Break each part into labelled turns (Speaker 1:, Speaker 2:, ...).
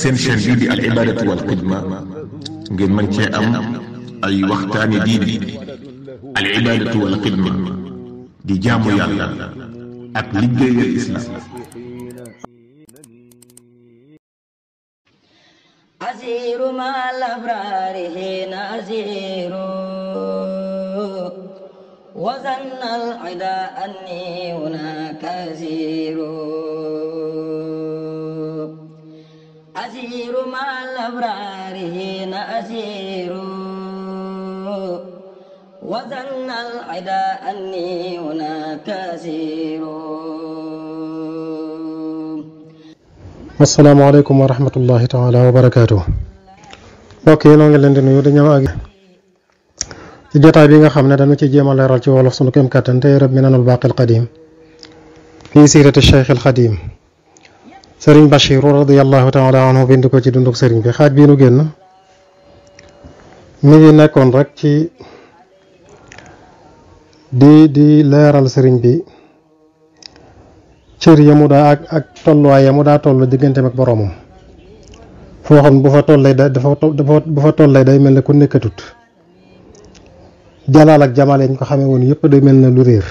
Speaker 1: seen chaîne bii di al ibadatu wal xidma ngeen mën cee am ay waxtaani diine al ibadatu wal xidma di jaamu yàlla ak liggéeyal islam.
Speaker 2: asiru ma al-abrari hina asiru wa zanna al-ida anni hunaka asiru asiru ma al-abrari hina asiru wa zanna al-ida anni hunaka asiru.
Speaker 3: asalaamaaleykum wa rahmatullahi taala wa barakaatu. mbokk yi noo ngi leen di nuyu di ñëw ak ci jotaay bi nga xam ne dañu ci jéem a leeral ci wolof sunu kéem kattan te rëbb Minanul Baaqil Qadiim fii siirati Cheikh al Xadiim Serigne Bachir radiyallahu taala anhu bind ko ci dunduk Serigne bi xaaj bii nu génn mi ngi nekkoon rek ci di leeral Serigne bi cër ya mu daa ak tolluwaay ya mu daa toll digganteem ak boroomam foo xam bu fa tollee bu fa tollee day mel ne ku nekkatut jalaal ak jamaal yañ ko xamee woon yëpp day mel ne lu réer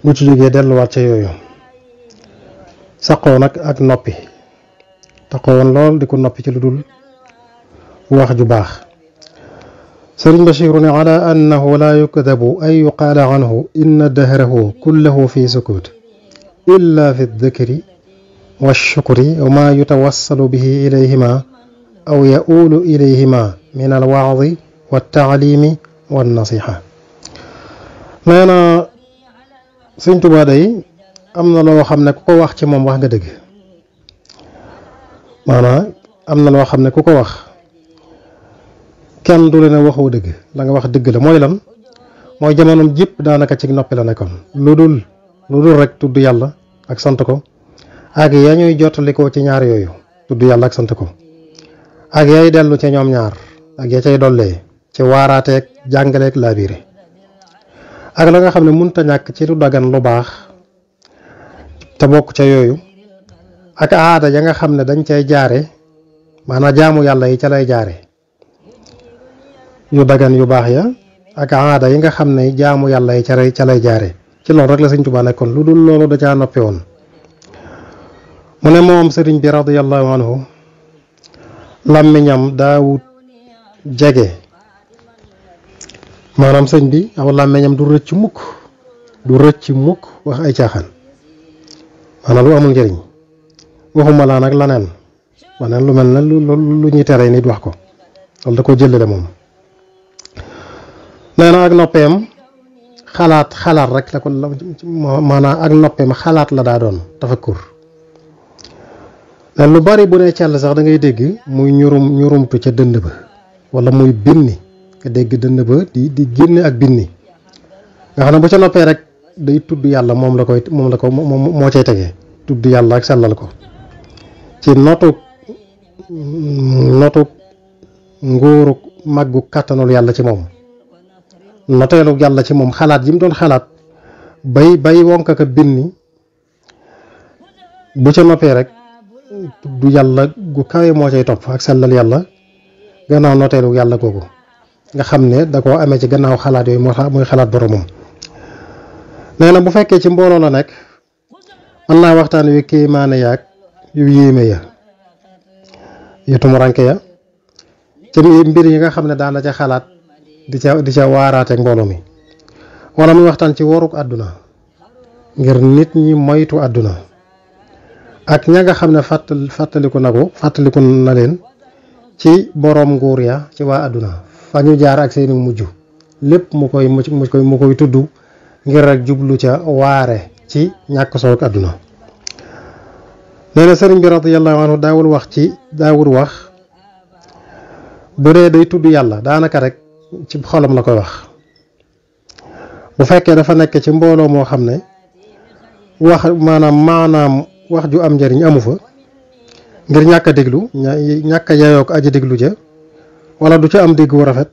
Speaker 3: bu ci jógee delluwaat ca yooyu saqoo nag ak noppi taxoo woon lool di ko noppi ci lu dul wax ju baax. Sëriñ Bachiru ne ala annahu laa yukdabu an yuqaala anhu inna dahrahu kullahu fi sukut illa fi dikri wa shukri wa ma yutawassalu bihi ilayhima aw yaulu ilayhima min alwaadi wa taalimi wa nasiha. nee na Sëriñ Tuubaa day am na loo xam ne ku ko wax ci moom wax nga dëgg maanaam am na loo xam ne ku ko wax kenn du la ne waxoo dëgg la nga wax dëgg la mooy lan mooy jamonoom jépp daanaka ci noppi la nekkoon lu dul rek tudd yàlla ak sant ko ak ya ñuy jottalikoo ci ñaar yooyu tudd yàlla ak sant ko ak yay dellu ca ñoom ñaar ak ya cay dollee ci waaraateeg jàngaleeg laabiire ak la nga xam ne mënut a ñàkk ci lu dagan lu baax te bokk ca yooyu ak aada ya nga xam ne dañ cay jaare maanaam jaamu yàlla yi ca lay jaare yu dagan yu baax ya ak aada yi nga xam ne jaamu yàlla yi ca lay jaare ci loolu rek la Sëriñ Tuubaa nekkoon lu dul loolu da caa noppi woon. mu ne moom sëriñ bi radiyallahu anhu làmmiñam daawut jege maanaam sëñ bi aw làmmiñam du rëcc mukk wax ay caaxaan maanaam lu amul njëriñ waxuma laa nag laneen lu mel ne lu ñuy tere nit wax ko loolu da ko jëlale moom. nee na ak noppeem xalaat rek la ko maanaam ak noppeem xalaat la daa doon tafakkur lu bari bu ne cell sax da ngay dégg muy ñurumtu ca dënd ba wala muy binni nga dégg dënd ba di génne ak binni nga xam ne bu ca noppee rek day tudd yàlla moo cay tegee tudd yàlla ak sellal ko ci notu nguuru màggu kàttanul yàlla ci moom noteelu yàlla ci moom xalaat yi mu doon xalaat bay wonk ka binni bu ca noppee rek tudd yàlla gu kawe moo cay topp ak sellal yàlla gannaaw noteelu yàlla googu nga xam ne da koo amee ci gannaaw xalaat yooyu muy xalaat boromam. nee na bu fekkee ci mbooloo la nekk mën naa waxtaan wi kéemaane yaag yu yéeme ya yu tumuranke ya ci mbir yi nga xam ne daana ca xalaat di ca waaraateeg mbooloo mi wala muy waxtaan ci woruk àdduna ngir nit ñi moytu àdduna ak ña nga xam ne fàttaliku na leen ci boroom nguur ya ci waa àdduna fa ñu jaar ak seeni mujj lépp mu koy tudd ngir rek jublu ca waare ci ñàkk solo ak àdduna. nee na sëriñ bi radiyallahu anhu daawul wax bu dee day tudd yàlla daanaka rek ci xolam la koy wax bu fekkee dafa nekk ci mbooloo moo xam ne maanaam wax ju am njariñ amu fa ngir ñàkk a déglu ñàkk a yayook aji déglu ja wala du ca am dégg wu rafet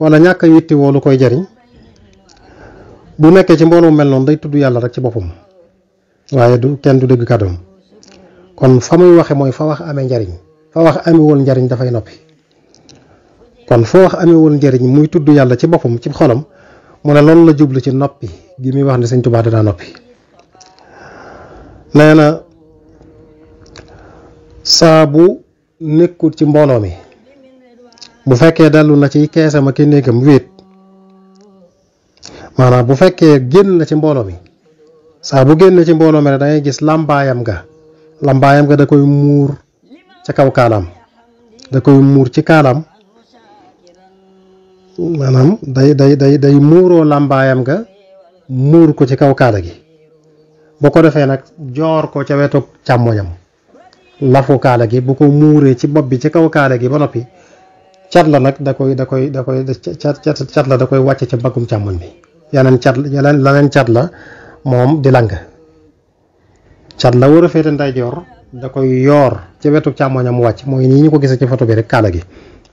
Speaker 3: wala ñàkk a yittewoo lu koy jariñ bu nekkee ci mbooloo mel noonu day tudd yàlla rek ci boppam waaye du kenn du dégg kàddoom kon fa muy waxe mooy fa wax amee njariñ fa wax amewul njariñ dafay noppi kon fa wax amewul njariñ muy tudd yàlla ci boppam ci xolam mu ne loolu la jublu ci noppi gi muy wax ne Sëñ Tuubaa daa noppi nee na saa bu nekkul ci mbooloo mi bu fekkee dellu na ci keesam ak néegam wéet maanaam bu fekkee génn na ci mbooloo mi saa bu génn ci mbooloo mi rek da ngay gis lambaayam ga da koy muur ca kaw kaalaam da koy muur ci kaalaam maanaam day muuroo lambaayam ga muur ko ci kaw kaala gi bu ko defee nag joor ko ca wetu càmmoñam lafu kaala gi bu ko muuree ci bopp bi ci kaw kaala gi ba noppi cat la nag da koy cat la da koy wàcce ca mbaggum càmmoñ bi laneen cat la moom di lang cat la war a féete ndeyjoor da koy yoor ci wetu càmmoñam wàcc mooy nii ñu ko gisee ci photo bi rek kaala gi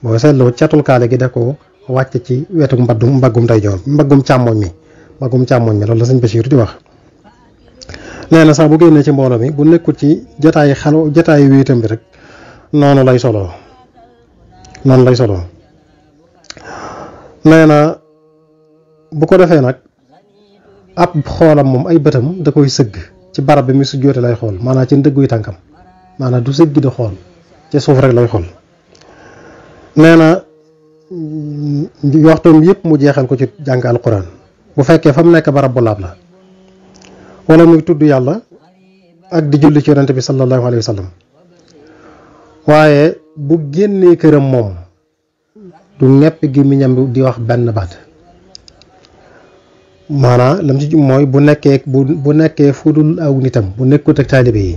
Speaker 3: boo seetloo catul kaala gi da ko wàcc ci wetu mbaggum ndeyjoor mbaggum càmmoñ mi loolu la sëñ Bachir di wax nee na sax bu génnee ci mbooloo mi bu nekkul ci jotaayi wéetam bi rek noonu lay solo nee na bu ko defee nag ab xoolam moom ay bëtam da koy sëgg ci barab bi mu su joote lay xool maanaam ci ndëgguy tànkam maanaam du sëgg di xool ci suuf rek lay xool nee na waxtoom yëpp mu jeexal ko ci jàng alquran bu fekkee fa mu nekk barab bu laab la wala muy tudd yàlla ak di julli ci yonente bi sallallahu alayhi wa sallam waaye bu génnee këram moom du ñepp gémmiñam di wax benn baat maanaam lam ci mooy bu nekkee fu dul aw nitam bu nekkut ak taalibe yi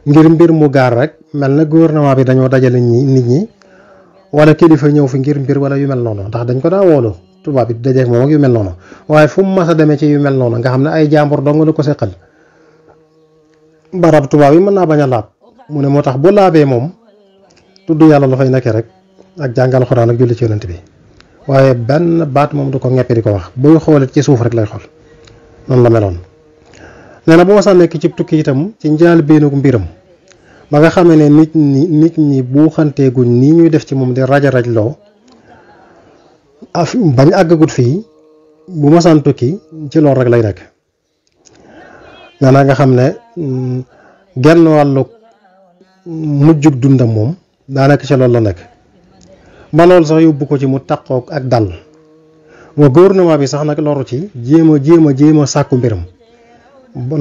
Speaker 3: ngir mbir mu gaar rek mel na gouvernement bi dañoo dajale nit ñi wala kilifa ñëw fi ngir mbir wala yu mel noonu ndax dañ ko daa woolu tubaab bi dajeek moom ak yu mel noonu waaye fu mu mas a demee ci yu mel noonu nga xam ne ay jàmbur dong la ko seqal barab tubaab yi mën naa bañ a laab mu ne moo tax bu laabee moom tudd yàlla la fay nekkee rek ak jàngal xuraan ak julli ci yonent bi waaye benn baat moom du ko ñeppe di ko wax buy xoolit ci suuf rek lay xool noonu la meloon nee na bu ma sa nekk ci tukki itam ci njaal beenug mbiram ba nga xamee ne nit ñi bu xanteeguñ nii ñuy def ci moom di raj loo bañ àggagut fii bu ma saan tukki ci loolu rek lay nekk nee na nga xam ne genn wàllu mujjug dundam moom daa nekk ci loolu la nekk ba loolu sax yóbbu ko ci mu taqoog ak dal wa gouvernement bi sax nag loru ci jéem a sàkku mbiram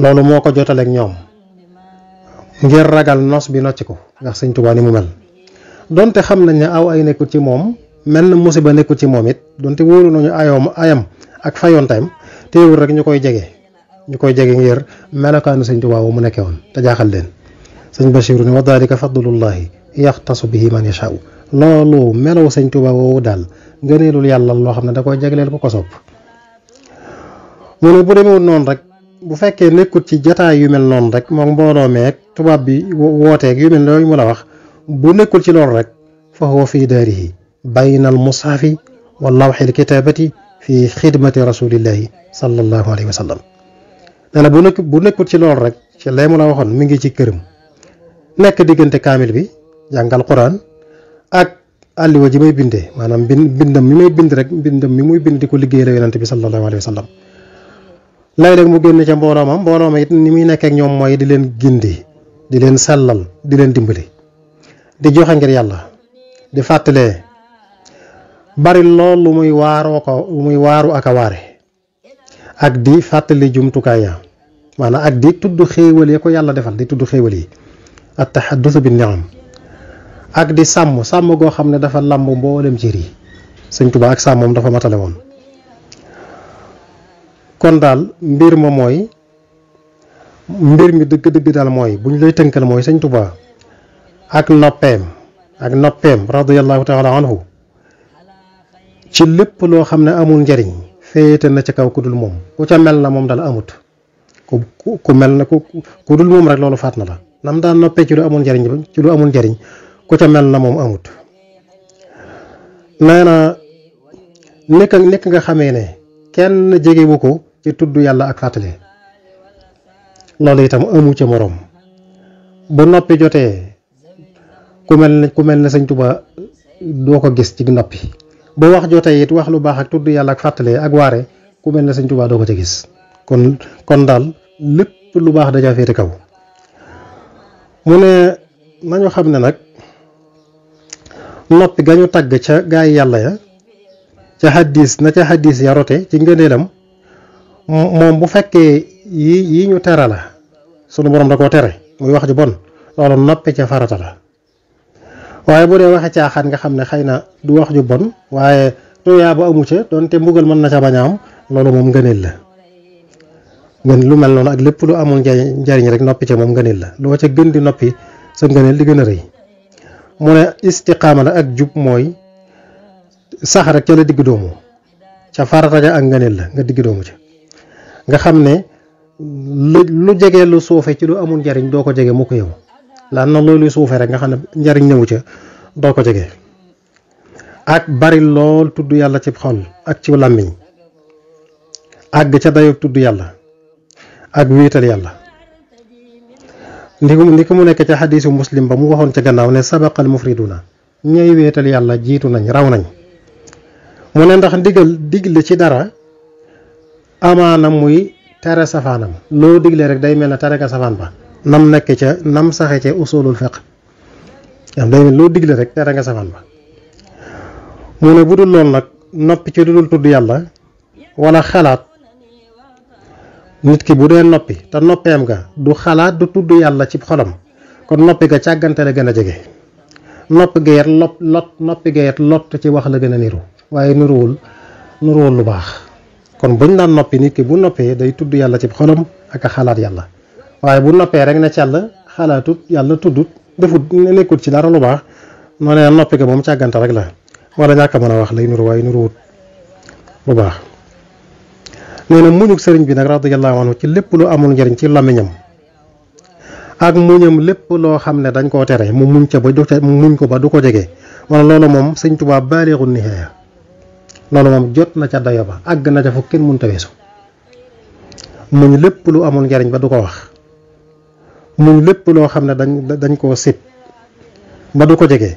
Speaker 3: loolu moo ko jotaleeg ñoom ngir ragal nos bi nocc ko ndax Sëñ Tuubaa ni mu mel donte xam nañ ne aw ay nekkul ci moom mel na musiba nekkul ci moom it donte wóolu nañu ayam ak fayonteem teewul rek ñu koy jege ngir melokaanu Sëñ Tuubaa mu nekkee woon te jaaxal leen sëñ Bachir ne wa daalika fadlullahi yaxtasu bihi man yashaa loolu melaw Sëñ Tuubaa woowu daal ngëneelul yàlla loo xam ne da koy jagleel ko sopp mu ne bu demewul noonu rek bu fekkee nekkut ci jataay yu mel noonu rek moom mbooloo meeg tubaab bi wooteeg yu mel yooyu mu la wax bu nekkul ci loolu rek fa huwa fii daarihi bayna al mushafi wa lawxil kitaabati fi xidmati rasulillahi sallallahu alayhi wa sallam nee na bu nekkul ci loolu rek ci lee mu la waxoon mi ngi ci këram nekk diggante kaamil bi jàngal quran ak àlliwa ji may bindee maanaam bindam mi may bind rek bindam mi muy bind di ko liggéeyal yonente bi sallallahu alayhi wa sallam léeg-léeg mu génn ca mbooloo ma it ni muy nekk ak ñoom mooy di leen gindi di leen sellal di leen dimbali di joxe ngir yàlla di fàttalee bari lool lu muy waaru ak a waare ak di fàttali jumtukaay ya maanaam ak di tudd xéewal ya ko yàlla defal di tudd xéewal yi at tahaddusu bin ni'am ak di sàmm goo xam ne dafa lamb mboolem cër yi Sëñ Tuubaa ak sàmmoom dafa matale woon kon daal mbir mi dëgg-dëgg daal mooy bu ñu lay tënkal mooy Sëñ Tuubaa ak noppeem radiyallahu taala anhu ci lépp loo xam ne amul njariñ féete na ca kaw ku dul moom ku ca mel na moom daal amut ku mel na ku dul moom rek loolu faat na la nam daan noppee ci lu amul njariñ ku ca mel na moom amut nee na nekk nga xamee ne kenn jegewu ko ci tudd yàlla ak fàttali loolu itam amu ca moroom bu noppi jotee ku mel ne sëñ Tuubaa doo ko gis ci noppi bu wax jotee it wax lu baax ak tudd yàlla ak fàttalee ak waare ku mel ne sëñ Tuubaa doo ko ci gis kon daal lépp lu baax dajaa féete kaw. mu ne nañu xam ne nag noppi ga ñu tagg ca gaay yàlla ya ca xaddis ya rote ci ngëneelam moom bu fekkee yi ñu tere la sunu borom da koo tere muy wax ju bon loolu noppi ca farata la waaye bu dee waxe caaxaan nga xam ne xëy na du wax ju bon waaye tuyaa bu amu ca doonte mbugal mën na ca bañ a am loolu moom ngëneel la lu mel noonu ak lépp lu amul njariñ rek noppi ca moom ngëneel la loo ca gën di noppi sa ngëneel di gën a rëy. mu ne istiqaama la ak jub mooy sax rek ca la digg doomu ca farata ja ak ngëneel la nga digg doomu ca nga xam ne lu jege lu suufe ci lu amul njariñ doo ko jege mu ko yow lan na loolu suufe rek nga xam ne njariñ newu ca doo ko jege ak bari lool tudd yàlla ci xol ak ci làmmiñ àgg ca dayob tudd yàlla ak wéetal yàlla ndi ko mu nekk ca xadiisu muslim ba mu waxoon ca gannaaw ne sabaqal mufriduna ñay wéetal yàlla jiitu nañ raw nañ mu ne ndax digle ci dara amaana muy tere safaanam loo digle rek day mel ne tere ka safaan ba nam nekk ca nam saxe ca usulul fiqh am day mel loo digle rek tere nga safaan ba mu ne bu dul loolu nag noppi ci dudul tudd yàlla wala xalaat nit ki bu dee noppi te noppeem ga du xalaat du tudd yàlla ci xolam kon noppi ga càggante la gën a jege noppi ga yet lott ci wax la gën a niru waaye niruwul lu baax kon buñ daan noppi nit ki bu noppee day tudd yàlla ci xolam ak a xalaat yàlla waaye bu noppee rek ne càll xalaatut yàlla tuddut defut nekkut ci dara lu baax noo ne noppi ga moom càggante rek la wala ñàkk a mën a wax lay niru waaye niruwut lu baax. nee na muñuk sëriñ bi nag radiyallahu anhu ci lépp lu amul njariñ ci làmmiñam ak muñam lépp loo xam ne dañ koo tere mu muñ ko ba du ko jege wala loolu moom sëñ Tuubaa baalixul nihaaya loolu moom jot na ca dayo ba àgg na ca fu kenn mënta weesu muñ lépp lu amul njariñ ba du ko wax muñ lépp loo xam ne dañ koo sib ba du ko jege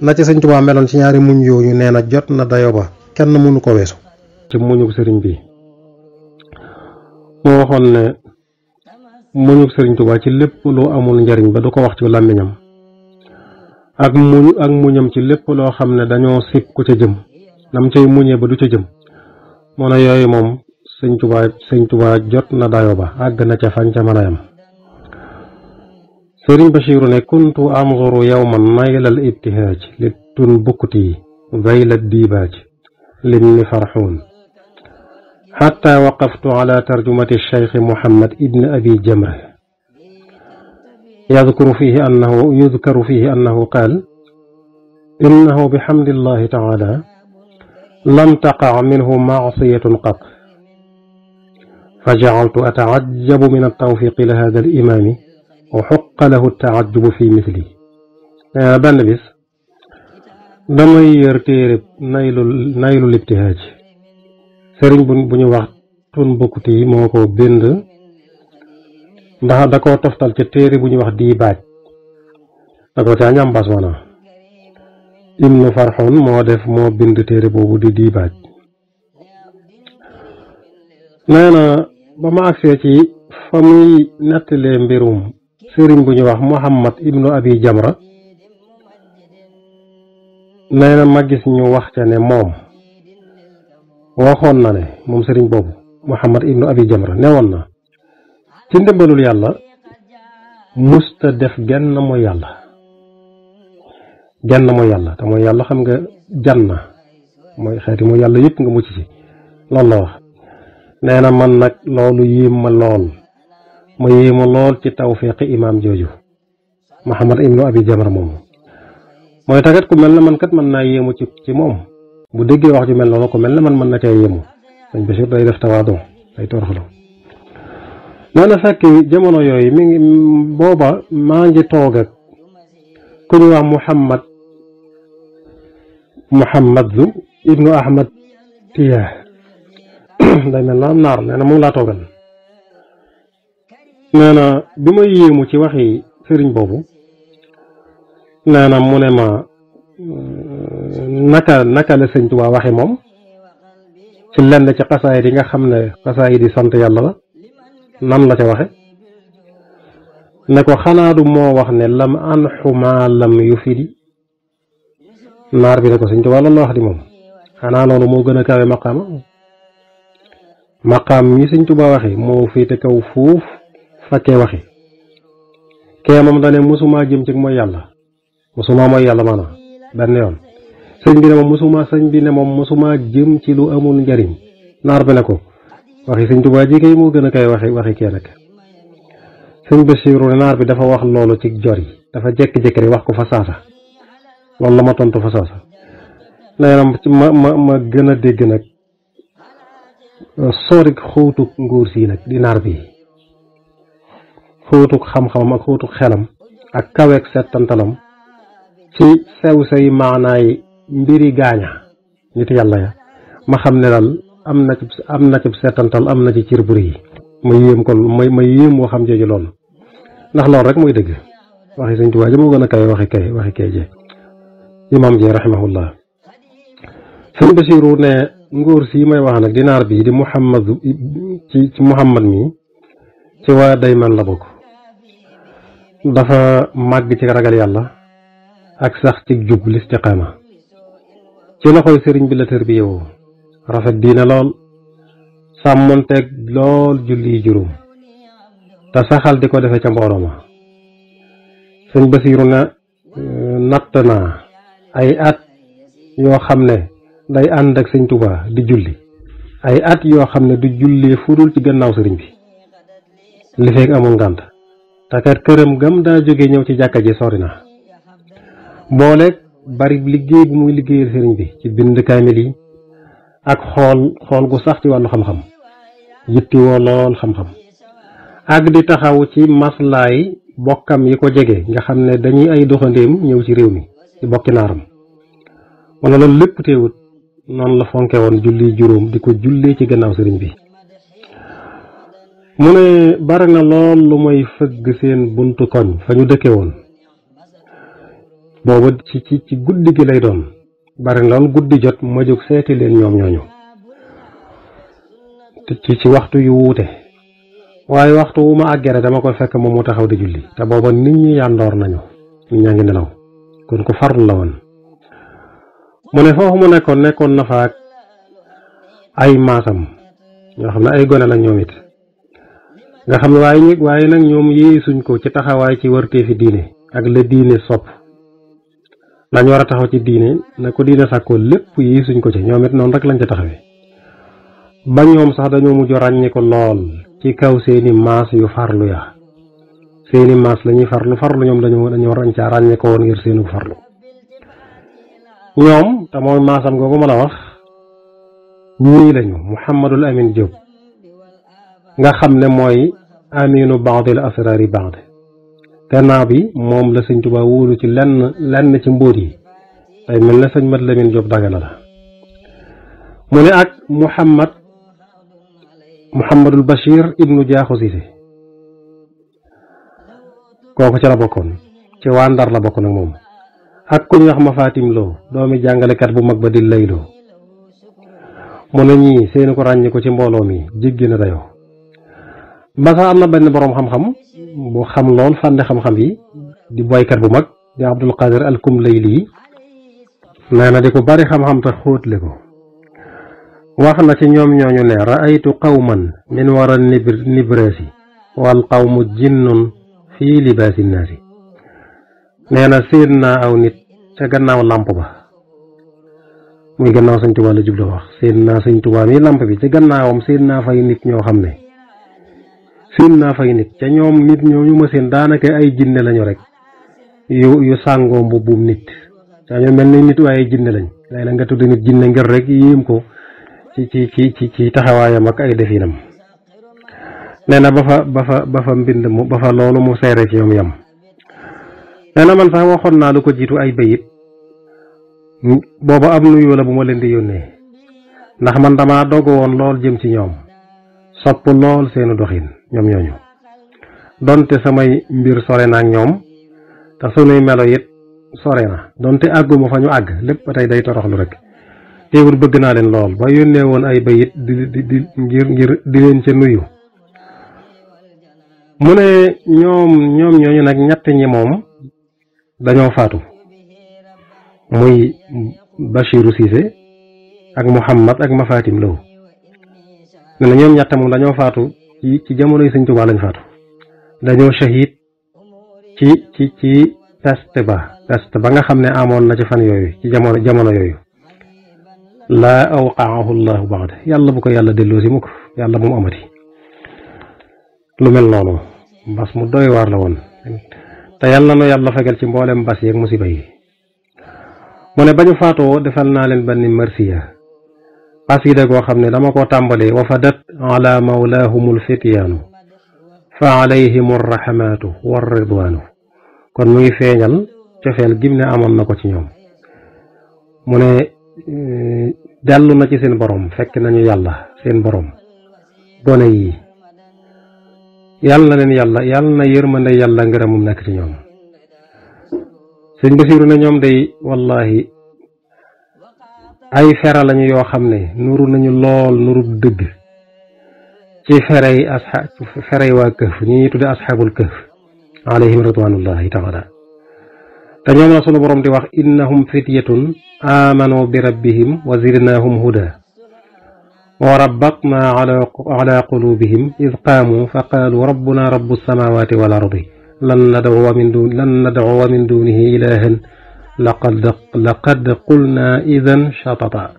Speaker 3: na ci sëñ Tuubaa meloon ci ñaari muñ yooyu nee na jot na dayo ba kenn mënu ko weesu ci muñuk sëriñ bi moo waxoon ne muñuk sëriñ Tuubaa ci lépp loo amul njariñ ba du ko wax ci làmmiñam ak muñam ci lépp loo xam ne dañoo sib ku ca jëm nam cay muñee ba du ca jëm moo ne yooyu moom sëñ Tuubaa jot na dayo ba àgg na ca fañ ca mën a yam sëriñ Bachiru ne kuntu anzuru yawman naylal ibtihaaj li tun bukti zayla diibaaj limni farxuun حتى وقفت على ترجمة الشيخ محمد ابن أبي جمرة يذكر فيه أنه قال إنه بحمد الله تعالى لم تقع منه معصية قط فجعلت أتعجب من التوفيق لهذا الإمام وحق له التعجب في مثله بن بس damay yër téere naylul ibtihaaj sëriñ bu ñu wax tun bukkuti yi moo ko bind ndax da ko toftal ca téere bu ñu wax di baaj da ko caa ñambas wana ibnu farxoon moo bind téere boobu di baaj nee na ba ma agsee ci fa muy nettalee mbirum sëriñ bu ñu wax Muhammad ibnu Abi Jamra nee na ma gis ñu wax ca ne moom waxoon na ne moom sëriñ boobu Muhammad ibnu Abi Jamra newoon na ci ndimbalul yàlla musta def genn mooy yàlla te mooy yàlla xam nga janna mooy xeeti mooy yàlla yëpp nga mucc ci loolu la wax nee na man nag loolu yéem ma lool ci tawfiqi imaam jooju Muhammad ibnu Abi Jamra moom mooy tagat ku mel ne man kat mën naa yéemu ci moom bu déggee wax ju mel noonu ku mel ne man mën na cee yéemu sëñ Bachir day def tawaadoo day toroxlu nee na fekk jamono yooyu mi ngi booba maa ngi toog ak ku ñu wax Muhammadu ibnu Ahmad Tiyaa day mel na am naar nee na moom laa toogal nee na bi may yéemu ci waxi sëriñ boobu nee na mu ne ma naka la sëñ Tuubaa waxe moom ci lenn ci xasaayid yi nga xam ne xasaayid yi sant yàlla la nan la ca waxe ne ko xanaa du moo wax ne lam anxu maa lam yu fidi naar bi ne ko sëñ Tuubaa loolu la wax di moom xanaa loolu moo gën a kawe maqaam mi sëñ Tuubaa waxe moo féete kaw fuuf fakkee waxe kee moom dane musuma jëm ci mooy yàlla musuma mooy yàlla maanaam benn yoon sëñ bi ne moom musuma jëm ci lu amul njariñ naar bi ne ko waxi sëñ Tuubaa ji kay moo gën a kawe waxi kee nag sëñ Basiiru ne naar bi dafa wax loolu ci jor yi dafa jékki-jékki rek wax ko fa saasa loolu la ma tontu fa saasa nee na ma gën a dégg nag soorik xóotuk nguur sii nag di naar bi xóotuk xam-xamam ak xóotuk xelam ak kaweek settantalam ci sew say maanaay mbiri gaaña nit yàlla ya ma xam ne daal am na ci settantal am na ci cër bu rëy ma yéem ko ma yéem woo xam jooju loolu ndax loolu rek mooy dëgg waxi sëñ Tuubaa ji moo gën a kawe waxi kay je imam ji rahimahullah sëñ Basiiru ne nguur si may wax nag di naar bi di Muhammad ci Muhammad mi ci waa Dayman la bokk dafa màgg ci ragal yàlla ak sax ci jub listiqaama ci loxoy sëriñ bi la tarbiyewoo rafet diine lool sàmmonteeg lool julli juróom te saxal di ko defe ca mbooloo ma sëñ Basiiru ne natt naa ay at yoo xam ne day ànd ak sëñ Tuubaa di julli ay at yoo xam ne du jullee fudul ci gannaaw sëriñ bi li fekk amul ngànt te kat këram gam daa jóge ñëw ci jàkka ji sori na booleeg bari liggéey bu muy liggéeyal sëriñ bi ci bind kaamil yi ak xool gu sax ci wàllu xam-xam yitti woo lool xam-xam ak di taxaw ci maslaay bokkam yi ko jege nga xam ne dañuy ay doxandéem ñëw ci réew mi ci bokki naaram wala loolu lépp teewut noonu la fonke woon julli juróom di ko jullee ci gannaaw sëriñ bi mu ne bari na lool lu may fëgg seen buntu koñ fa ñu dëkke woon booba ci guddi gi lay doon bari na lool guddi jot ma jóg seeti leen ñoom ñooñu ci waxtu yu wuute waaye waxtu wu ma àggere dama koy fekk moom mu taxaw di julli te booba nit ñi yàndoor nañu nit ñaa ngi nelaw kon ku farlu la woon mu ne foofu mu nekkoon na fa ak ay maasam ñoo xam ne ay gone la ñoom it nga xam ne waaye nag ñoom yeesuñ ko ci taxawaay ci wërtee fi diine ak la diine sopp lañ war a taxaw ci diine na ko diine sàkkoo lépp yeesuñ ko ci ñoom it noonu rek lañ ca taxawee ba ñoom sax dañoo mujj ràññee ko lool ci kaw seeni maas yu farlu ya seeni maas la ñuy farlu ñoom dañoo ràññee ko woon ngir seenu farlu ñoom te mooy maasam googu ma la wax ñii lañu Muhammadul Amin Diop nga xam ne mooy aminu baadil asraari baad gannaaw bi moom la sëñ Tuubaa wóolu ci lenn ci mbóot yi tey mel na sëñ Mat Lamin Diop Dagana la mu ne ak Muhammadul Bachir ibnu Jaaxu Sise kooku ci la bokkoon ci waa Ndar la bokk nag moom ak ku ñuy wax ma Fatim Lo doomi jàngalekat bu mag ba di lay loo mu ne ñii seeni ko ràññi ko ci mbooloo mi jéggi na dayoo ba sax am na benn boroom xam-xam bu xam lool fànne xam-xam yi di boykat bu mag di Abdul Qadir al Kumlayli nee na di ko bari xam-xam te xóotle ko wax na ci ñoom ñooñu ne ra'aytu qawman min wara nibrasi wal qawmu jinnun fii libaasi naasi nee na séen naa aw nit ca gannaaw làmp ba muy gannaaw sëñ Tuubaa la jublu wax séen naa sëñ Tuubaa mi làmp bi ca gannaawam séen naa fay nit ñoo xam ne séen naa fay nit ca ñoom nit ñooñu ma seen daanaka ay jinne lañu rek yu sàngoo mbubbum nit dañoo mel ni nit waaye jinne lañ léeg la nga tudd nit jinne ngir rek yéem ko ci taxawaayam ak ay definam nee na ba fa mbind mu ba fa loolu mu seere ci ñoom yam nee na man sax waxoon naa lu ko jiitu ay bayit booba am nuyu la bu ma leen di yónnee ndax man dama dogu woon lool jëm ci ñoom sopp lool seenu doxin ñoom ñooñu donte samay mbir sore na ak ñoom te sunuy melo it sore na donte àgguma fa ñu àgg lépp ba tey day toroxlu rek teewul bëgg naa leen lool ba yónnee woon ay bayit di ngir di leen ca nuyu mu ne ñoom ñooñu nag ñett ñi moom dañoo faatu muy Bachiru Cissé ak Muhammad ak Mafatim Lo ne na ñoom ñett moom dañoo faatu ci jamonoy Sëñ Tuubaa lañ faatu dañoo shahid ci peste ba nga xam ne amoon na ci fan yooyu ci jamono yooyu laa awqaahu llahu baad yàlla bu ko yàlla delloo si mukk yàlla bu mu amati lu mel noonu mbas mu doy waar la woon te yàlla na yàlla fegal ci mboolem mbas yeeg musiba yi mu ne bañu faatoo defal naa leen benn marsiya xasida goo xam ne dama koo tàmbalee wa fadat ala mawlaahumul fityaanu fa alayhim arrahmatu warridwaanu kon mu ngi feeñal cofeel gim ne amoon na ko ci ñoom mu ne dellu na ci seen borom fekk nañu yàlla seen borom gone yi yàlla na leen yàlla na yërmande yàlla ngërëmum nekk ci ñoom sëñ Basiiru ne ñoom day wallahi ay fera lañu yoo xam ne nuru nañu lool nuru dëgg ci ferey waa këf ñi ñuy tudde asxaabul këf alayhim ridwanullahi taala te ñoom la sunu borom di wax innahum fityatun amanu bi rabbihim wa zidnahum huda wa rabbatna ala qulubihim id qaamu fa qaalu rabbuna rabbu samawati wal ardi lan nad'uwa min dunihi ilahan laqad qulna idan shatata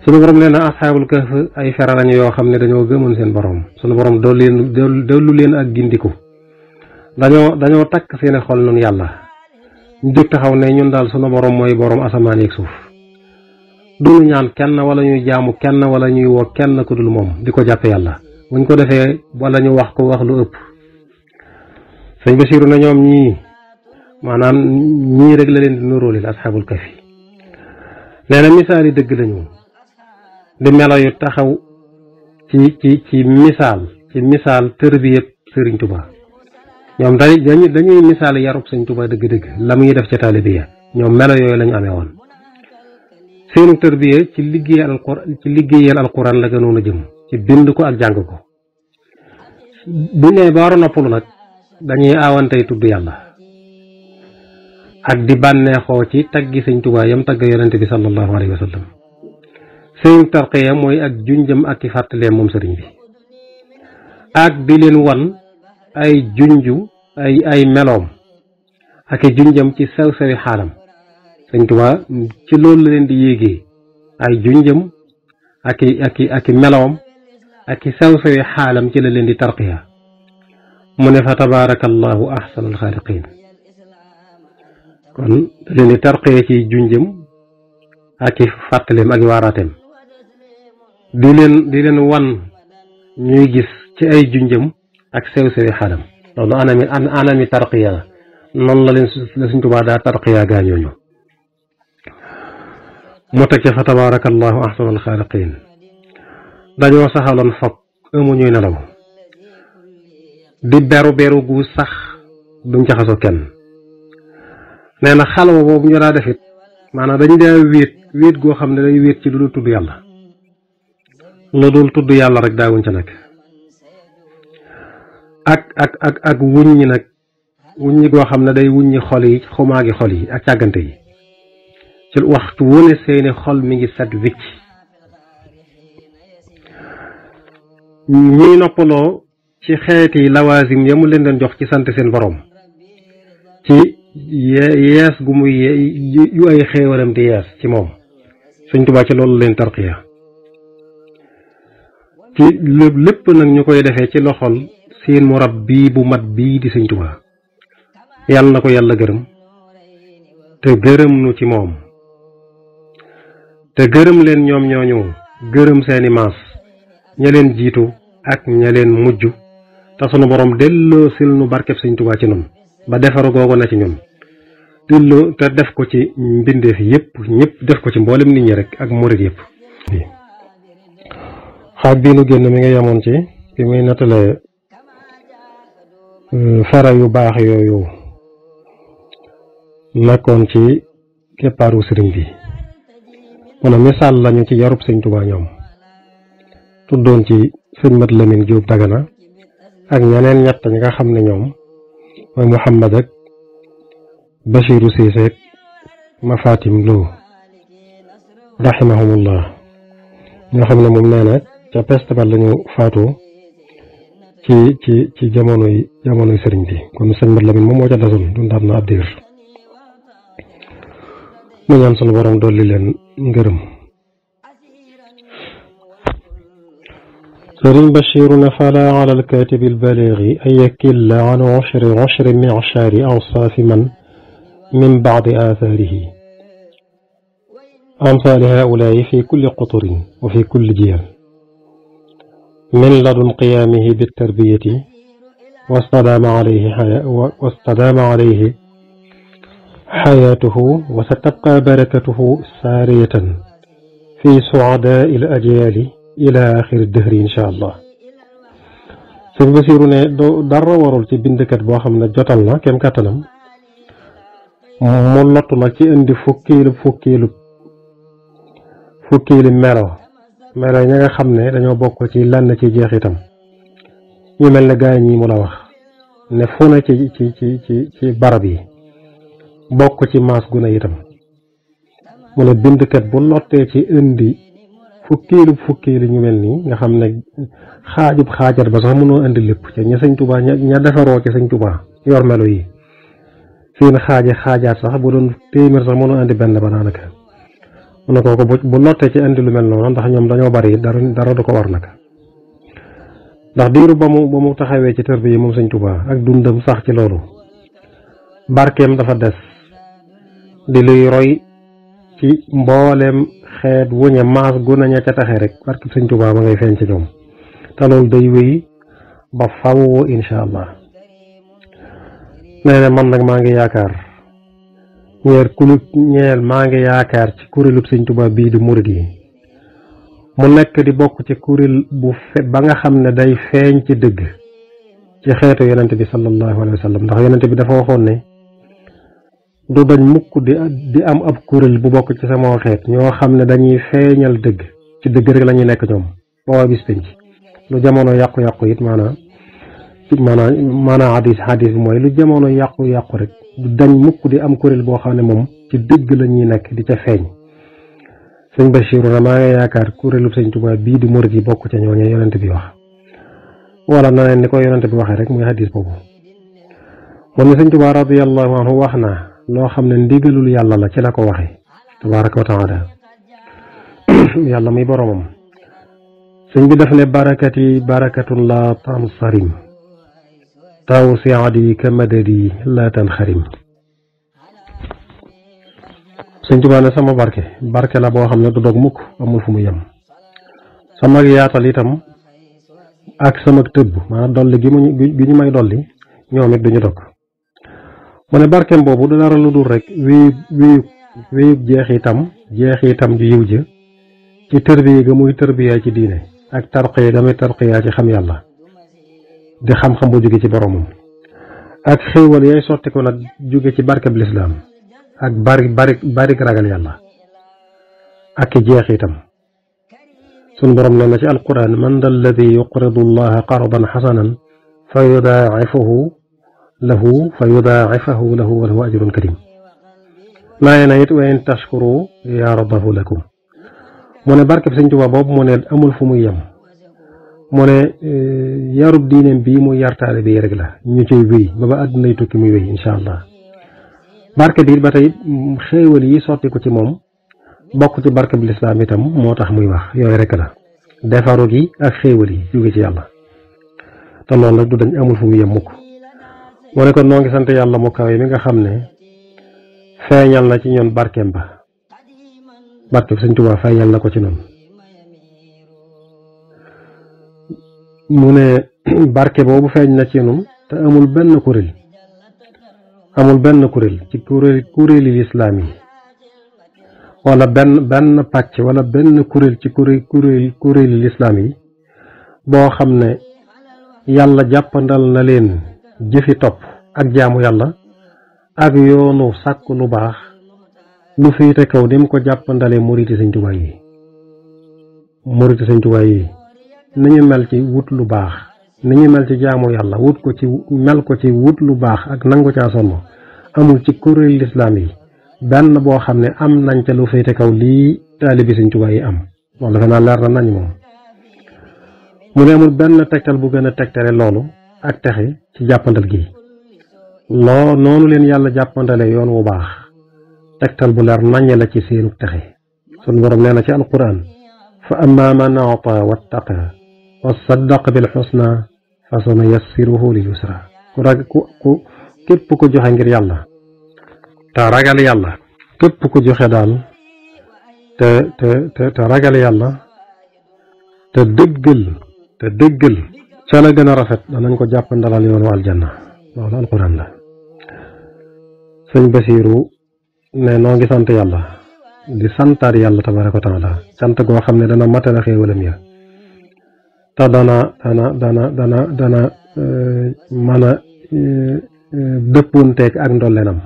Speaker 3: sunu borom nee na asxaabul kahf ay fera lañu yoo xam ne dañoo gëmoon seen borom sunu borom dollu leen ak gindiku dañoo takk seeni xol nun yàlla ñu jóg taxaw ne ñun daal sunu borom mooy borom asamaan yeeg suuf duñu ñaan kenn wala ñuy jaamu kenn wala ñuy woo kenn ku dul moom di ko jàppe yàlla buñ ko defee wala ñu wax ko wax lu ëpp sëñ Basiiru na ñoom maanaam ñii rek la leen di nuróolil asxaabul kahfi nee na misaal yi dëgg lañu di melo yu taxaw ci misaal tërbiyëb Sëriñ Tuubaa ñoom dañuy misaal yarub Sëriñ Tuubaa dëgg-dëgg la muy def ca taalibiya ñoom melo yooyu lañu amee woon seenu tërbiya ci liggéeyal alquran la gënoon a jëm ci bind ko ak jàng ko bu ñëwee ba war a noppalu nag dañuy aawantey tudd yàlla ak di bànneexoo ci taggi Sëñ Tuubaa yam tagg yonente bi sallallahu alayhi wa sallam seen tarqiya mooy ak junjëm ak i fàttaleem moom sëriñ bi ak di leen wan ay junju ay meloom ak i junjëm ci sew-sewi xaalam Sëñ Tuubaa ci loolu la leen di yéegee ay junjëm ak i meloom ak i sew-sewi xaalam ci la leen di tarqiya mu ne fa tabaarakallahu ahsanul xaaliqiin kon leen di tarqiya ci junjëm ak i fàttaleem ak i waaraateem di leen wan ñuy gis ci ay junjëm ak sew-sewi xaalam loolu anami tarqiya la noonu la Sëñ Tuubaa daa tarqiya gaañooñu mu teg ca fa tabaarakallahu ahsanul xaaliqiin dañoo saxaloon foog amuñuy nelaw di beru gu sax duñ jaxasoo kenn nee na xalwa boobu ñu daa defit maanaam dañu daa wéet goo xam ne day wéet ci lu dul tudd yàlla lu dul tudd yàlla rek daawuñ ca nekk ak wuññi nag wuññi goo xam ne day wuññi xol yi xumaagi xol yi ak càggante yi ci waxtu wone seeni xol mi ngi set wicc ñuy noppaloo ci xeeti lawaasim ya mu leen doon jox ci sant seen borom ci yees gu muy yu ay xéewalam di yees ci moom Sëñ Tuubaa ci loolu leen tarqiya ci lépp nag ñu koy defee ci loxol seen murabbi bu mat bii di Sëñ Tuubaa yàlla na ko yàlla gërëm te gërëm nu ci moom te gërëm leen ñoom ñooñu gërëm seeni maas ña leen jiitu ak ña leen mujj te sunu borom delloo sil nu barkeb Sëñ Tuubaa ci nun ba defaru googu na ci ñun delloo te def ko ci mbindeef yëpp ñëpp def ko ci mboolem nit ñi rek ak murit yëpp. xaaj bii nu génn mi nga yemoon ci bi muy nettalee fere yu baax yooyu nekkoon ci keppaaru sëriñ bi mu ne misaal lañu ci yarub sëñ Tuubaa ñoom tuddoon ci sëñ Mat Lamin Jóob Dagana ak ñeneen ñett ñi nga xam ne ñoom mooy Muhammad ak Bachiru Siise ak Mafatim Lo rahimahumullah ñoo xam ne moom nee na ca peste ba lañu faatu ci jamonoy sëriñ bi kon sëñ Mat Lamin moom moo ca desoon dundaat na ab diir mu ñaan sunu borom dolli leen ngërëm sëriñ Bachiru ne fala ala alkatibi albaligi an yakilla an ushri mi'shari awsaafi man min ba'di aathaarihi amsaali haa'ulaa'i fi kulli quturin wa fi kulli jiyal min ladun qiyaamihi bittarbiyati wastadaama alayhi xayaatuhu wa satabqa barakatuhu saariyatan fi su'adaa'i al-ajyaali ila axiri dëhri insha allah. sëñ Basiru ne dara warul ci bindkat boo xam ne jotal na kem kàttanam mu lottu nag ci indi fukkiilu melo yi ña nga xam ne dañoo bokk ci lenn ci jeexitam ñu mel ne gaa ñi mu la wax ne fu ne ci barab yi bokk ci maas gu ne itam mu ne bindkat bu lottee ci indi fukkiilu ñu mel nii nga xam ne xaajat ba sax mënoo indi lépp ca ña sëñ Tuubaa ña defaroo ci sëñ Tuubaa yor melo yi seen xaajaat sax bu doon téeméer sax mënoo indi benn ba daanaka mu ne kooku bu lottee ci indi lu mel noonu ndax ñoom dañoo bari dara du ko war nag ndax diiru ba mu taxawee ci tër bi moom sëñ Tuubaa ak dundam sax ci loolu barkeem dafa des di luy roy ci mbooleem xeet wuñe maas gu naña ca taxe rek barke sëñ Tuubaa ba ngay feeñ ci ñoom te loolu day wéy ba faw insha allah nee na man nag maa ngi yaakaar maa ngi yaakaar ci kuréelub sëñ Tuubaa bii di murid yi mu nekk di bokk ci kuréel ba nga xam ne day feeñ ci dëgg ci xeetu yonente bi sallallahu alayhi wa sallam ndax yonente bi dafa waxoon ne du dañ mukk di am ab kuréel bu bokk ci sama xeet ñoo xam ne dañuy feeñal dëgg ci dëgg rek la ñuy nekk ñoom ba waa bis penc lu jamono yàqu-yàqu it maanaam hadis bi mooy lu jamono yàqu-yàqu rek du dañ mukk di am kuréel boo xam ne moom ci dëgg la ñuy nekk di ca feeñ sëñ Bachiru na maa ngi yaakaar kuréelu sëñ Tuubaa bii di murid yi bokk ca ñooñu yonent bi wax wala na leen ni ko yonent bi waxee rek muy hadis boobu moom ne sëñ Tuubaa radiyallahu anhu wax na loo xam ne ndigalul yàlla la ci la ko waxe tabaraka wa taala yàlla muy boromam sëñ bi daf ne barakati barakatun la tansarim tawsiadi ka madadi la tanxarim sëñ Tuubaa ne sama barke la boo xam ne du dog mukk amul fu mu yem sama yaatal itam ak sama tëbb maanaam dolli gi ñu may dolli ñoom it duñu dog mu ne barkeem boobu du dara lu dul rek wéyub jeexitam ju yiw ja ci tërbiya ga muy tërbiya ci diine ak tarqiya ga muy tarqiya ci xam yàlla di xam-xam bu jóge ci boromam ak xéewal yay sotti ko nag jóge ci barkeb lislaam ak bari ragal yàlla ak ki jeexitam sun borom nee na ci alquran man da alladi yuqridu allaha qardan xasanan fa yudaacifahu lahu wa lahu ajrun karim laaye na it wa in tashkuru yardahu lakum mu ne barkeb sëñ Tuubaa boobu mu ne amul fu muy yem mu ne yarub diineem bii mu yartaale bii rek la ñu ciy wéy ba àddunay tukki muy wéy insha allah barke bi ba tey xéewal yi sotti ko ci moom bokk ci barke bi lislaam itam moo tax muy wax yooyu rek la defaru gi ak xéewal yi jóge ci yàlla te loolu nag du dañ amul fu mu yem mukk mu ne kon noo ngi sant yàlla mu kawe mi nga xam ne feeñal na ci ñoon barkeem ba barke bi sëñ Tuubaa feeñal na ko ci noonu mu ne barke boobu feeñ na ci ñun te amul benn kuréel ci kuréeli lislaam yi wala benn pàcc wala benn kuréel ci kuréeli lislaam yi boo xam ne yàlla jàppandal na leen jëfi topp ak jaamu yàlla ak yoonu sàkk lu baax lu féete kaw ni mu ko jàppandale muriti Sëñ Tuubaa yi muriti Sëñ Tuubaa yi ni ñu mel ci wut lu baax ni ñu mel ci jaamu yàlla wut ko ci mel ko ci wut lu baax ak nangu caa sonn amul ci kuréel lislaam yi benn boo xam ne am nañ ca lu féete kaw lii taalibi Sëñ Tuubaa yi am loolu defe naa leer na nañ moom mu ne amul benn tegtal bu gën a tegtale loolu ak texe ci jàppandal gi noonu leen yàlla jàppandale yoon wu baax tegtal bu leer naññe la ci seenu texe sun borom nee na ci alquran fa amma man a'ta wattaqa wa saddaqa bil husna fa sanuyassiruhu lil yusra ku képp ko joxe ngir yàlla te ragal yàlla képp ko joxe daal te ragal yàlla te dëggal ca la gën a rafet danañ ko jàpp ndalal yoonu aljanna loolu alquran la sëñ Basiiru ne noo ngi sant yàlla di santaat yàlla tabaraka wa taala sant goo xam ne dana matala xéewalam ya te dana mën a dëppoonteeg ak ndollenam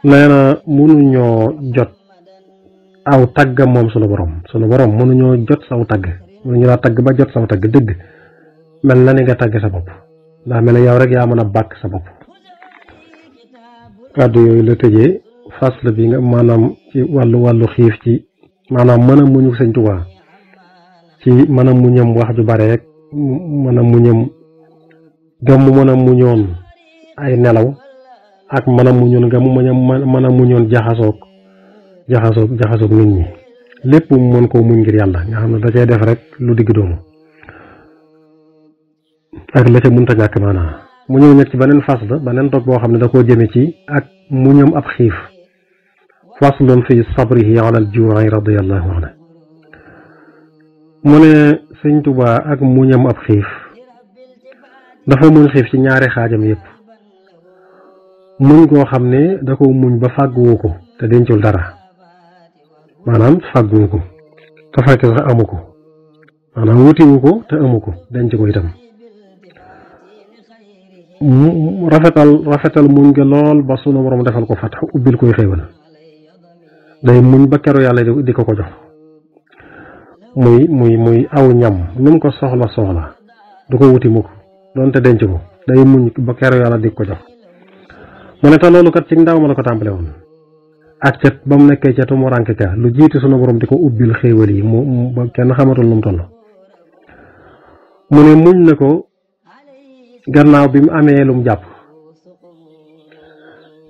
Speaker 3: nee na mënuñoo jot aw taggam moom sunu borom mënuñoo jot saw tagg mënuñu laa tagg ba jot saw tagg dëgg mel na ni nga tagg sa bopp ndax mel na yow rek yaa mën a bàkk sa bopp kàddu yooyu la tëjee fasl bi nga maanaam ci wàllu xiif ci maanaam mën a muñu Sëñ Tuubaa ci mën a muñam wax ju bare rek mën a muñam gam mu mën a muñoon ay nelaw ak mën a muñoon gam mu mën a muñoon jaxasoog nit ñi lépp mu mën koo muñ ngir yàlla nga xam ne da cay def rek lu digg doomu ak la ca mënta ñàkk maanaam mu ñëw nekk ci beneen fasl beneen dog boo xam ne da koo jëme ci ak muñam ab xiif faslun fi sabrihi ala al juu'i radiyallahu anhu mu ne Sëñ Tuubaa ak muñam ab xiif dafa muñ xiif ci ñaari xaajam yépp muñ koo xam ne da ko muñ ba fàgguwu ko te dencul dara maanaam fàgguwu ko te fekk sax amu ko maanaam wutiwu ko te amu ko denc ko itam rafetal muñ nga lool ba sunu borom defal ko fatax ubbil koy xéewal day muñ ba kero yàlla di ko jox muy aw ñam nu mu ko soxla du ko wuti mukk doonte denc ko day muñ ba kero yàlla di ko jox mu ne te loolu kat ci ndaw ma la ko tàmbale woon ak ca ba mu nekkee ca tumuranke ka lu jiitu sunu borom di ko ubbil xéewal yi mu ba kenn xamatul nu mu toll mu ne muñ na ko gannaaw bi mu amee lum jàpp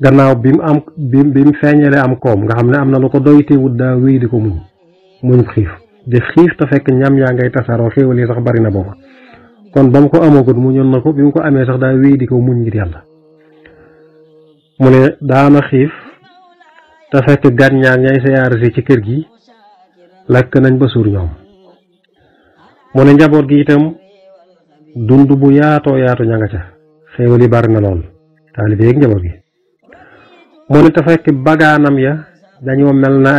Speaker 3: gannaaw bi mu feeñalee am koom nga xam ne am na lu ko doy teewut daa wéy di ko muñ xiif di xiif te fekk ñam yaa ngay tasaaroo xéewal yi sax bari na booba kon ba mu ko amagut muñoon na ko bi mu ko amee sax daa wéy di ko muñ ngir yàlla mu ne daana xiif te fekk gànñaar ñay siyaare si ci kër gi lekk nañ ba suur ñoom mu ne njaboot gi itam dund bu yaatoo yaatu ña nga ca xéewal yi bari na lool taalibe yeeg njaboot gi mu ne te fekk bagaanam ya dañoo mel na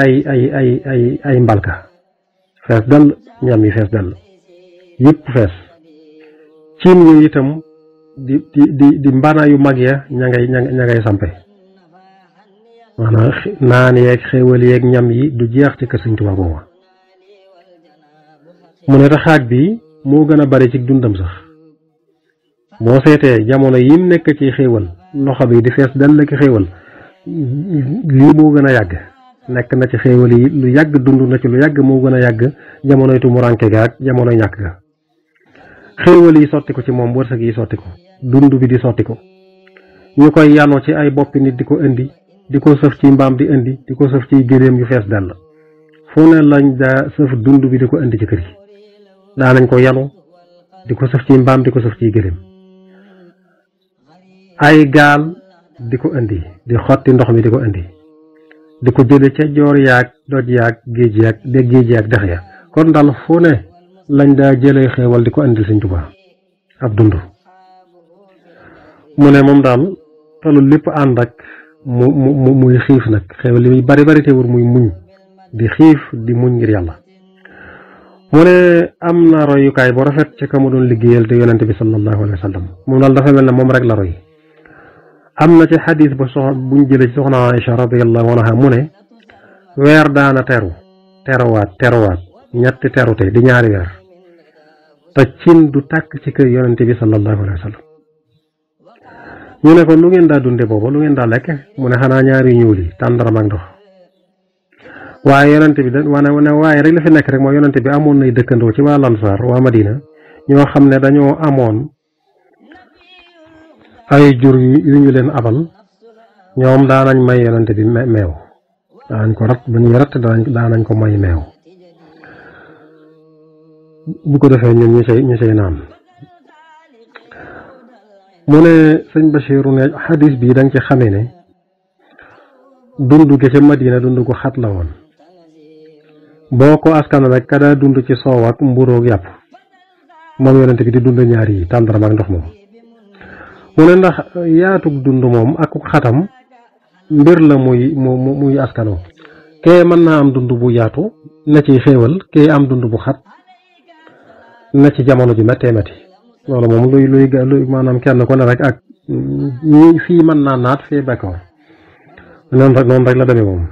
Speaker 3: ay mbalka fees dal ñam yi fees dal yëpp fees ciin yu itam di mbana yu mag ya ña ngay sampe maanaam naan yeeg xéewal yeeg ñam yi du jeex ci kër Sëñ Tuubaa booba mu ne te xaaj bi moo gën a bari ci dundam sax boo seetee jamono yim nekk ci xéewal loxo bi di fees dal ki xéewal lii moo gën a yàgg nekk na ci xéewal yi lu yàgg dund na ci lu yàgg moo gën a yàgg jamonoy tumuranke ga ak jamonoy ñàkk ga xéewal yi sotti ko ci moom wërsëg yi sotti ko dund bi di sotti ko ñu koy yanoo ci ay boppi nit di ko indi di ko sëf ci mbaam di indi di ko sëf ci gëléem yu fees dell fu ne lañ daa sëf dund bi di ko indi ci kër yi daa nañ ko yanu di ko sëf ci mbaam di ko sëf ci gëléem ay gaal di ko indi di xotti ndox mi di ko indi di ko jële ca joor yaag doj yaag géej yaag dex ya kon daal fu ne lañ daa jëlee xéewal di ko indil Sëñ Tuubaa ab dund mu ne moom daal te loolu lépp ànd ak muy xiif nag xéewal li muy bari teewul muy muñ di xiif di muñ ngir yàlla mu ne am na royukaay bu rafet ci ka mu doon liggéeyal te yonente bi sallallahu alayhi wa sallam moom daal dafa mel ne moom rek la roy am na ci xadis buñ jëlee ci soxna Aïcha radiyallahu anha mu ne weer daana teruwaat ñetti terute di ñaari weer te cin du tàkk ci kër yonente bi sallallahu alayhi wa sallam ñu ne ko lu ngeen daa dunde booba lu ngeen daa lekk mu ne xanaa ñaari ñuul yi tàndaram ak ndox waaye yonente bi waaye rek la fi nekk rek mooy yonente bi amoon nay dëkkandoo ci waa Lansaar waa Madina ñoo xam ne dañoo amoon ay jur yu ñu leen abal ñoom daanañ may yonente bi meew daanañ ko rat bu ñuy rat daanañ ko may meew bu ko defee ñun ñu cay naan mu ne sëñ Bachiru ne xadis bi dañ ci xamee ne dund gi ca Madina dund gu xat la woon boo ko askan rek ka daa dund ci soow ak mburoog yàpp moom yonente bi di dund ñaar yi tàndaram ak ndox moom mu ne ndax yaatug dund moom ak xatam mbir la muy askanoo kee mën naa am dund bu yaatu na ciy xéewal kee am dund bu xat na ci jamono ji méttee métti loolu moom luy maanaam kenn ko ne rek ak ñi fii mën naa naat fii bekkoor noonu rek la demee moom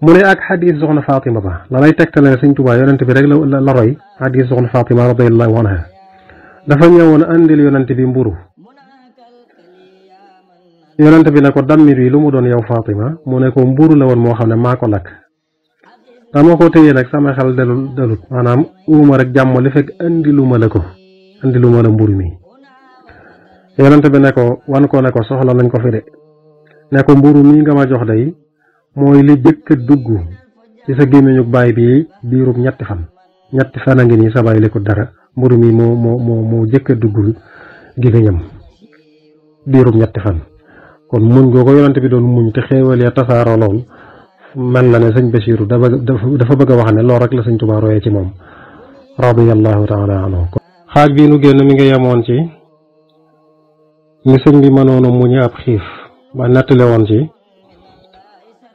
Speaker 3: mu ne ak xadis soxna Fatima ba la lay tegtale ne Sëñ Tuubaa yonent bi rek la roy xadis soxna Fatima radiyallahu anha dafa ñëwoon andil yonent bi mburu yonent bi ne ko dammit wi lu mu doon yow Fatima mu ne ko mburu la woon moo xam ne maa ko lakk dama ko téye nag sama xel dalut maanaam uuma rek jàmm li fekk andiluma la mburu mi yonent bi ne ko wan ko ne ko soxla nañ ko fi de ne ko mburu mi nga ma jox day mooy li jëkk a dugg ci sa gémmiñu baay bi biirub ñetti fan a ngi nii sa baay li ko dara mburu mi moo jëkk a dugg gémmiñam biirub ñetti fan kon muñ goo ko yonent bi doon muñ te xéewal ya tasaaroo lool mel na ne sëñ Bachiru dafa bëgg a wax ne loolu rek la sëñ Tuubaa royee ci moom radiyallahu taala anhu xaaj bii nu génn mi nga yemoon ci ni sëñ bi mënoon a muñ ab xiif ba nettale woon ci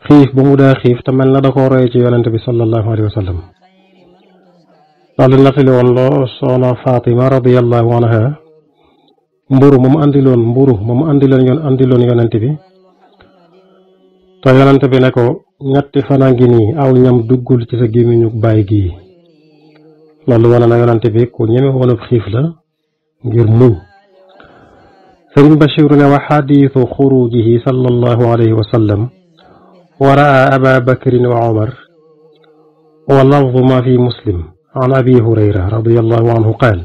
Speaker 3: xiif ba mu daa xiif te mel na da koo royee ci yonent bi sallallahu alayhi wa sallam loolu nettale woon loo soxna Fatima radiyallahu anha mburu moom andiloon yonent bi te yonent bi ne ko ñetti fan a ngi nii aw ñam duggul ci sa gémmiñu baay gii loolu wane na yonent bi ku ñeme woon ab xiif la ngir muñ sëriñ Bachir ne wa xadiisu xurujihi sallallahu alayhi wa sallam wa raa aba bakrin wa omar wa lafdu ma fi muslim an abi hurayra radiyallahu anhu qaal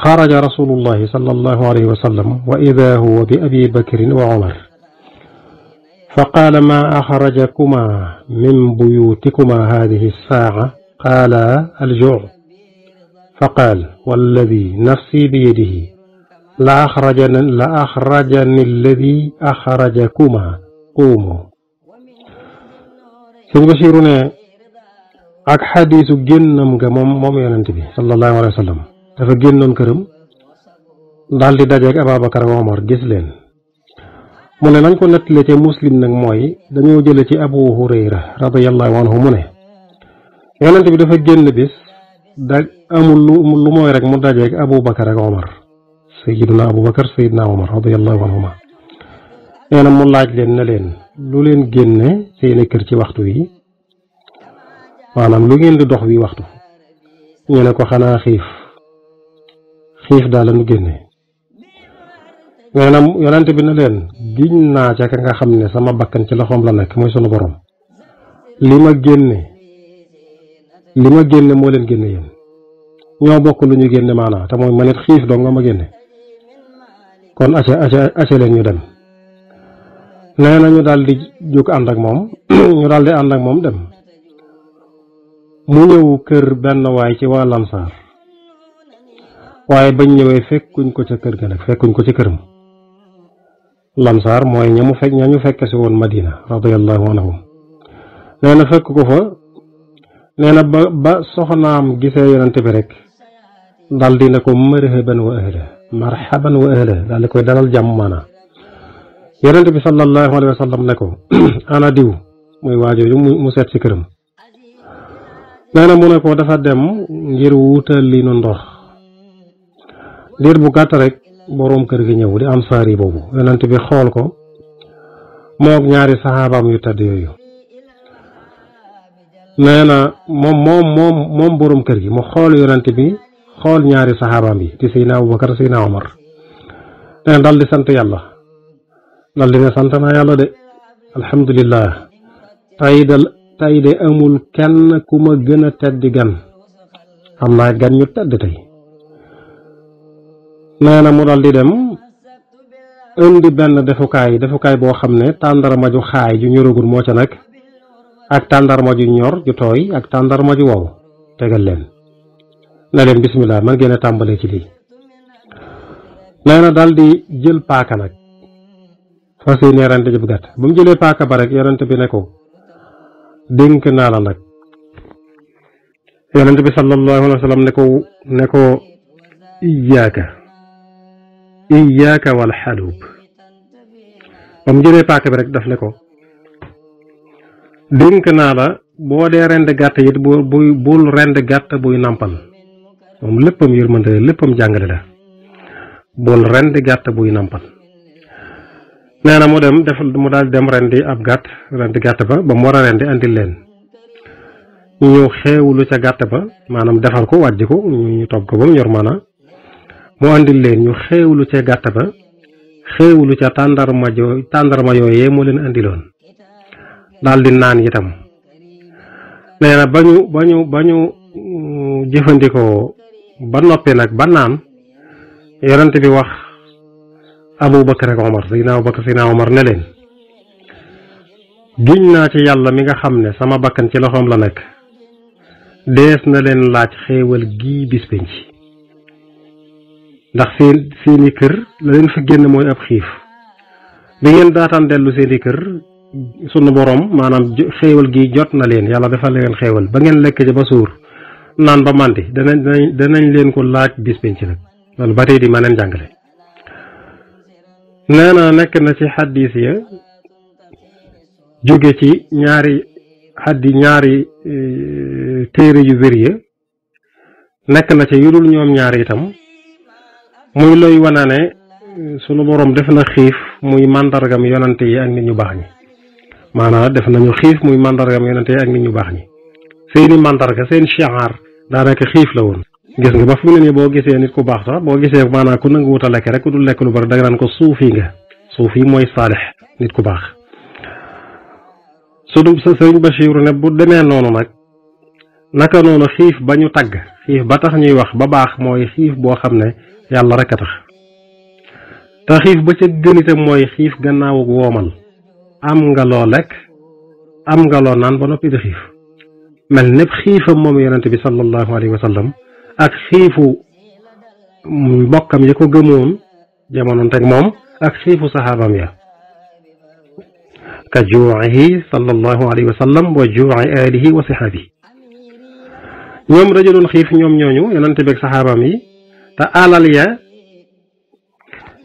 Speaker 3: خرج رسول الله صلى الله عليه وسلم وإذا هو بأبي بكر وعمر فقال ما أخرجكما من بيوتكما هذه الساعة قال الجوع فقال والذي نفسي بيده لأخرجني الذي أخرجكما قوموا سيد بشير ne ak xadiisu génnam nga moom yonent bi sallallahu alayhi wa sallam dafa génnoon këram daal di dajeeg Ababacar ak Omar gis leen mu ne nañ ko nettalee ca muslim nag mooy dañoo jële ci Abu Hurayra radiyallahu anhu mu ne yonent bi dafa génn bis amul lu mooy rek mu dajeeg Aboubacar ak Omar sayiduna Aboubacar sayiduna Omar radiyallahu anhuma nee na mu laaj leen ne leen lu leen génne seeni kër ci waxtu wi maanaam lu ngeen di dox wi waxtu ñu ne ko xanaa xiif daal la nu génne nee na yonent bi ne leen giñ naa ca ka nga xam ne sama bakkan ci loxoom la nekk mooy sunu borom li ma génne moo leen génne yéen ñoo bokk lu ñu génne maanaa te mooy man it xiif dong nga ma génne kon aca leen ñu dem nee na ñu daal di jóg ànd ak moom dem mu ñëw kër benn waay ci waa Lansaar waaye bañ ñëwee fekkuñ ko ca kër ga nag fekkuñ ko ci këram Lansaar mooy ña ñu fekke si woon Madina radiyallahu anhum nee na fekk ko fa nee na ba soxnaam gisee yonent bi rek dal di ne ko marhaban wa ahla daal di koy dalal jàmm maanaa yonent bi sallallahu alayhi wa sallam ne ko ana diw muy waajooju mu seet si këram nee na mu ne ko dafa dem ngir wutal li nu ndox diir bu gàtt rek boroom kër gi ñëw di ansaar yi boobu yonent bi xool ko moog ñaari saxaabaam yu tedd yooyu nee na moom boroom kër gi mu xool yonent bi xool ñaari saxaabaam yi di Seydina Abubakar Seydina Omar nee na dal di sant yàlla dal di ne sant naa yàlla de alhamdulillah tey de amul kenn ku ma gën a teddi gan am naa gan ñu tedd tey nee na mu dal di dem indi benn defukaay boo xam ne tàndarma ju xaay ju ñoragul moo ca nekk ak tàndarma ju ñor ju tooy ak tàndarma ju wow tegal leen ne leen bismillah man ngeen a tàmbalee ci lii nee na dal di jël paaka nag fas yéene rente ji bu gàtt ba mu jëlee paaka ba rek yonent bi ne ko dénk naa la nag yonent bi sallallahu alayhi wa sallam ne ko iyaaka wal xalub ba mu jëlee paaka bi rek daf ne ko dénk naa la boo dee rend gàtt it bul rend gàtt buy nàmpal moom léppam yërmande léppam jàngale la bul rend gàtt buy nàmpal nee na mu daal dem rendi ab rendi gàtt ba mu war a rendi andil leen ñu ñëw xeewulu ca gàtt ba maanaam defar ko wàjj ko ñu togg ko ba mu ñor maanaam mu andil leen ñu xeewulu ca gàtt ba xeewulu ca tàndarma yooyee moo leen andiloon daal di naan itam nee na ba ñu jëfandikoo ba noppi nag ba naan yonent bi wax Abubakar ak Omar Seydina Omar ne leen giñ naa ci yàlla mi nga xam ne sama bakkan ci loxoom la nekk dees na leen laaj xéewal gii bis penc ndax seeni kër la leen fa génn mooy ab xiif bi ngeen daataan dellu seeni kër sunu borom maanaam xéewal gi jot na leen yàlla defal leen xéewal ba ngeen lekk ci ba suur naan ba màndi danañ leen ko laaj bis penc nag loolu ba tey di ma neen jàngale nee na nekk na ci xaddiis ya jóge ci ñaari téere yu wér ya nekk na ci yu dul ñoom ñaari itam muy looy wana ne sunu boroom def na xiif muy màndargam yonante yi ak nit ñu baax ñi maanaam def nañu xiif muy màndargam yonante yi ak nit ñu baax ñi seeni màndarga seen shi'ar daanaka xiif la woon gis nga ba fu mu ne nii boo gisee nit ku baax sax boo gisee maanaam ku nangu wut a lekk rek ku dul lekk lu bari danga naan ko suufi nga suufi mooy saalix nit ku baax su sëriñ Bachiru ne bu demee noonu nag naka noonu xiif ba ñu tagg xiif ba tax ñuy wax ba baax mooy xiif boo xam ne yàlla rek a tax te xiif ba ca gën itam mooy xiif gannaaw woomal am nga loo lekk am nga loo naan ba noppi di xiif mel népp xiifam moom yonente bi sallallahu alayhi wa sallam ak xiifu mbokkam yi ko gëmoon jamonoon teg moom ak xiifu saxaabam ya ka juu'ihi sallallahu alayhi wa sallam wa juu'i alihi wa sihaabihi ñoom dañu doon xiif ñoom ñooñu yonente bi ak saxaabam yi te alal ya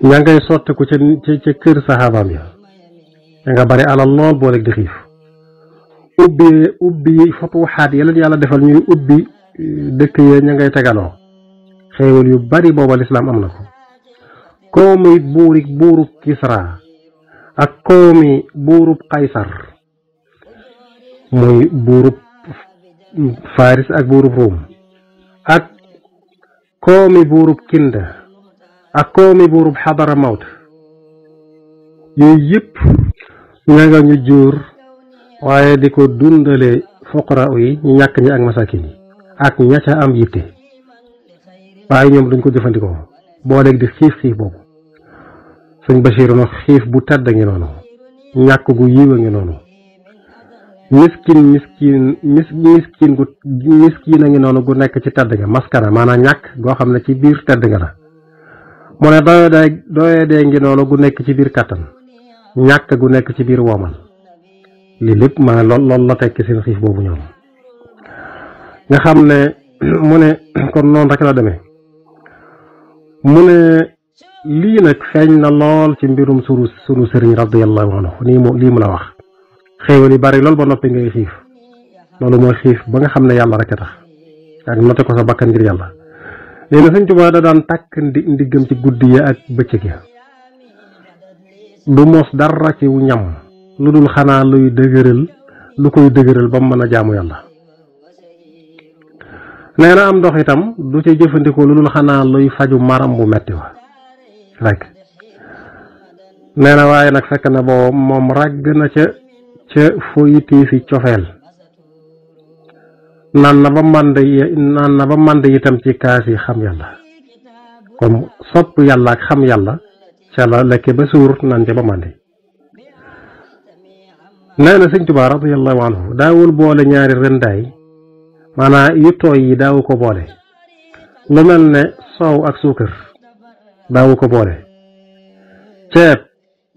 Speaker 3: ña ngay sottiku ca kër saxaabaam ya ña nga bari alal lool booleeg di xiif ubbi futuxaat yi leen yàlla defal ñuy ubbi dëkk ya ña ngay tegaloo xéewal yu bari booba lislaam am na ko koomi buurub Kisra ak koomi buurub Qaysar muy buurub Faris ak buurub Rum ak koomi buurub Kinda ak koomi buurub Xadara Mawt yooyu yëpp ña nga ñu jur waaye di ko dundale fuqara yi ñu ñàkk ñi ak masakin yi ak ña ca am yitte waaye ñoom duñ ko jëfandikoo boo léegi di xiif boobu sëñ Bachir no xiif bu tedd ngi noonu ñàkk gu yiw a ngi noonu miskin a ngi noonu gu nekk ci tedd nga maskana maanaam ñàkk goo xam ne ci biir tedd nga la mu ne doye dee ngi noonu gu nekk ci biir kàttan ñàkk gu nekk ci biir woomal lii lépp ma loolu la tekki seen xiif boobu ñoom nga xam ne mu ne kon noonu rek la demee mu ne lii nag feeñ na lool ci mbirum sunu sëriñ radiyallahu anhu lii mu la wax xéewal yi bari lool ba noppi ngay xiif loolu mooy xiif ba nga xam ne yàlla rek a tax ak noté ko sa bakkan ngir yàlla. nee na Sëñ Tuubaa da daan takk ndiggam ci guddi ya ak bëccëg ya du mos dara ci ñam lu dul xanaa luy dëgëral lu koy dëgëral ba mu mën a jaamu yàlla. nee na am ndox itam du ca jëfandikoo lu dul xanaa luy faju maram bu metti wa rek. nee na waaye nag fekk na boo moom ràgg na ca foyiti fi cofeel naan na ba mànd itam ci kaas yi xam yàlla comme sopp yàlla ak xam yàlla ca la lekke ba suur naan ca ba màndi. nee na Sëñ Tuubaa radiyallahu anhu daawul boole ñaari rëndaay maanaam yu tooy yi daawu ko boole lu mel ne soow ak suukar daawu ko boole ceeb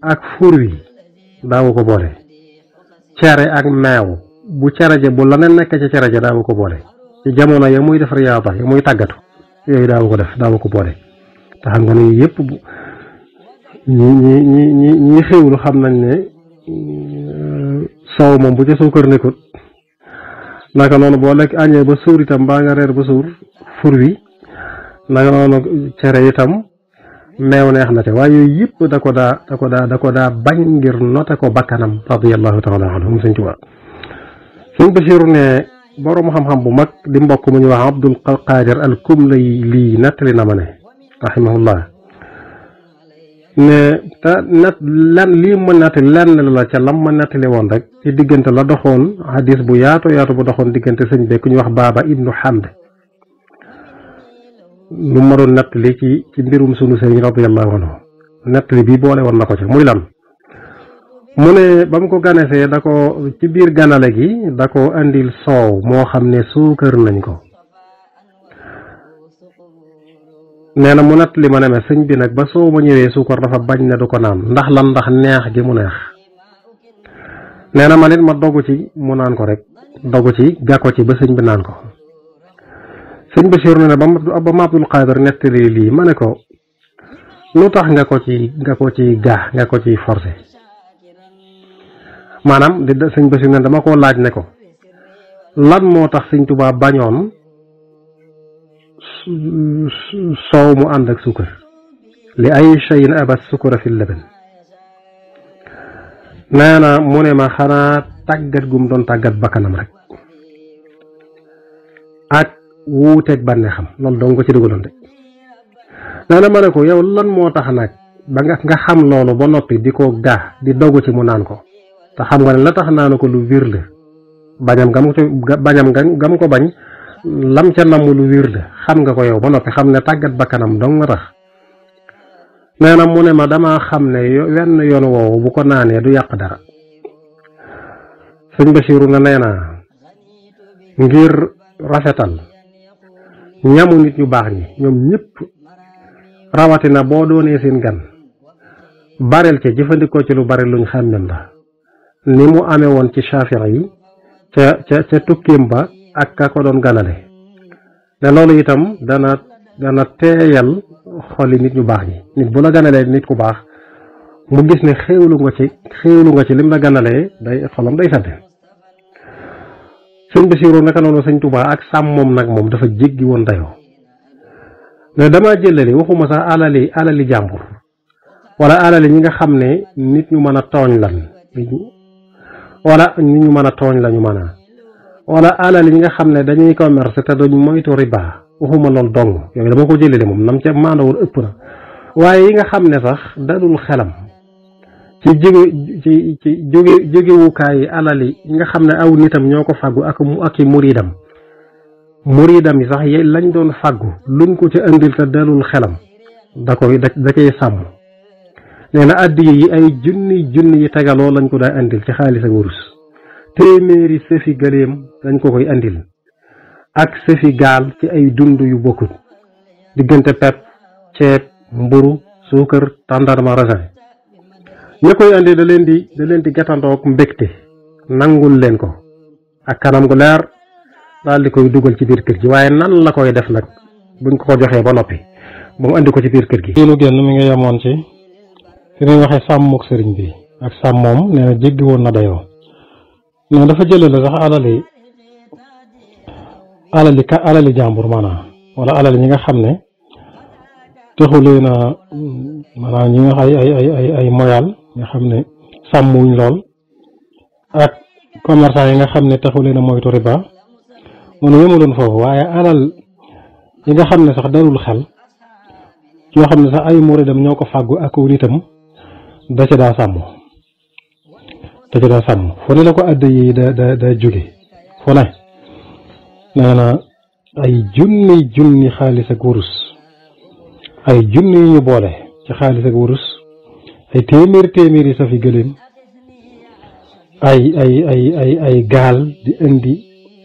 Speaker 3: ak fur wi daawu ko boole cere ak meew bu cere bu la ne nekk ca cere ja daawu ko boole ci jamono ya muy def riyaada ya muy tàggatu yooyu daawu ko boole te xam nga ne yëpp ñi xewlu xam nañ ne soow moom bu ca suukar nekkut naka noonu boo lekk añee ba suur itam mbaa nga reer ba suur fur wi naka noonu cere itam meew neex na te waaye yooyu yëpp da ko daa bañ ngir note ko bakkanam radiyallahu taala anhu moom Sëñ Tuubaa. Sëñ Basiiru ne borom xam-xam bu mag di mbokk mu ñu wax Abdul Qaadir al Kumlayli nettali na ma ne rahimahullah ne te lii ma nettali lenn la ca lam ma nettali woon rek ci diggante la doxoon hadis bu yaatu bu doxoon diggante sëñ bi ku ñu wax Baaba Ibnu Hamd lu ma doon nettali ci mbirum sunu sëriñ radiyallahu anhu nettali bi boole woon na ko ca muy lan mu ne ba mu ko ganesee da ko ci biir ganale gi da ko andil soow moo xam ne suukar nañ ko. nee na mu nettali ma ne ma sëñ bi nag ba soow ma ñëwee suukar dafa bañ ne du ko naan ndax lan ndax neex gi mu neex. nee na ma nit ma dogu ci mu naan ko rek dogu ci gàkko ci ba sëñ bi naan ko. sëñ Basiiru ne ba ma Abdul Qaadir nettali lii ma ne ko lu tax nga ko ci forcé maanaam sëñ Basiiru ne dama ko laaj ne ko lan moo tax Sëñ Tuubaa bañoon soow mu ànd ak sukkar li ay shay'in aba sukura fi laban. nee na mu ne ma xanaa tàggat gum doon tàggat bakkanam rek ak wuuteeg bànneexam loolu dong ko ci dugaloon de. nee na ma ne ko yow lan moo tax nag ba nga xam loolu ba noppi di ko di dogu ci mu naan ko te xam nga ne la tax naanu ko lu wir la bañam gam ko bañ lam ca namm lu wir la xam nga ko yow ba noppi xam ne tàggat bakkanam dong nga tax. nee na mu ne ma dama xam ne wenn yoon woowu bu ko naanee du yàq dara. sëñ Basiiru na nee naa ngir rafetal ñamu nit ñu baax ñi ñoom ñëpp rawatina boo doonee seen gan bareel ca jëfandikoo ci lu bari luñ xàmmem la ni mu amee woon ci Shaafi'i yi ca tukkim ba ak ka ko doon ganale ne loolu itam dana teeyal xoli nit ñu baax ñi nit bu la ganalee nit ku baax mu gis ne xéewlu nga ci lim la ganalee day xolam day sedd. sëñ Basiiru naka noonu Sëñ Tuubaa ak sàmmoom nag moom dafa jéggi woon dayoo ne dama jëlali waxuma sax alali jàmbur wala alali ñi nga xam ne nit ñu mën a tooñ lan wala nit ñu mën a tooñ lañu mën a wala alali ñi nga xam ne dañuy commerce te duñ moytu riba waxuma loolu dong yooyu dama ko jëlale moom nam ca maandawul ëpp na waaye yi nga xam ne sax dalul xelam ci jógewukaay alali yi nga xam ne aw nitam ñoo ko fàggu ak i muridam yi sax lañ doon fàggu luñ ko ca indil te dalul xelam da koy sàmm. nee na addiya yi ay junni yi tegaloo lañ ko daa indil ci xaalis ak wurus téeméeri sëfi gëléem dañ ko koy indil ak sëfi gaal ci ay dund yu bokkut diggante pepp ceeb mburu suukar tàndarma raisin ña koy andi da leen di gàttandoog mbégte nangul leen ko ak kanam gu leer daal di koy dugal ci biir kër gi waaye nan la koy def nag buñ ko joxee ba noppi ba mu andi ko ci biir kër gi. lii nu génn mi nga yemoon ci fi ñuy waxee sàmmuk sëriñ bi ak sàmmoom nee na jéggi woon na dayoo nee dafa jëlale sax alali alali jàmbur maanaam wala alali ñi nga xam ne taxu leen a maanaam ñi nga ay moyal nga xam ne sàmmuñ lool ak commerçant yi nga xam ne taxu leen a moytu riba mu ne yemuloon foofu waaye alal yi nga xam ne sax dalul xel yoo xam ne sax ay muridam ñoo ko fàggu ak nitam da ca daa sàmm fu ne la ko àdd yi da jóge fu ne nee na ay junni xaalis ak wurus ay junni yu ñu boole ci xaalis ak wurus ay téeméeri sa fi gëléem ay gaal di indi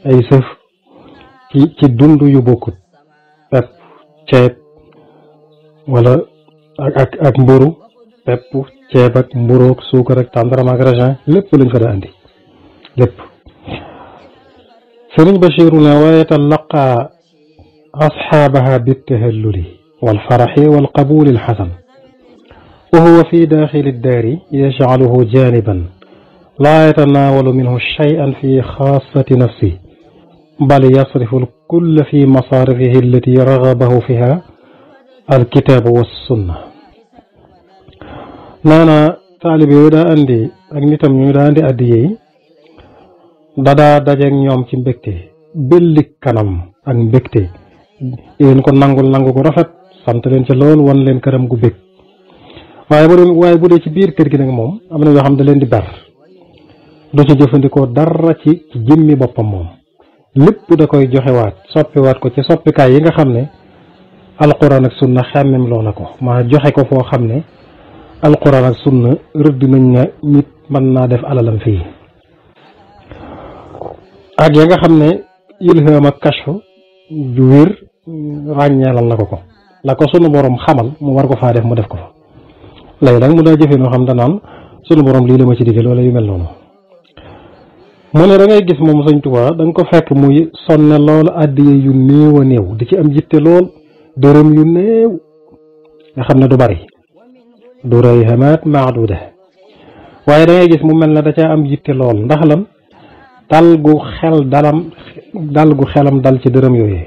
Speaker 3: ay sëf ci dund yu bokkut pepp ceeb wala ak mburu pepp ceeb ak mburu ak suukar ak tàndarama ak raisin lépp lañ fa daa andi lépp sëriñ Bachir ne wa yatalaqa asxaabaha bittahalluli walfaraxi walqabuli alxasan wa huwa fi daaxili addaari yajcaluhu janiban laa yatanaawalu minhu shay'an fi xaasati nafsi bal yasrifu alkulla fi masaarifihi allati ragabahu fiha alkitaabu wassunna nee na taalib yooyu daa andi ak nitam ñu daa andi addiye yi dadaa dajeeg ñoom ci mbégte belli kanam ak mbégte yéen ko nangu gu rafet sant leen ci lool wan leen këram gu bég waaye bu dee ci biir kër gi nag moom am na yoo xam da leen di ber du ci jëfandikoo dara ci jëmmi boppam moom lépp da koy joxewaat soppiwaat ko ci soppikaay yi nga xam ne alquran ak sunna xemmem loo na ko maa joxe ko foo xam ne alquran ak sunna rëdd nañ na nit mën naa def alalam fii ak ya nga xam ne ilham ak kashfu ju wér ràññeelal na ko la ko sunu borom xamal mu war ko faa def mu def ko fa léegi nag mu daa jëfee noo xam danaan sunu borom lii la ma ci digal wala yu mel noonu mu ne da ngay gis moom Sëñ Tuubaa da nga ko fekk muy sonne lool addiye yu néew a néew di ci am jitte lool dërëm yu néew nga xam ne du bari du rëy xamaat maaduda waaye da ngay gis mu mel ne da caa am jitte lool ndax lan dal gu xelam dal ci dërëm yooyu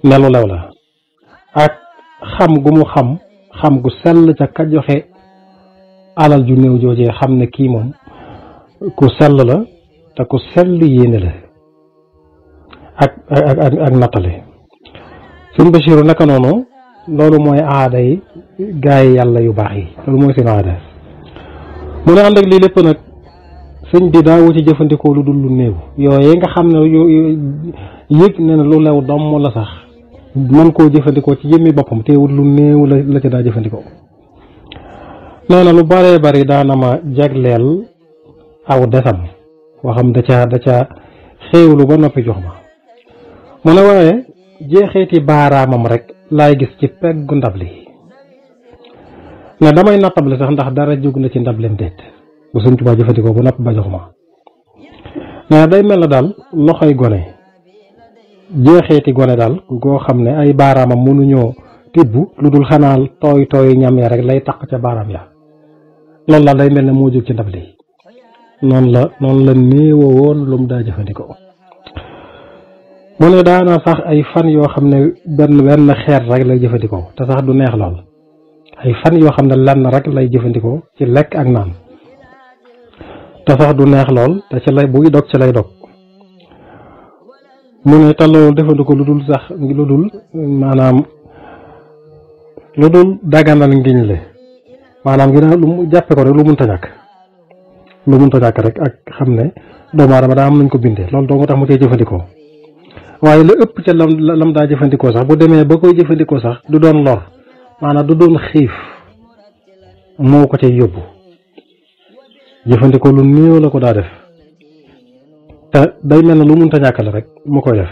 Speaker 3: nelu lew la ak xam gu mu xam gu sell ca ka joxe alal ju néew joojee xam ne kii moom ku sell la te ku sell yéene la ak nattale Sëñ Basiiru naka noonu loolu mooy aada yi gaay yàlla yu baax yi loolu mooy seen aada mu ne ànd ak lii lépp nag sëñ bi daawu ci jëfandikoo lu dul lu néew yooyu nga xam ne yëg ne na lu lew domm la sax man koo jëfandikoo ci jëmmi boppam teewul lu néew la ci daa jëfandikoo nee na lu baree bari daana ma jagleel aw desam waxam da ca xéewlu ba noppi jox ma mu ne waaye jeexeeti baaraamam rek laay gis ci peggu ndab li ne damay nattable sax ndax dara jóg na ci ndablem déet bu Sëñ Tuubaa jëfandikoo bu noppi ba jox ma ne day mel na daal loxoy gone jeexeeti gone daal goo xam ne ay baaraamam mënuñoo tibb lu dul xanaa tooy ñam ya rek lay taq ca baaraam ya loolu la day mel ne moo jóg ci ndab li noonu la néewoo woon lu mu daa jëfandikoo mu ne daana sax ay fan yoo xam ne benn xeet rek lay jëfandikoo te sax du neex lool ay fan yoo xam ne lenn rek lay jëfandikoo ci lekk ak naan te sax du neex lool te ci lay buy dog ci lay dog mu ne te loolu jëfandikoo lu dul daganal ngiñ le maanaam gi lu mu jàppe ko rek lu munta ñàkk rek ak xam ne doomu aadama daa am nañ ko bindee loolu doo nga tax mu koy jëfandikoo waaye la ëpp ca lam daa jëfandikoo sax bu demee ba koy jëfandikoo sax du doon lor maanaam du doon xiif moo ko cay yóbbu jëfandikoo lu néew la ko daa def te day mel na lu munta ñàkk la rek mu koy def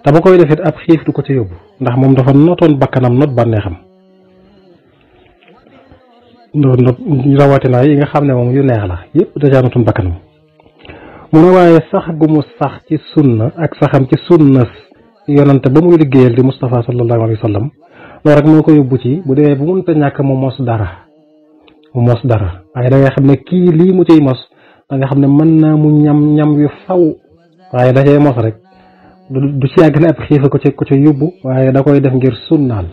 Speaker 3: te ba koy defit ab xiif du ko ca yóbbu ndax moom dafa notoon bakkanam not bànneexam not rawatina yi nga xam ne moom yu neex la yëpp dajaa notoon bakkanam mu ne waaye sax gu mu sax ci sunna ak saxam ci sunna yonante ba muy liggéeyal di Moustapha sallallahu alayhi wa sallam loolu rek moo ko yóbbu ci bu dee bu munta ñàkk mu mos dara waaye da nga xam ne kii lii mu ciy mos da nga xam ne mën naa mu ñam yu faw waaye da cay mos rek du ci yàgg ne ab xiifa ko ci yóbbu waaye da koy def ngir sunnaal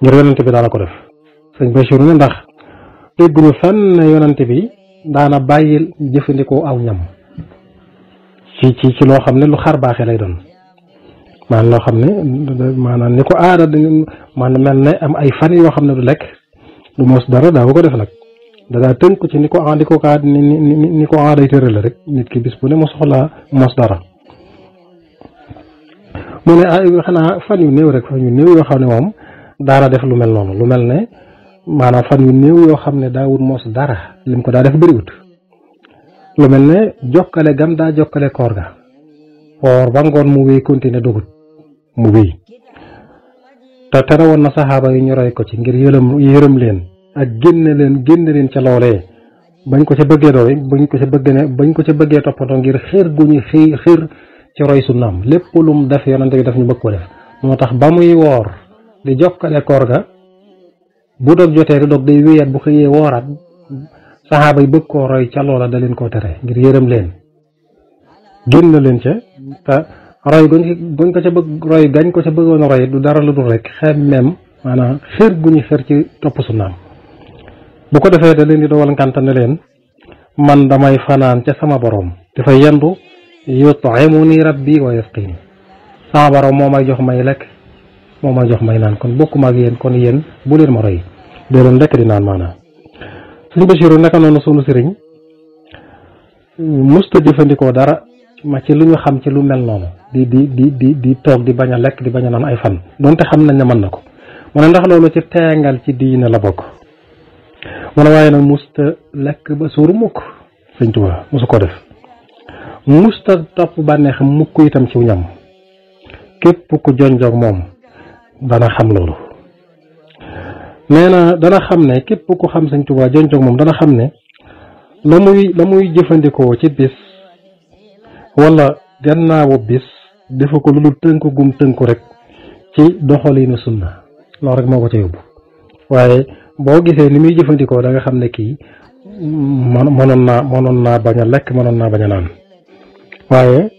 Speaker 3: ngir yonante bi daana ko def sëñ Bachir ne ndax dégguñu fenn yonante bi daana bàyyil jëfandikoo aw ñam ci loo xam ne lu xar baaxee lay doon maanaam loo xam ne maanaam ni ko aada maanaam mel ne am ay fan yoo xam ne du lekk du mos dara daa ko def nag dadaa tënk ci ni ko aaday tëral rek nit ki bis bu ne mu soxlaa mos dara mu ne ay xanaa fan yu néew rek fan yu néew yoo xam ne moom daana def lu mel noonu lu mel ne maanaam fan yu néew yoo xam ne daawut mos dara lim ko daa def bëriwut lu mel ne jokkale gam daa jokkale koor ga woor ba ngoon mu wéy continuer dogut mu wéy te tere woon na saxaaba yi ñu roy ko ci ngir yërëm leen ak génne leen ca loolee bañ ko ca bëggee doy bañ ko ca bëggee toppatoo ngir xër gu ñu xër ci roy sunnaam lépp lum def yonante bi daf ñu bëgg ko def moo tax ba muy woor di jokkale koor ga bu dog jotee di dog day wéyaat bu xëyee wooraat saxaaba yi bëgg koo roy ca loola da leen koo tere ngir yërëm leen génn leen ca te roy guñ ko ca bëgg roy gañ ko ca bëggoon a roy du dara lu dul rek xemmeem maanaam xër gu ñu xër ci topp sunnaam bu ko defee da leen di dogal ngànta ne leen man damay fanaan ca sama borom dafa yendu yut'imuni rabbi wa yasqini sama borom moo may jox may lekk moo may jox may naan kon bokkuma ak yéen kon yéen bu leen ma roy dee leen lekk di naan maanaam suñ Basiru naka noonu sunu sëriñ musta jëfandikoo dara ma ci lu ñu xam ci lu mel noonu di toog di bañ a lekk di bañ a naan ay fan donte xam nañ ne mën na ko mu ne ndax loolu ci teengal ci diine la bokk mu ne waaye nag musta lekk ba suuru mukk sëñ Tuubaa musu ko def musta topp bànneex mukk itam ci ñam képp ku jonjoog moom dana xam loolu nee na dana xam ne képp ku xam sëñ Tuubaa jonjoog moom dana xam ne la muy jëfandikoo ci bis wala gannaawu bis defu ko lu dul tënku gum tënku rek ci doxalinu sunna loolu rek moo ko ca yóbbu waaye boo gisee ni muy jëfandikoo da nga xam ne kii mënoon naa bañ a lekk mënoon naa bañ a naan waaye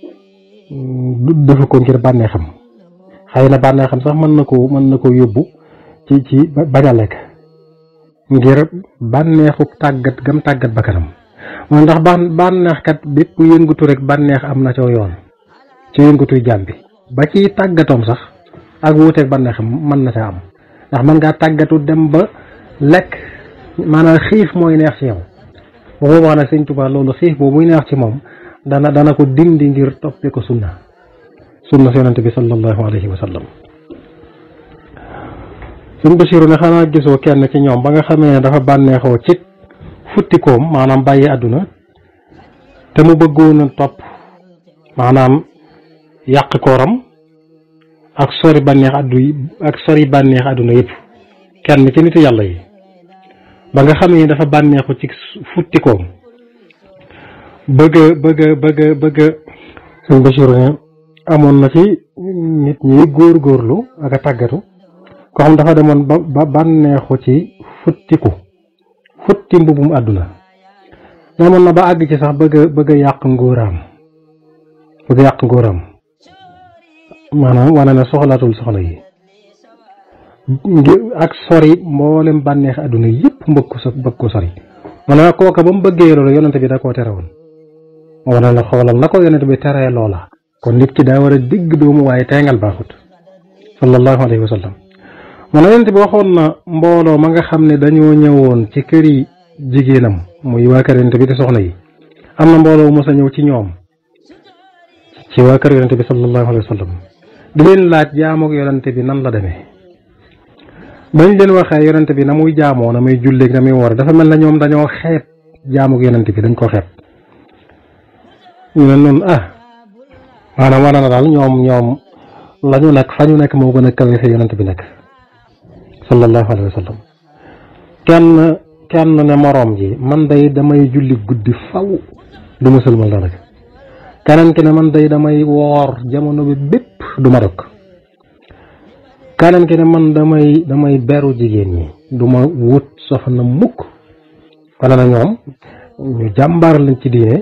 Speaker 3: defu ko ngir bànneexam xëy na bànneexam sax mën na ko yóbbu ci bañ a lekk ngir bànneexu tàggat gam tàggat bakkanam mooy ndax bànneexkat bépp yëngatu rek bànneex am na coo yoon ci yëngatuy jaam bi ba ci tàggatoom sax ak wuuteeg bànneexam mën na ca am ndax mën ngaa tàggatu dem ba lekk maanaam xiif mooy neex ci yow bu boobaa nag sëñ Tuubaa loolu xiif boobu muy neex ci moom dana ko dindi ngir toppee ko sunna si yonante bi sallallahu alayhi wa sallam sëñ Basiru ne xanaa gisoo kenn ci ñoom ba nga xamee ne dafa bànneexoo ci futtikoom maanaam bàyyi àdduna te mu bëggoon a topp maanaam yàq kooram ak sori bànneex àdduna yëpp kenn ci nitu yàlla yi ba nga xamee ne dafa bànneexu ci futtikoom bëgg sëñ Basiru ne amoon na ci nit ñi góorgóorlu ak a tàggatu ko xam dafa demoon ba bànneexu ci futti mbubum àdduna demoon na ba àgg ci sax bëgg a yàq ngóoraam maanaam wane na soxlaatul soxla yi ak sori mboolem bànneex àdduna yëpp bëgg ko sori mu ne kooka ba mu bëggee loolu yonente bi da koo tere woon wane na xoolal na ko yonente bi teree loola kon nit ki daa war a digg doomu waaye teengal baaxut sallallahu alayhi wa sallam mu ne yonente bi waxoon na mbooloo ma nga xam ne dañoo ñëwoon ci këri jigéenam muy waa kër yonente bi di soxna yi am na mbooloo mos a ñëw ci ñoom ci waa kër yonente bi sallallahu alayhi wa sallam di leen laaj jaamoog yonente bi nan la demee bañ leen waxee yonente bi na muy jaamoo na muy julleeg na muy woor dafa mel na ñoom dañoo xeeb jaamoog yonente bi dañ ko xeeb ñu ne noonu maanaam wane na daal ñoom la ñu nekk fa ñu nekk moo gën a kawe fi yonente bi nekk sallallahu alayhi wa sallam kenn ne moroom ji man day damay julli guddi faw du ma sëlmal dara keneen ki ne man day damay woor jamono bi bépp du ma dog keneen ki ne man damay beru jigéen ñi du ma wut soxna mukk wala na ñoom ñu jàmbaar lañ ci diine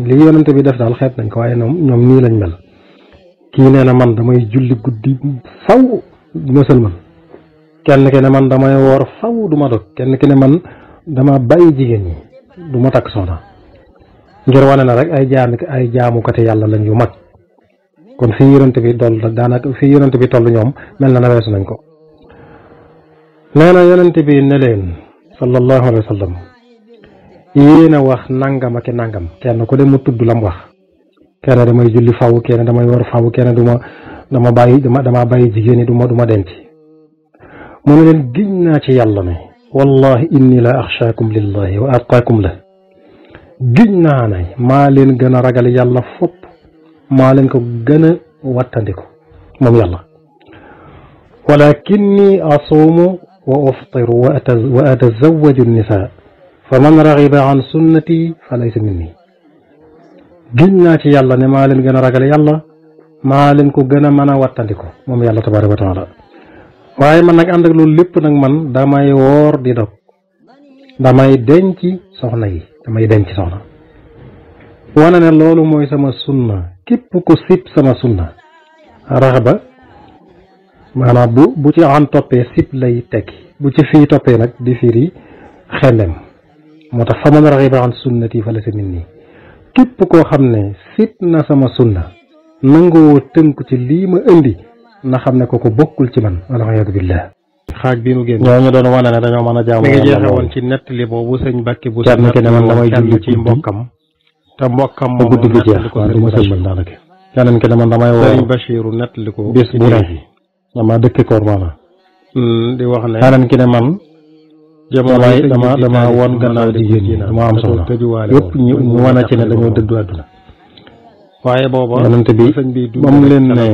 Speaker 3: li yonente bi def daal xeet nañ ko waaye ñoom nii lañ mel kii nee na man damay julli guddi faw du ma sëlmal kenn ki ne man damay woor faw du ma dog kenn ki ne man dama bàyyi jigéen ñi du ma takk soxna ngir wane na rek ay jaamukati yàlla lañ yu mag kon fii yonent bi toll daanaka fii yonent bi toll ñoom mel na weesu nañ ko nee na yonent bi ne leen sallallahu alayhi wa sallam yéen a wax nangam ak nangam kenn ku dem mu tudd lam wax kenn damay julli faw kenn damay war faw kenn dama bàyyi jigéen ñi du ma denc mu ne leen giñ naa ci yàlla ne wallahi inni la axshaakum lillahi wa atqaakum la giñ naa ne maa leen gën a ragal yàlla fopp maa leen ko gën a wattandiku moom yàlla walakinni asuumu wa uftiru wa atazawwaju nnisaa fa man raxiba an sunnati fa laysa minni giñ naa ci yàlla ne maa leen gën a ragal yàlla maa leen ko gën a mën a wattandiku moom yàlla tabaaraka wa taala waaye man nag ànd ak loolu lépp nag man damay woor di dog damay denc soxna yi wane ne loolu mooy sama sunna képp ku sib sama sunna raxaba maanaam bu ci an toppee sib lay tekki bu ci fii toppee nag di firi xellem moo tax fa man raxiba an sunnati fa laysa minni képp koo xam ne sib na sama sunna nangoo tënku ci lii ma indi na xam ne kooku bokkul ci man waliyaadu billah xaaj bi nu génn ñoo ñu doon wane ne dañoo mën a jaamu mi ngi jeexe woon ci nettali boobu sëñ Mbàkke bu kenn ki ne man damay julli ci mbokkam te mbokkam moom guddi gi jeex waaw du ma sëlmal daanaka keneen ki ne man damay woo sëñ Bachiru nettali ko bis bu ne dama dëkki koor maanaam di wax ne keneen ki ne man dama woon gannaaw jigéen ñi dama am soxla yëpp ñu wane ci ne dañoo dëddu àdduna waaye booba yonent bi moom leen ne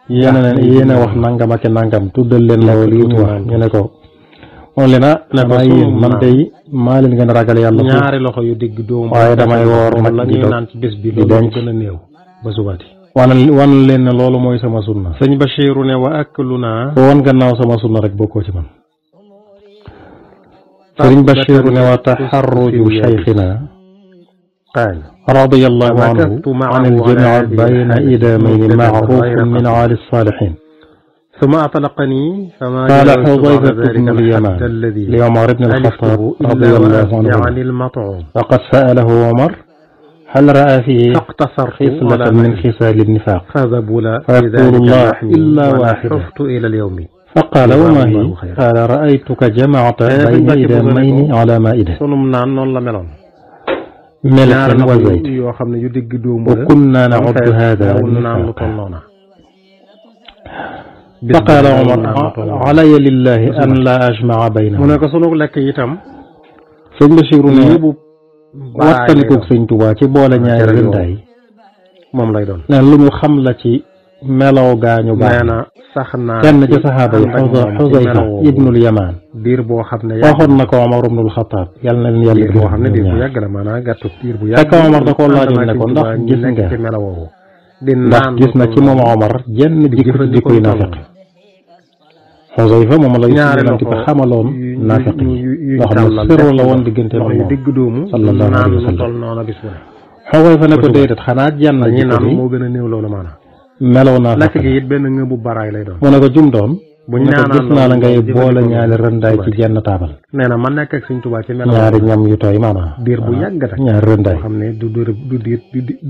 Speaker 3: yéen a wax nangam ak nangam tuddal leen la li ñu wax ñu ne ko moom leen ne ko yéen man day maa leen gën a ragal yàlla ñaari loxo yu digg dóomu waaye damay woor nag di naan ci bés bi di denc gën a néew ba subaati wan leen ne loolu mooy sama sunna sëñ Bachiru ne wa akluna woon gannaaw sama sunna rek bokkoo ci man sëñ Bachiru ne wa taxarruju cheikhina قال رضي الله عنه عن الجمع بين إدامين معروف من عال الصالحين ثم أطلقني فما قال حذيفة بن اليمان لعمر بن الخطاب رضي الله عنه فقد سأله عمر هل رأى فيه خصلة من خصال النفاق فيقول الله إلا واحدة إلى اليوم فقال وما هي قال رأيتك جمعت بين إدامين على مائدة ملح وزيت وكنا نعد هذا فقال عمر علي لله أن لا أجمع بينهم sëñ Basiru ne wattanikoog sëñ Tuubaa ci boole ñaari rëndaay moom lay doon neen lu ñu xam la ci melaw gaañu baax kenn ci saxaaba yi Xuzayfa ibnul Yamaan diir boo xam ne waxoon na ko Omar ibnul Xataab yàlla na leen yàlla diir boo xam ne diir bu yàgg la maanaam gàttu diir bu yàgg fekk Omar da koo laajoon ne ko ndax gis na ci moom Omar jenn jikkoy naafiq Xuzayfa moom la yonent bi xamaloon naafiq yi nga xam ne sirru la woon diggante moom sallallahu alayhi wa sallam Xuzayfa ne ko déedéet xanaa jenn jikko bi moo gën a néew loolu maanaam melaw naa lekk gi it benn ngëbu baraay lay doon mu ne ko jum doon buñ gis naa la ngay boole ñaari rëndaay ci jenn taabal nee na man nekk ak Sëñ Tuubaa ci melaw ñaari ñam yu tooy maanaam diir bu yàgg rek ñaari rëndaay xam ne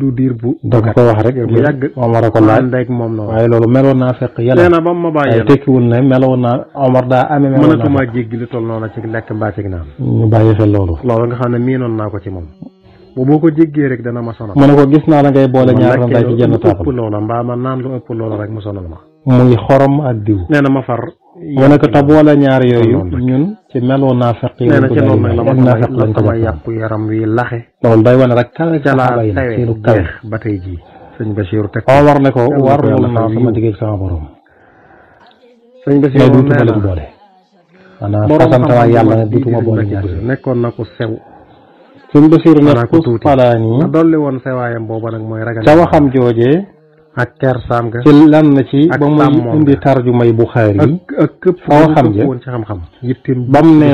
Speaker 3: du diir bu da ko wax rek bu yàgg Omar a ko laaj ndek moom noonu waaye loolu meloon naa fekk yàlla nee na ba ma bàyyi ay tekkiwul ne meloon naa Omar daa amee meloon naa mënatuma jéggi lu toll noonu ci lekk mbaa ci naan ñu bàyyi xel loolu nga xam ne miinoon naa ko ci moom bu boo ko jéggee rek dana ma sonal mu ne ko gis naa la ngay boole ñaar rëndaay ci jenn taabal ëpp loola mbaa ma naan lu ëpp loola rek mu sonal ma muy xorom ak diw nee na ma far mu ne ko te boole ñaar yooyu ñun ci meloo naa fekk nee na ci loolu nag la ma sama yàpp yaram wi laxe loolu day wane rek kawe saxaaba yi seenu kawe ba tey jii sëñ Basiru teg war ne ko war loolu naa sama digg ak sama borom sëñ Basiru duutuma leen boole maanaam fasante waa yàlla ne duutuma boole ñaar nekkoon na ko sew sëñ Basiru ne xus xalaani ma dolli woon sewaayam booba nag mooy ragal ca waxam joojee ak kersaam ga ci lan na ci ba muy indi tarjumay Buxaari ak képp foo xam ja woon ci xam-xam yittim bam ne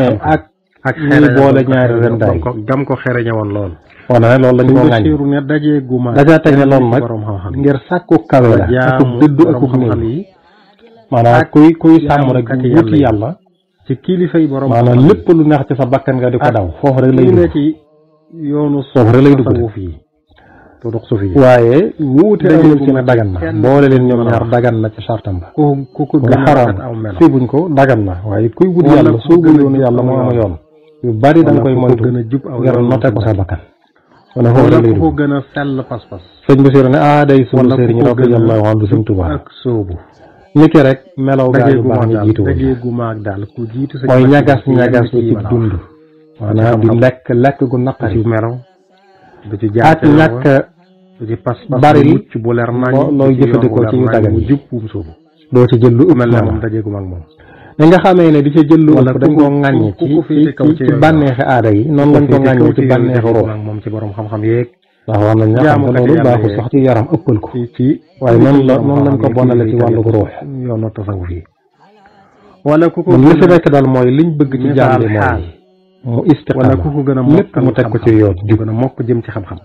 Speaker 4: ak
Speaker 3: ñuy boole ñaari rendaay
Speaker 4: gam ko xereñe woon lool.
Speaker 3: wane loolu lañ ko ŋàññ
Speaker 4: ne dajee guma
Speaker 3: dajaa teg ne loolu nag ngir sàkku kawe la ak dëddu ak xam-xam yi maanaam kuy sàmm rek wuti yàlla
Speaker 4: ci kilifa yi borom
Speaker 3: maanaam lépp lu neex ci sa bakkan nga di ko daw foofu rek lay dugg
Speaker 4: ci yoonu
Speaker 3: foofu rek lay dugg
Speaker 4: fii tudux sufi
Speaker 3: waaye wuute amul ci ne dagan na boole leen ñoom ñaar dagan na ci sartam ba
Speaker 4: ku
Speaker 3: nga xaraam fii buñ ko dagan na waaye kuy wut yàlla soobu yoonu yàlla moo ama yoon yu bari da nga koy moytu ngir noté ko sa bakkan wala foofu rek lay dugg
Speaker 4: ko gën a sell pas-pas
Speaker 3: sëñ Basiru ne day sunu sëriñ radiyallahu anhu sëñ Tuubaa
Speaker 4: ak soobu
Speaker 3: niki rek melaw gaa yu baax ñu jiitu mooy ñagas ñagas ci dund maanaam di lekk gu naqari
Speaker 4: melaw
Speaker 3: ak ñàkk bari
Speaker 4: bu leer
Speaker 3: looy jëfandikoo ci yu dagan yi doo ci jël lu ëpp
Speaker 4: moom dajeegu mag moom
Speaker 3: ni nga xamee ne di ca jël lu ëpp dañ koo ŋàññi ci bànneexi aada yi noonu lañ ko ŋàññi ci bànneexi ruux
Speaker 4: moom ci borom xam-xam yeeg
Speaker 3: ndax war nañ xam ne loolu baaxul sax ci yaram ëppal ko waaye noonu lañ ko bonale ci wàllu ruux
Speaker 4: yoonu tasawuf yi wala ku ko
Speaker 3: li fi nekk daal mooy liñ bëgg ci jaam bi mooy mu istiqaama
Speaker 4: wala ku ko gën a
Speaker 3: lépp mu teg ko ci yoon jub
Speaker 4: gën a mokk jëm ci xam-xam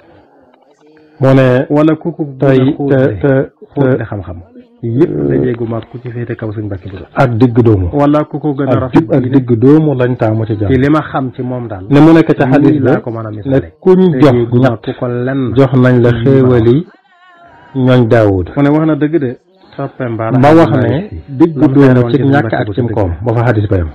Speaker 3: moo ne
Speaker 4: wala ku ko
Speaker 3: tey
Speaker 4: te xam-xam yëpp dajeegu maag ku ci féete kaw suñ bakki bi
Speaker 3: ak digg doomu
Speaker 4: wala ku ko gën a rafet
Speaker 3: ak digg doomu lañ taamu ci jaam
Speaker 4: ci li ma xam ci moom daal
Speaker 3: ne mu nekk ca xadis la
Speaker 4: ko mën a
Speaker 3: ne
Speaker 4: misaale
Speaker 3: kuñ jox ñett
Speaker 4: ku ko lenn
Speaker 3: jox nañ la xéewali ñooñ Daawud
Speaker 4: mu ne wax na dëgg de soppeem ba
Speaker 3: wax ne digg doomu ci ñàkk ak cim koom ba fa xadis ba yam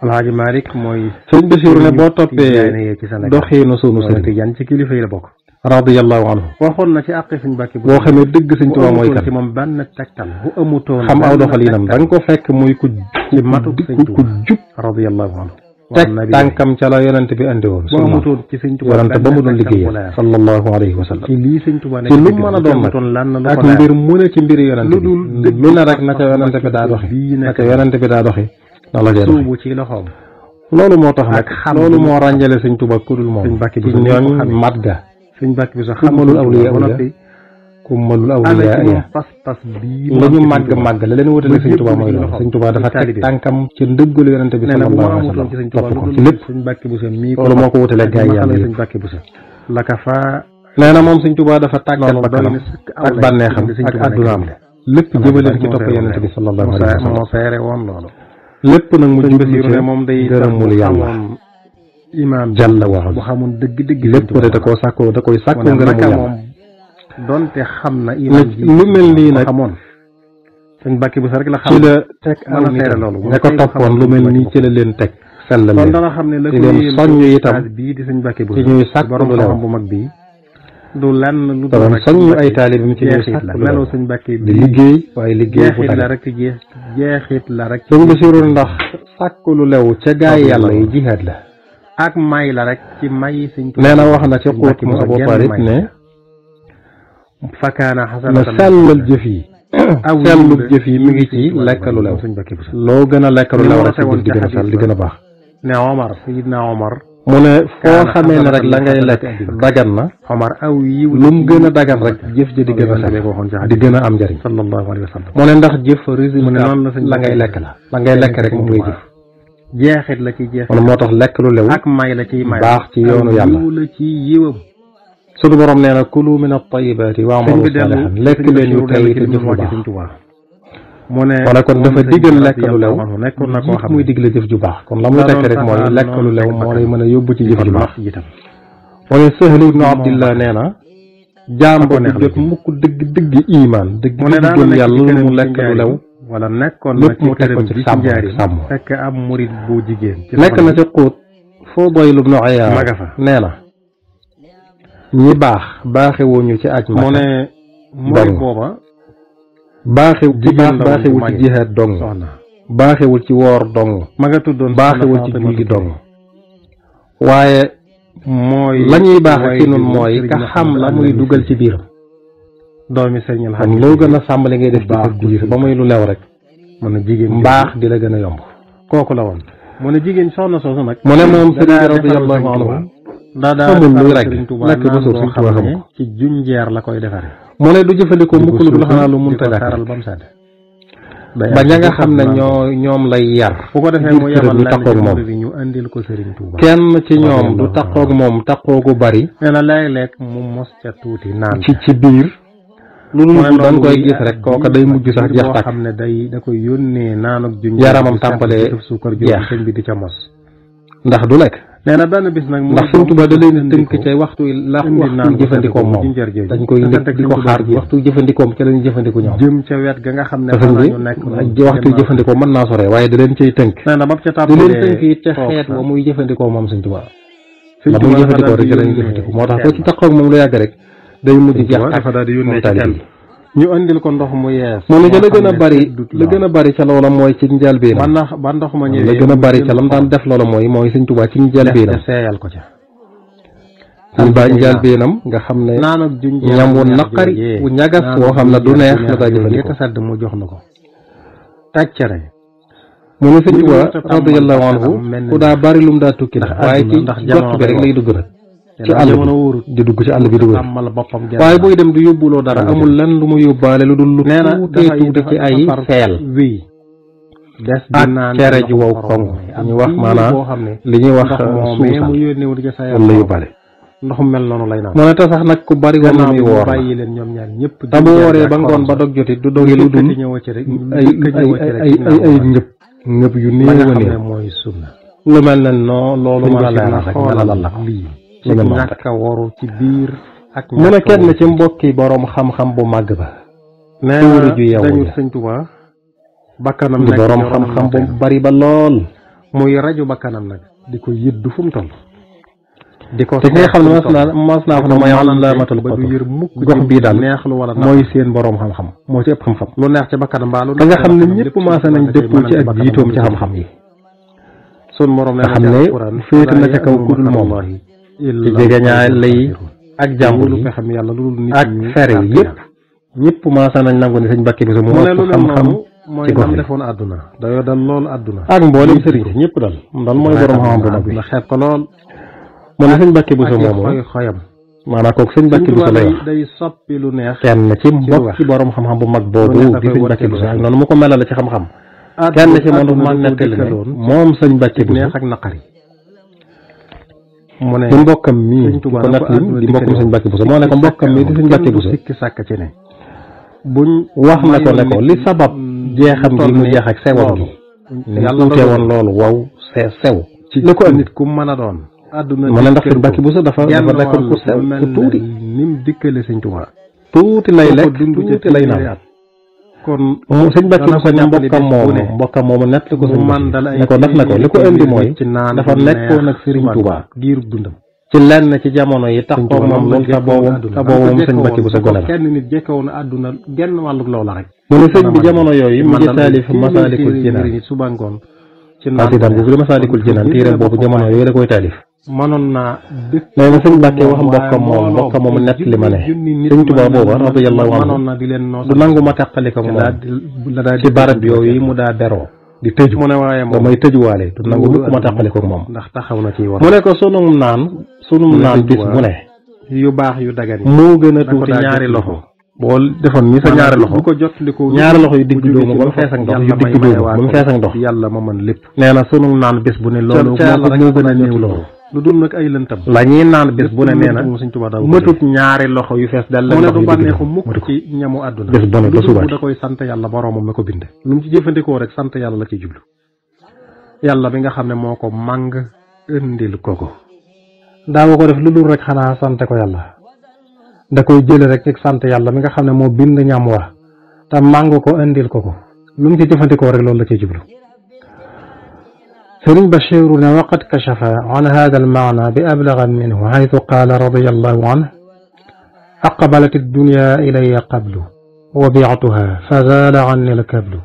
Speaker 4: Alxaaji Malik mooy
Speaker 3: sëñ Basiru ne boo toppee doxiinu sunu sëriñ
Speaker 4: yan ci kilifa yi la bokk
Speaker 3: radiyallahu anhu
Speaker 4: waxoon na ci àq suñ bàkki
Speaker 3: boo xamee dëgg sëñ Tuubaa mooy kan
Speaker 4: ci moom benn tegtal bu amutoon
Speaker 3: xam aw doxalinam da nga ko fekk muy ku
Speaker 4: ci matu sëñ
Speaker 3: ku jub
Speaker 4: radiyallahu anhu
Speaker 3: teg tànkam ca la yonent bi andi woon
Speaker 4: bu amutoon ci sëñ Tuubaa
Speaker 3: yonent ba mu doon liggéeyal sallallahu alayhi wa sallam
Speaker 4: ci lii sëñ Tuubaa
Speaker 3: ci lu mën a doon nag ak mbir mu ne ci mbiri yonent bi lu ne rek naka yonent bi daa doxi naka yonent bi daa doxi na la
Speaker 4: suubu ci loxoom
Speaker 3: loolu moo tax nag loolu moo ràññale sëñ Tuubaa ku dul moom ci ñooñ mat ga
Speaker 4: sëñ bàkk bi sax
Speaker 3: kummalul awliya kummalul awliya la ñu màgg la leen wutale sëñ Tuubaa mooy loolu sëñ Tuubaa dafa teg tànkam ci ndëggalu yonente bi sallallahu alayhi wa sallam topp ko ci lépp loolu moo ko wutale gaay yàlla yëpp nee na moom sëñ Tuubaa dafa tàggat bakkanam ak bànneexam ak addunaam lépp jëbaleen ci topp yonente bi sallallahu alayhi wa sallam
Speaker 4: moo seere woon loolu
Speaker 3: lépp nag mu jublu ci
Speaker 4: moom day
Speaker 3: gërëmul yàlla
Speaker 4: imaam
Speaker 3: jàlla waxal
Speaker 4: bu xamoon dëgg
Speaker 3: lépp de da koy sàkkoo ngërëmul yàlla
Speaker 4: donte xam na imaam
Speaker 3: lu mel nii nag
Speaker 4: xamoon sëñ Bàkki bu sa rek la xam
Speaker 3: ci la teg aw nitam ña ko toppoon lu mel nii ci la leen teg sellal leen
Speaker 4: dana xam ne la
Speaker 3: di leen soññ itam
Speaker 4: bii di sëñ Bàkki bu
Speaker 3: ci ñuy sàkk lu lew
Speaker 4: bu mag bi du lenn lu
Speaker 3: doon soññ ay taalibam ci ñuy sàkk lu lew
Speaker 4: sëñ Bàkki
Speaker 3: di liggéey waaye liggéey bu
Speaker 4: la rek jeexit la rek
Speaker 3: sëñ Basiru ndax sàkk lu lew ca gaay yàlla yi jihaad la
Speaker 4: ak may la rek ci may sëñ
Speaker 3: nee na wax na ci xóot mu Abu Farid ne
Speaker 4: fakaana
Speaker 3: na
Speaker 4: xasanatan
Speaker 3: sellal jëf yi sellub jëf yi mi ngi ci lekk lu lew loo gën a lekk lu lew rek sa jëf di gën a sell di gën a baax
Speaker 4: ne Omar Sayidna Omar
Speaker 3: mu ne foo xamee ne rek la ngay lekk dagan na
Speaker 4: Omar aw yiw
Speaker 3: lu mu gën a dagan rek jëf ji di gën a sell di gën a am njëriñ
Speaker 4: sallallahu alayhi wa sallam
Speaker 3: mu ne ndax jëf résultat la ngay lekk la ngay lekk rek moom ngay jëf
Speaker 4: jeexit la ci jeexit
Speaker 3: kon moo tax lekk lu lew
Speaker 4: ak may la ciy may
Speaker 3: baax ci yoonu yàlla
Speaker 4: la ci yiwam
Speaker 3: suñu borom nee na kulu min at-tayyibaati wa'malu saalihan lekk leen yu tey te jëf lu baax
Speaker 4: mu ne
Speaker 3: wala kon dafa digal lekk lu lew
Speaker 4: nekkoon na koo xam
Speaker 3: muy digle jëf ju baax kon la muy tekk rek mooy lekk lu lew moo lay mën a yóbbu ci jëf ju baax mu ne Sahl ibnu Abdillah nee na jaam ba du jot mukk dëgg iman dëgg gëm yàlla lu mu lekk lu lew
Speaker 4: wala nekkoon na
Speaker 3: lépp mu teg ko ci sàmm
Speaker 4: fekk am murid bu jigéen
Speaker 3: nekk na ci xuut Fudayl ibnu Iyaad nee na ñi baaxewuñu ci aj ma
Speaker 4: mu ne mooy booba
Speaker 3: baaxewul ci jihaad dong baaxewul ci woor dong
Speaker 4: ma nga tuddoon
Speaker 3: baaxewul ci julli dong waaye
Speaker 4: mooy
Speaker 3: la ñuy baaxe ci nun mooy ka xam la muy dugal ci biiram
Speaker 4: doomi sëriñ
Speaker 3: kon loo gën a sàmm li ngay def ci sa biir ba muy lu lew rek
Speaker 4: mu ne jigéen
Speaker 3: mbaax di la gën a yomb
Speaker 4: kooku la woon mu ne jigéen soxna soosu nag
Speaker 3: mu ne moom sëriñ radiyallahu anhu xamul luy rek lekk ba suur suñ tuba xam ko
Speaker 4: ci junjeer la koy defare
Speaker 3: mu ne du jëfandikoo mukk lu dul xanaa lu munta ñàkk
Speaker 4: ba mu sedd
Speaker 3: ba ña nga xam ne ñoom lay yar
Speaker 4: bu ko defee mu yebal
Speaker 3: ñu takkoog moom
Speaker 4: ñu andil ko Serigne Touba
Speaker 3: kenn ci ñoom du takkoog moom takkoo gu bari
Speaker 4: nee na léeg-léeg mu mos ca tuuti naan
Speaker 3: ci biir lu mujj da nga koy gis rek kooka day mujj sax jeex tàkk
Speaker 4: xam ne da koy yónnee naan ak juñ
Speaker 3: yaramam tàmbalee
Speaker 4: suukar
Speaker 3: jeex
Speaker 4: sëñ bi di ca mos
Speaker 3: ndax du lekk
Speaker 4: nee na benn bis nag
Speaker 3: ndax Sëñ Tuubaa da leen tënk ca waxtu jëfandikoo moom dañ koy nekk di ko xaar waxtu jëfandikoom ca lañu jëfandikoo ñoom
Speaker 4: jëm ca wet ga nga xam ne
Speaker 3: ñu nekk waxtu jëfandikoo mën naa sore waaye da leen cay tënk
Speaker 4: nee na ba ca
Speaker 3: da leen tënk it ca xeet wa muy jëfandikoo moom Sëñ Tuubaa la muy jëfandikoo rek lañu jëfandikoo moo tax ko ci taxaw moom lu yàgg rek day mujj jeex
Speaker 4: dafa daal di yónnee ci kenn ñu andil ko ndox mu yees
Speaker 3: moom la gën a bari ca loola mooy ci njëlbéenam
Speaker 4: ba ndox ma ñëwee
Speaker 3: la gën a bari ca lam daan def loola mooy Sëñ Tuubaa ci njëlbéenam
Speaker 4: seeyal ko ca
Speaker 3: suñ ba njëlbéenam nga xam ne ñam wu naqari wu ñagas woo xam ne du neex la daa jëfandikoo
Speaker 4: sedd mu jox na ko tàccere
Speaker 3: mu ne Sëñ Tuubaa radiyallahu anhu ku daa bari lu mu daa tukki la waaye ci jot bi rek lay dugg nag ci àll bi di dugg ci àll bi dugg waaye buy dem du yóbbuloo dara amul lenn lu mu yóbbaale lu dul lu tuuti ci ay feel ak cere ji wow koŋ ñu wax maanaam li ñuy wax suusal la yóbbaale
Speaker 4: ndox mel noonu lay naan
Speaker 3: mu ne te sax nag ku bari woon na muy woor
Speaker 4: bàyyi leen ñoom ñaar ñëpp
Speaker 3: te bu wooree ba ngoon ba dog jotit du dogi lu dul ay ngëp yu néew a néew
Speaker 4: mooy sunna
Speaker 3: lu mel ne non loolu ma la leeral rek melalal la
Speaker 4: lii ci ñàkk a waru ci biir ak
Speaker 3: mu ne kenn ci mbokki boroom xam-xam bu màgg ba
Speaker 4: nee na dañu Sëñ Tuubaa bakkanam
Speaker 3: di boroom xam-xam bu bari ba lool
Speaker 4: muy rajo bakkanam nag di ko yëddu fu mu toll di ko
Speaker 3: te ki nga xam ne mas naa fa ne mooy alaamatul
Speaker 4: ba du yër mukk
Speaker 3: gox bii daal
Speaker 4: neexlu wala
Speaker 3: mooy seen boroom xam-xam moo ci ëpp xam-xam
Speaker 4: lu neex ci bakkanam mbaa lu
Speaker 3: te nga xam ne ñëpp maasa nañ dëppoo ci ak jiitoom ci xam-xam yi
Speaker 4: sun morom
Speaker 3: nga xam ne féete na ca kaw kudul moom ci jegeñaay lay ak jàmbur yi ak fere yi yëpp ñëpp maasa nañ nangu ni Sëñ Mbàkke Buso mu ëpp xam-xam ci gox yi
Speaker 4: defoon àdduna dayoo dal loolu àdduna
Speaker 3: ak mboolem sëriñ si ñëpp dal dal mooy boroom xam-xam bu mag bi
Speaker 4: xeeb ko lool
Speaker 3: mu ne Sëñ Mbàkke Buso moomu
Speaker 4: xoyam
Speaker 3: maanaam kooku Sëñ Mbàkke Buso lay wax
Speaker 4: day soppi lu neex
Speaker 3: kenn ci mbokk ci boroom xam-xam bu mag boobu di Sëñ Mbàkke Buso ak noonu mu ko melale ci xam-xam kenn ci mënu mag nettali ne moom Sëñ Mbàkke Buso
Speaker 4: neex ak naqari mu ne
Speaker 3: di mbokkam mii ko nettali di mbokkum Sëñ Mbàkke Buso moo ne ko mbokkam mii di Sëñ Mbàkke Buso
Speaker 4: sikki sàkk ci ne
Speaker 3: wax na ko ne ko li sabab jeexam gi mu jeex ak sewam gi ni mu tuutee woon loolu wow sew
Speaker 4: ci li ko nit ku mën a doon àdduna
Speaker 3: mu ne ndax Sëñ Mbàkke Buso dafa nekkoon ku sew ku tuuti
Speaker 4: ni mu dikkale Sëñ Tuubaa
Speaker 3: tuuti lay lekk tuuti lay naan
Speaker 4: kon
Speaker 3: Sëñ Mbàkke Buso ne mbokkam moomu nett ko Sëñ Mbàkke ne ko def na ko li ko indi mooy dafa nekkoon ak Sëriñ Tuubaa
Speaker 4: giirub dundam
Speaker 3: ci lenn ci jamono yi tax ko moom loolu te boobu moom Sëñ Mbàkke Buso gone la
Speaker 4: kenn nit jekkaw na àdduna genn wàllug loola rek
Speaker 3: mu ne sëñ bi jamono yooyu mu ngi taalif Masaalikul Jinaan
Speaker 4: suba ngoon ci
Speaker 3: xasidaam boobu la Masaalikul Jinaan téere boobu jamono yooyu la koy taalif
Speaker 4: mënoon naa
Speaker 3: nee na Sëñ Mbàkke wax mbokkam moomu nett li ma ne Sëñ Tuubaa booba radiyallahu anhu du nangu ma teqali ko moom ci barab yooyu mu daa beroo di tëju
Speaker 4: mu ne waaye moom
Speaker 3: damay tëjuwaale du nangu mukk ma tàqali ko moom
Speaker 4: ndax taxaw na ci wax
Speaker 3: mu ne ko sunum naan bis bu ne
Speaker 4: yu baax yu dagan
Speaker 3: moo gën a tuuti ñaari loxo boo defoon ni sa ñaari loxo
Speaker 4: bu ko jotliko
Speaker 3: ñaari loxo yu digg doomu ba mu fees ak ndox yu digg doomu ba mu fees ak ndox
Speaker 4: yàlla ma mën lépp
Speaker 3: nee na sunum naan bis bu ne loolu moo gën a néew loolu
Speaker 4: lu dul nag ay lëntam
Speaker 3: la ñuy naan bis bu ne nee na matut ñaari loxo yu fees dal
Speaker 4: mu ne du bànneexu mukk ci ñamu àdduna
Speaker 3: bis bu ne ba suba
Speaker 4: da koy sant yàlla boroomam mi ko bind lu mu ci jëfandikoo rek sant yàlla la ci jublu yàlla bi nga xam ne moo ko màng indil ko daawa ko def lu dul rek xanaa sant ko yàlla da koy jële rek ci sant yàlla mi nga xam ne moo bind ñam wa te màng ko indil ko lu mu ci jëfandikoo rek loolu la ci jublu Sëriñ Bachiru ne waqad kashafa an hada almaana bi ablaga minhu haytu qaala radiyallahu anhu aqbalat addunya ilaya qablu wa bictuha fa zaala anni alkablu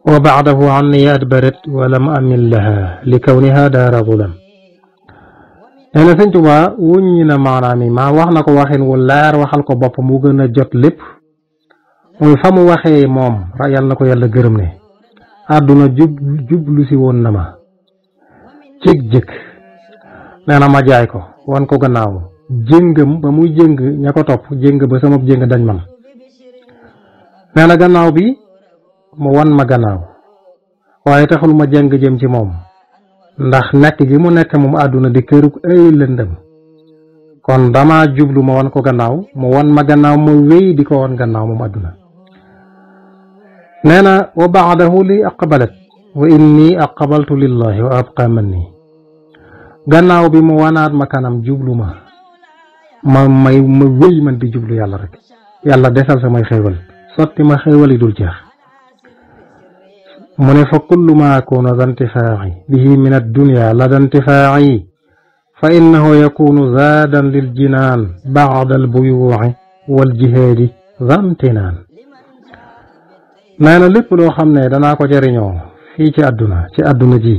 Speaker 4: wa bacdahu anni adbarat wa lam amin laha li kawniha daara zulam nee na Sëñ Tuubaa wuññi na maanaam yi maa wax na ko waxin wu leer waxal ko bopp mu gën a jot lépp muy fa mu waxee moom yàlla na ko yàlla gërëm ne àdduna jublu si woon na ma cig jëkk nee na ma jaay ko wan ko gannaaw jëngam ba muy jëng ña ko topp jëng ba sama jëng dañ man nee na gannaaw bi mu wan ma gannaaw waaye taxul ma jàng jëm ci moom ndax nekk gi mu nekk moom àdduna di kërug ay lëndëm kon dama jublu ma wan ko gannaaw mu wan ma gannaaw ma wéy di ko wan gannaaw moom àdduna nee na wa baadahu li aqbalat wa inni aqbaltu lillahi wa abqa manni gannaaw bi mu wanaat ma kanam jublu ma wéy man di jublu yàlla rek yàlla desal samay xéewal sotti ma xéewal yi dul jeex mu ne fa kullu ma akunu za intifaa'i bihi min addunya lada intifaa'i fa innahu yakunu zaadan lil jinaan ba'da al buyuu'i wal jihaadi za imtinaan nee na lépp loo xam ne danaa ko jariñoo fii ci àdduna ji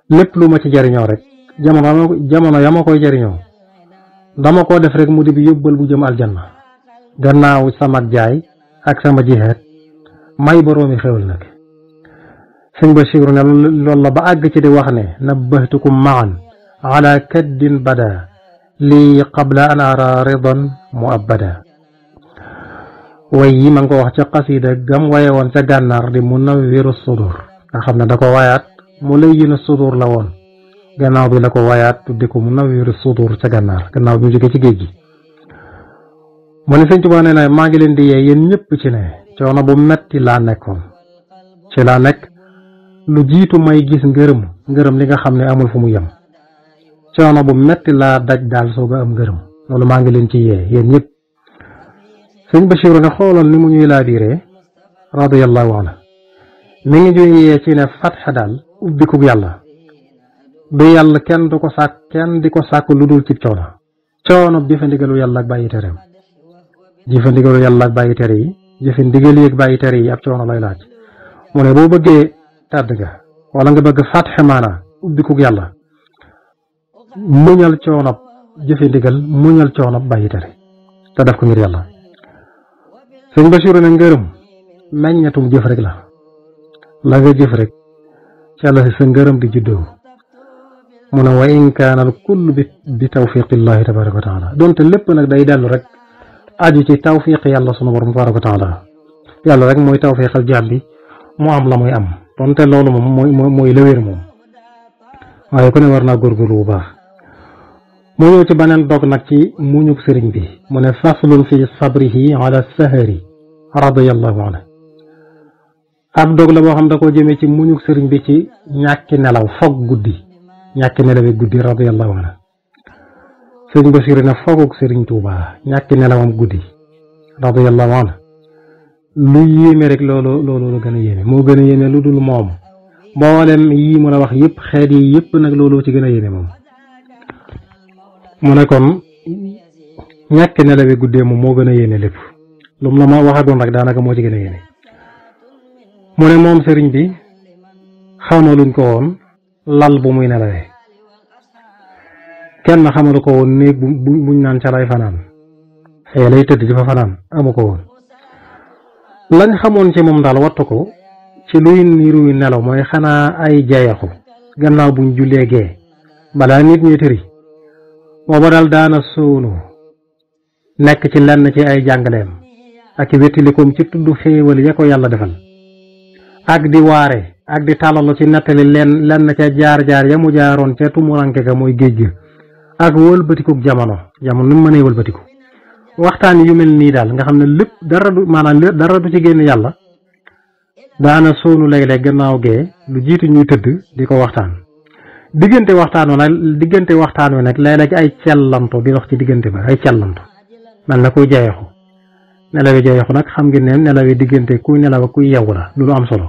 Speaker 4: lépp lu ma ci jariñoo rek jamono ya ma koy jariñoo dama ko def rek mu di bi yóbbal bu jëm aljanna gannaaw sama jaay ak sama jihaad may boroomi xewal nag sëñ Bachir ne loolu la ba àgg ci di wax ne nabbahtukum maan ala kaddin bada lii qabla an ara ridan muabbada way yi ma ngi ko wax ca qasida gam waye woon ca gànnaar di munawwiru sudur nga xam ne da ko wayaat mu layyinu sudur la woon gannaaw bi la ko wayaat tuddi ko munawwiru sudur ca gànnaar gannaaw bi mu jóge ci géej gi mu ne sëñ Tuubaa nee na maa ngi leen di yee yéen ñëpp ci ne coono bu metti laa nekkoon ci laa nekk lu jiitu may gis ngërëm li nga xam ne amul fu mu yem coono bu metti laa daj daal soog a am ngërëm loolu maa ngi leen ci yee yéen ñëpp sëñ Bachir ne xooloon ni mu ñuy laabiiree radiyallahu anhu mi ngi ñuy yee ci ne fatxa daal ubbiku yàlla du yàlla kenn du ko sàkk kenn di ko sàkk lu dul ci coono jëfandigalu yàlla ak bàyyi tereem jëfandigalu yàlla ak bàyyi tere yi jëfandigal yi ak bàyyi tere yi ab coono lay laaj mu ne boo bëggee tàdd nga wala nga bëgg fatxe maanaa ubbiku yàlla muñal coonob jëfandigal muñal coonob bàyyi tere te def ko ngir yàlla sëñ Bachir ne ngërëm meññatum jëf rek la nga jëf rek ci yàlla si sa ngërëm di juddoo mu ne wa in kaana al kullu bi tawfiqillahi tabaraka wa taala donte lépp nag day dellu rek aju ci tawfiq yàlla sunu borom tabaraka wa taala yàlla rek mooy tawfiqal jaam bi mu am la muy am donte loolu moom mooy lëwéer moom waaye ku ne war naa góorgóorlu bu baax mu ñëw ci beneen dog nag ci muñuk sëriñ bi mu ne faslun fi sabrihi ala sahari radiyallahu anhu ab dog la boo xam da koo jëmee ci muñuk sëriñ bi ci ñàkki nelaw foog guddi ñàkki nelawi guddi radiyallahu anhu sëriñ Bachir ne fooguk sëriñ Tuuba ñàkki nelawam guddi radiyallahu anhu lu yéeme rek loolu la gën a yéeme moo gën a yéeme lu dul moom mboolem yii mu la wax yëpp xeet yi yëpp nag looloo ci gën a yéeme moom mu ne kon ñàkki nelawi guddee moom moo gën a yéeme lépp lu mu la ma waxagoon rek daanaka moo ci gën a yéeme mu ne moom sëriñ bi xamaluñ ko woon lal bu muy nelawee kenn xamalu ko woon néeg buñ naan ca lay fanaan xëy lay tëdd di fa fanaan amu ko woon lañ xamoon ci moom daal wattu ko ci luy niruy nelaw mooy xanaa ay jayaxu gannaaw buñ jullee gee balaa nit ñi tëri booba daal daana sóonu nekk ci lenn ci ay jàngaleem ak wéttilikoom ci tudd xéewal ya ko yàlla defal ak di waare ak di tàllalu ci nettali lenn ca jaar-jaar ya mu jaaroon ca tumuranke ga mooy géej gi ak wëlbatikuk jamono nu mu mënee wëlbatiku waxtaan yu mel nii daal nga xam ne lépp dara du ci génn yàlla daana sóonu léeg-léeg gannaaw gee lu jiitu ñuy tëdd di ko waxtaan diggante waxtaan wi nag léeg-léeg ay cellanto di dox ci diggante ba ay cellanto mel na kuy jayeexu nelawi jayeexu nag xam ngeen ne nelawi diggante kuy nelaw ak kuy yeewu la lu am solo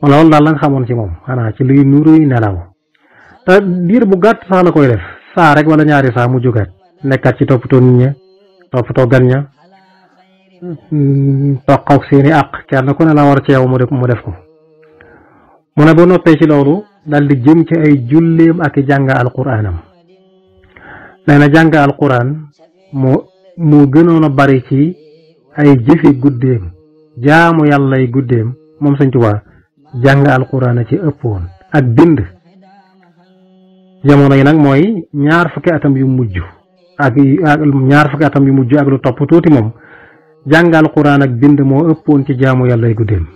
Speaker 4: wala loolu daal la nga xamoon ci moom xanaa ci luy nuruy nelaw te diir bu gàtt sax la koy def saa rek wala ñaari saa mu jógaat nekkaat ci toppatoo nit ña toppatoo gan ña toqaw seeni àq kenn ku ne la war ci yow mu def ko mu ne ba noppee ci loolu dal di jëm ci ay julleem ak jàng alquraanam nee na jàng alquraan moo gënoon a bari ci ay jëfi guddeem jaamu yàllay guddeem moom Sëñ Tuubaa jàng alquraan a ci ëppoon ak bind jamono yi nag mooy ñaar fukki atam yu mujj ak lu topp tuuti moom jàngal Quraan ak bind moo ëppoon ci jaamu yàlla ay guddeem.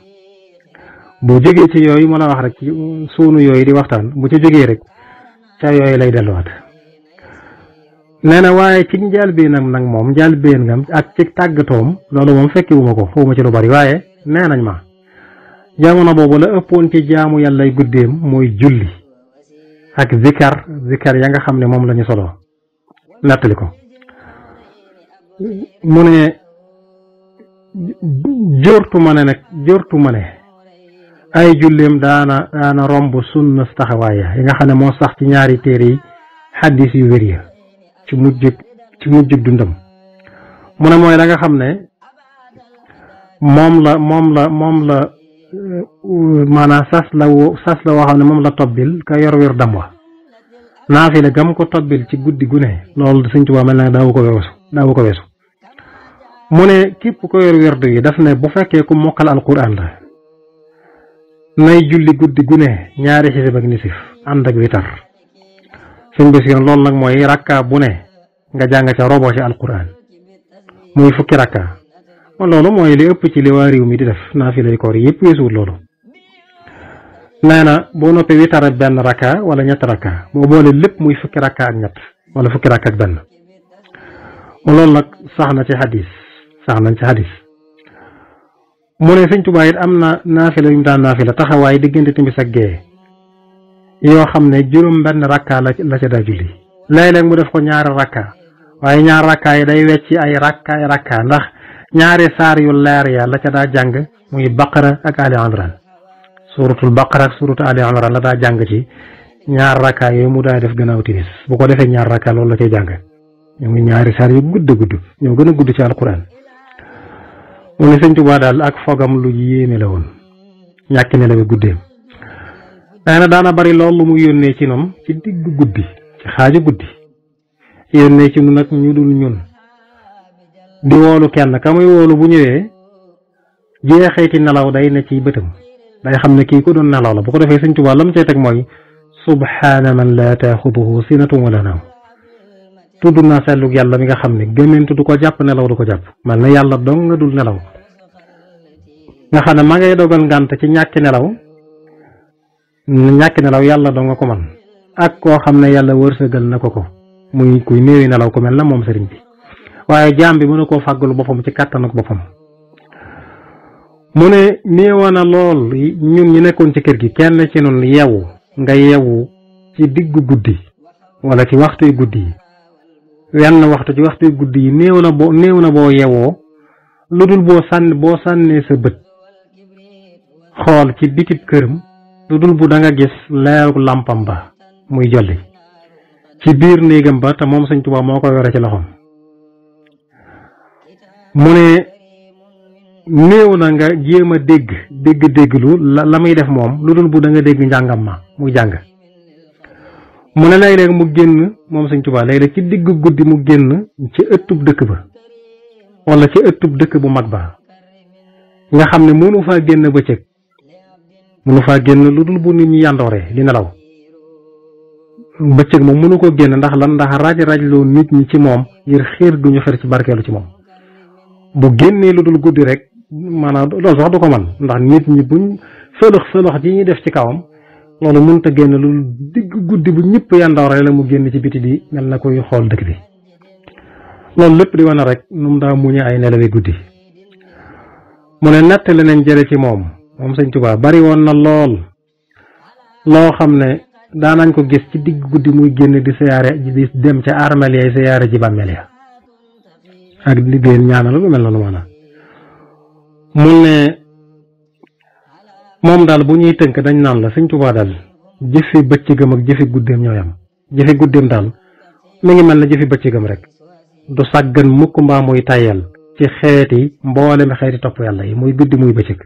Speaker 4: boo jógee ci yooyu mën a wax rek ci suunu yooyu di waxtaan bu ci jógee rek ca yooyu lay delluwaat. nee na waaye ci njëlbéenam nag moom njëlbéen ngam ak ci tàggatoom loolu moom fekkiwuma ko xawma ci lu bari waaye nee nañ ma jamono boobu la ëppoon ci jaamu yàlla ay guddeem mooy julli ak zikar ya nga xam ne moom la ñu solo nettali ko. mu ne jortu ma ne ay julleem daana romb sunna taxawaaya yi nga xam ne moo sax ci ñaari téere yi xaddis yu wér ya ci mujjug dundam. mu ne mooy la nga xam ne moom la maanaam sas la woo xam ne moom la tobbil ka yor wér dam wa naafila gam ko tobbil ci guddi gu ne loolu Sëñ Tuubaa mel na daawu ko weesu. mu ne képp ko yor wér yi daf ne bu fekkee ku mokkal alquran la nay julli guddi gu ne ñaari xisib ak nisif ànd ak witar. suñ bés yoon loolu nag mooy rakka bu ne nga jàng ca robo ci alquran muy fukki rakka. loolu mooy li ëpp ci li waa réew mi di def naafilay koor yëpp weesuwul loolu. nee na boo noppee witar benn rakka wala ñett rakka boo boole lépp muy fukki rakka ak ñett wala fukki rakka ak benn. loolu nag sax nañ ci xadis. mu ne Sëñ Tuubaa it am na naafila yu mu daan naafila taxawaay diggante timis ak gee yoo xam ne juróom benn rakka la ca daa julli. léeg-léeg mu def ko ñaari rakka waaye ñaar rakka yi day wecci ay rakka ndax ñaari saar yu leer ya la ca daa jàng muy baqara ak ali imran. suuratul baqara ak suuratu ali imran la daa jàng ci ñaar rakka yooyu mu daa def gannaaw timis bu ko defee ñaar rakka loolu la cay jàng ñu ngi ñaari saar yu gudd ñoo gën a gudd ci alquran. mu ne Sëñ Tuubaa daal ak fogam lu yéeme la woon ñàkki ne la bi guddeem. nee na daana bari lool lu mu yónnee ci noonu ci diggu guddi ci xaaju guddi yónnee ci nu nag ñu dul ñun di woolu kenn ka muy woolu bu ñëwee jeexeeti nelaw day ne ci bëtam day xam ne kii ko doon nelaw la bu ko defee Sëñ Tuubaa lam cay teg mooy subhaana man laa taaxuduhu sinatun wala nawm. tudd naa sellug yàlla mi nga xam ne gëmmentu du ko jàpp nelaw du ko jàpp mel na yàlla dong nga dul nelaw nga xam ne ma ngay dogal ngànt ci ñàkki nelaw yàlla dong nga ko man ak koo xam ne yàlla wërsëgal na ko muy kuy néewi nelaw ko mel na moom sëriñ bi waaye jaam bi mën a koo fàggalu boppam ci kàttanuk boppam. mu ne néewoon na lool ñun ñi nekkoon ci kër gi kenn ci nun yeewu ci diggu guddi wala ci waxtuy guddi yi wenn waxtu ci waxtuy guddi yi néew na boo yeewoo lu dul boo sànnee sa bët xool ci bitib këram lu dul bu da nga gis leeru làmpam ba muy jolli ci biir néegam ba te moom Sëñ Tuubaa moo ko yore ci loxoom. mu ne néew na nga jéem a dégg-dégglu la muy def moom lu dul bu da nga dégg njàngam ma muy jàng. mu ne léeg-léeg mu génn moom Sëñ Tuubaa léeg-léeg ci digg guddi mu génn ci ëttub dëkk ba wala ci ëttub dëkk bu mag ba nga xam ne mënu faa génn bëccëg mënu faa génn lu dul bu nit ñi yandooree di nelaw bëccëg moom mënu ko génn ndax raj-rajloo nit ñi ci moom ngir xiir gu ñu xër ci barkeelu ci moom. bu génnee lu dul guddi rek maanaam loolu sax du ko man ndax nit ñi buñ fëlëx ji ñuy def ci kawam loolu mënut a génn lu digg guddi bu ñëpp yandooree la mu génn ci biti di mel na koy xool dëkk bi. loolu lépp di wane rek nu mu daa muñe ay nelawi guddi. mu ne nettali nañ jële ci moom Sëñ Tuubaa bari woon na lool loo xam ne daanañ ko gis ci digg guddi muy génn di siyaare di dem ca armeel ya siyaare ji bàmmeel ya ak di leen ñaanal lu mel noonu maanaam. mu ne moom daal bu ñuy tënk dañ naan la Sëñ Tuubaa daal jëfi bëccëgam ak jëfi guddeem ñoo yam jëfi guddeem daal mi ngi mel na jëfi bëccëgam rek du sàggan mukk mbaa muy tayal ci xeeti mboolem xeeti topp yàlla yi muy guddi muy bëccëg.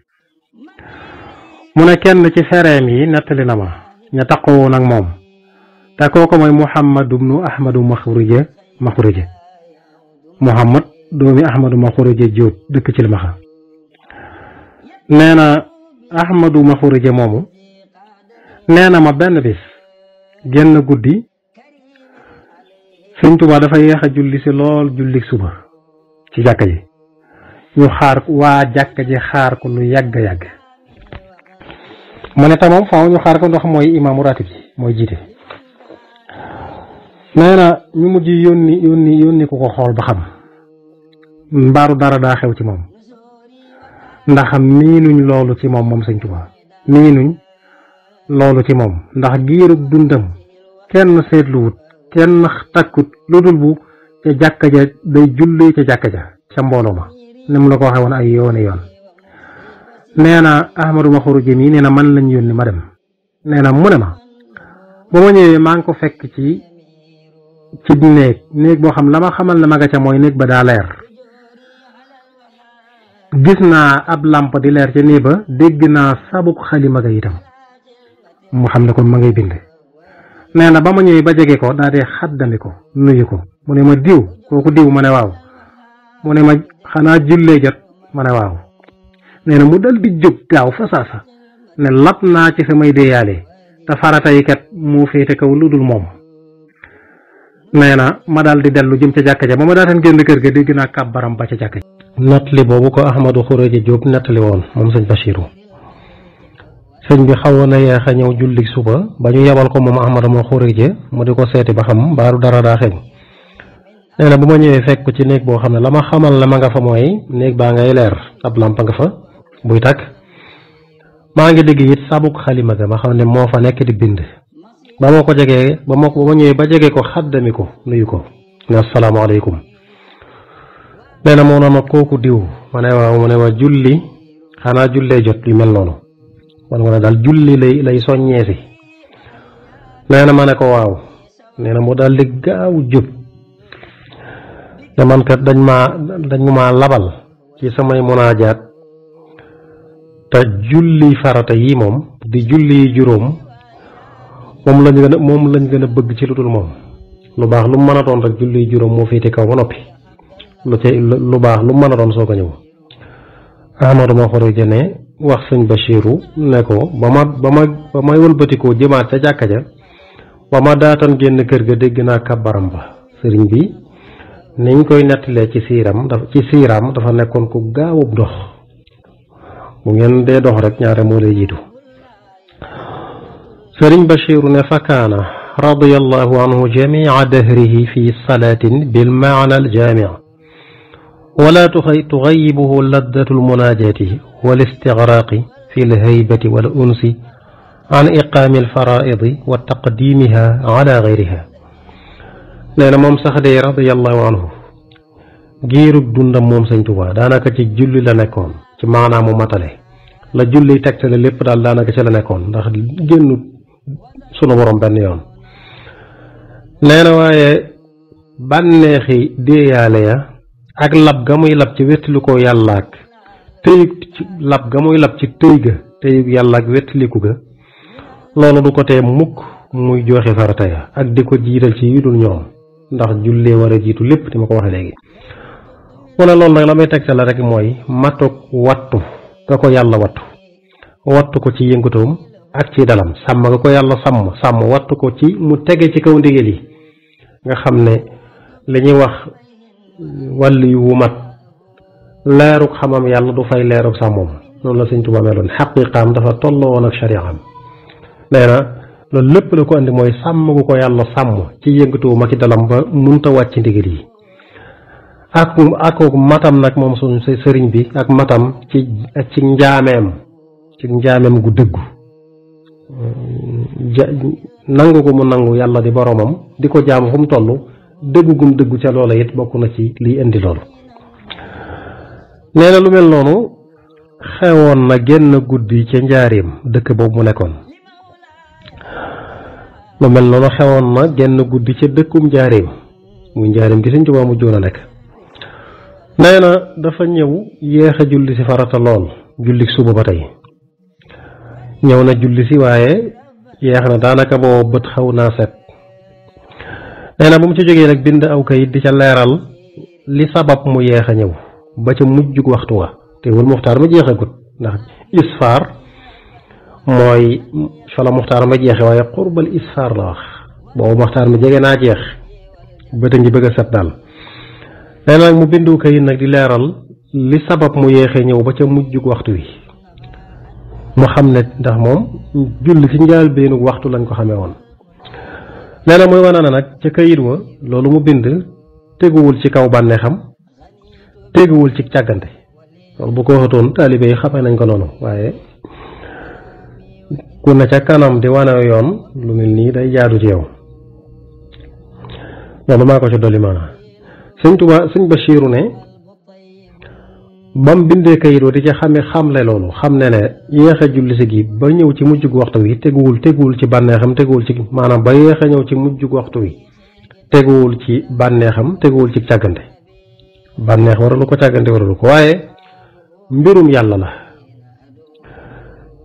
Speaker 4: mu ne kenn ci fereem yi nettali na ma ña taqoo nag moom te kooku mooy Muhammad ibnu Ahmadu Maxurija Muhammad doomi Ahmadu Maxurija Jóob dëkk ci Limaxa. nee na Ahmadu Maxurija moomu nee na ma benn bis génn guddi Sëñ Tuubaa dafa yéex a julli si lool julli suba ci jàkka ji ñu xaar waa jàkka ji xaar ko lu yàgg-yàgg mu ne tamam faaw ñu xaar ko ndax mooy imaamu ratib ji mooy jiite nee na ñu mujj yónni ku ko xool ba xam mbaaru dara daa xew ci moom ndax miinuñ loolu ci moom Sëñ Tuubaa miinuñ loolu ci moom ndax giirug dundam kenn seetluwut kenn takkut lu dul bu ca jàkka ja day julli ca jàkka ja ca mbooloo ma ni mu la ko waxee woon ay yooni yoon nee na Ahmadu Maxuru Jëm yi nee na man lañ yónni ma dem nee na mu ne ma ba ma ñëwee maa ngi ko fekk ci néeg boo xam la ma xamal ne ma nga ca mooy néeg ba daa leer gis naa ab làmp di leer ca néeg ba dégg naa sabuk xalima ga itam mu xam ne kon ma ngay bind nee na ba ma ñëwee ba jege ko daa dee xaddami ko nuyu ko mu ne ma diw kooku diw ma ne waaw mu ne ma xanaa jullee jot ma ne waaw nee na mu dal di jóg gaaw fa saasa ne lap naa ci samay déeyaale te farata yi kat mu féete kaw lu dul moom nee na ma daal di dellu jëm ca jàkka ja ba ma daataan génn kër ga dégg naa kàbbaram ba ca jàkka ja nettali boobu ko Ahmadu Xureja Jóob nettali woon moom sëñ Bachiru sëñ bi xawoon na yeex a ñëw julli suba ba ñu yebal ko moom Ahmadu ma Xureja mu di ko seeti ba xam mbaaru dara daa xeeñ nee na bu ma ñëwee fekk ci néeg boo xam ne la ma xamal la ma nga fa mooy néeg baa ngay leer ab lampa nga fa buy tàkk maa ngi dégg it sabuk xalima ga ma xam ne moo fa nekk di bind ba ma ko jegee ba ma ñëwee ba jege ko xaddami ko nuyu ko ne asalaamaaleykum nee na moo na ma kooku diw ma ne waaw mu ne ma julli xanaa jullee jot yu mel noonu man nga ne daal julli lay soññee si nee na ma ne ko waaw nee na mu daal di gaaw jub ne man kat dañ ma labal ci samay munaajaat te julli farata yi moom di julli juróom moom lañ gën a bëgg ci lu dul moom lu baax lu mën a doon rek julli juróom moo féete kaw ba noppi lu baax lu mën a doon soo ko ñëw Ahmadu ma Xureja ne wax sëñ Bachiru ne ko ba may wëlbatikoo jëmaat ca jàkka ja ba ma daatan génn kër ga dégg naa kàbbaram ba sëriñ bi niñ koy nettalee ci siiraam dafa nekkoon ku gaawub dox bu ngeen dee dox rek ñaare moo lay jiitu sëriñ Bachiru ne fa kaana radiyallahu anhu jamia dahrihi fi salaatin bil maana al jaami wala tuxayibuhu laddatu lmunaajaati wal istigraaqi fi lhaybati wal unsi an iqaami alfaraidi wa taqdimiha ala gayriha nee na moom sax de radiyallahu anhu giirug dundam moom Sëñ Tuubaa daanaka ci julli la nekkoon ci maanaamu matale la julli tegtale lépp daal daanaka ci la nekkoon ndax génnu sunu borom benn yoon nee na waaye bànneexi déeyaale ya ak lab ga muy lab ci wettiliku yàlla ak tëyug lab ga muy lab ci tëy ga tëyug yàlla ak wettiliku ga loolu du ko tee mukk muy joxe farata ya ak di ko jiital ci yu dul ñoom ndax jullee war a jiitu lépp di ma ko waxee léegi mu ne loolu nag la may tegtal la rek mooy matuk wattu nga ko yàlla wattu ko ci yëngatoom ak ci dalam sàmm nga ko yàlla sàmm wattu ko ci mu tege ci kaw ndigal yi nga xam ne li ñuy wax wàllu yu wu mat leeruk xamam yàlla du fay leeruk sàmmoom noonu la Sëñ Tuubaa meloon xaqiiqaam dafa tolloo woon ak shari'am nee na loolu lépp la ko andi mooy sàmm gu ko yàlla sàmm ci yëngatuwum ak i dalam ba munta wàcc ndigal yi ak matam nag moom suñ sëriñ bi ak matam ci njaameem gu dëggu nangu ko mu nangu yàlla di boromam di ko jaamu fu mu toll dëggu gum dëggu ca loola it bokk na ci liy indi loolu nee na lu mel noonu xewoon na génn guddi ca njaareem dëkk boobu mu nekkoon lu mel noonu xewoon na génn guddi ca dëkkum njaareem muy njaareem gi Sëñ Tuubaa mu joon a nekk nee na dafa ñëw yéex a julli si farata lool julli suba ba tey ñëw na julli si waaye yeex na daanaka boo bët xaw naa set nee na bu mu ci jógee nag bind aw kayit di ca leeral li sabab mu yeex a ñëw ba ca mujjug waxtu wa te wul muxtaar ma jeexagut ndax isfaar mooy fa la muxtaar ma jeexe waaye xurbal isfaar la wax boobu muxtaar ma jege naa jeex bët a ngi bëgg a set daal nee na nag mu bindu kayit nag di leeral
Speaker 3: li sabab mu yéexee ñëw ba ca mujjug waxtu wi mu xam ne ndax moom julli ci njaal beenu waxtu lañ ko xamee woon nee na muy wane na nag ca kayit wa loolu mu bind teguwul ci kaw bànneexam teguwul ci càggante loolu bu ko waxatoon taalibe yi xamee nañ ko noonu waaye ku ne ca kanam di wane yoon lu mel nii day jaadu ci yow loolu maa ko ci dolli maanaam sëñ Tuubaa sëñ Bachiru ne bam bindee kayit wa di ca xamle loolu xam ne yéex a julli si gi ba ñëw ci mujjug waxtu wi teguwul ci bànneexam teguwul ci maanaam ba yéex a ñëw ci mujjug waxtu wi teguwul ci bànneexam teguwul ci càggante bànneex waralu ko càggante waralu ko waaye mbirum yàlla la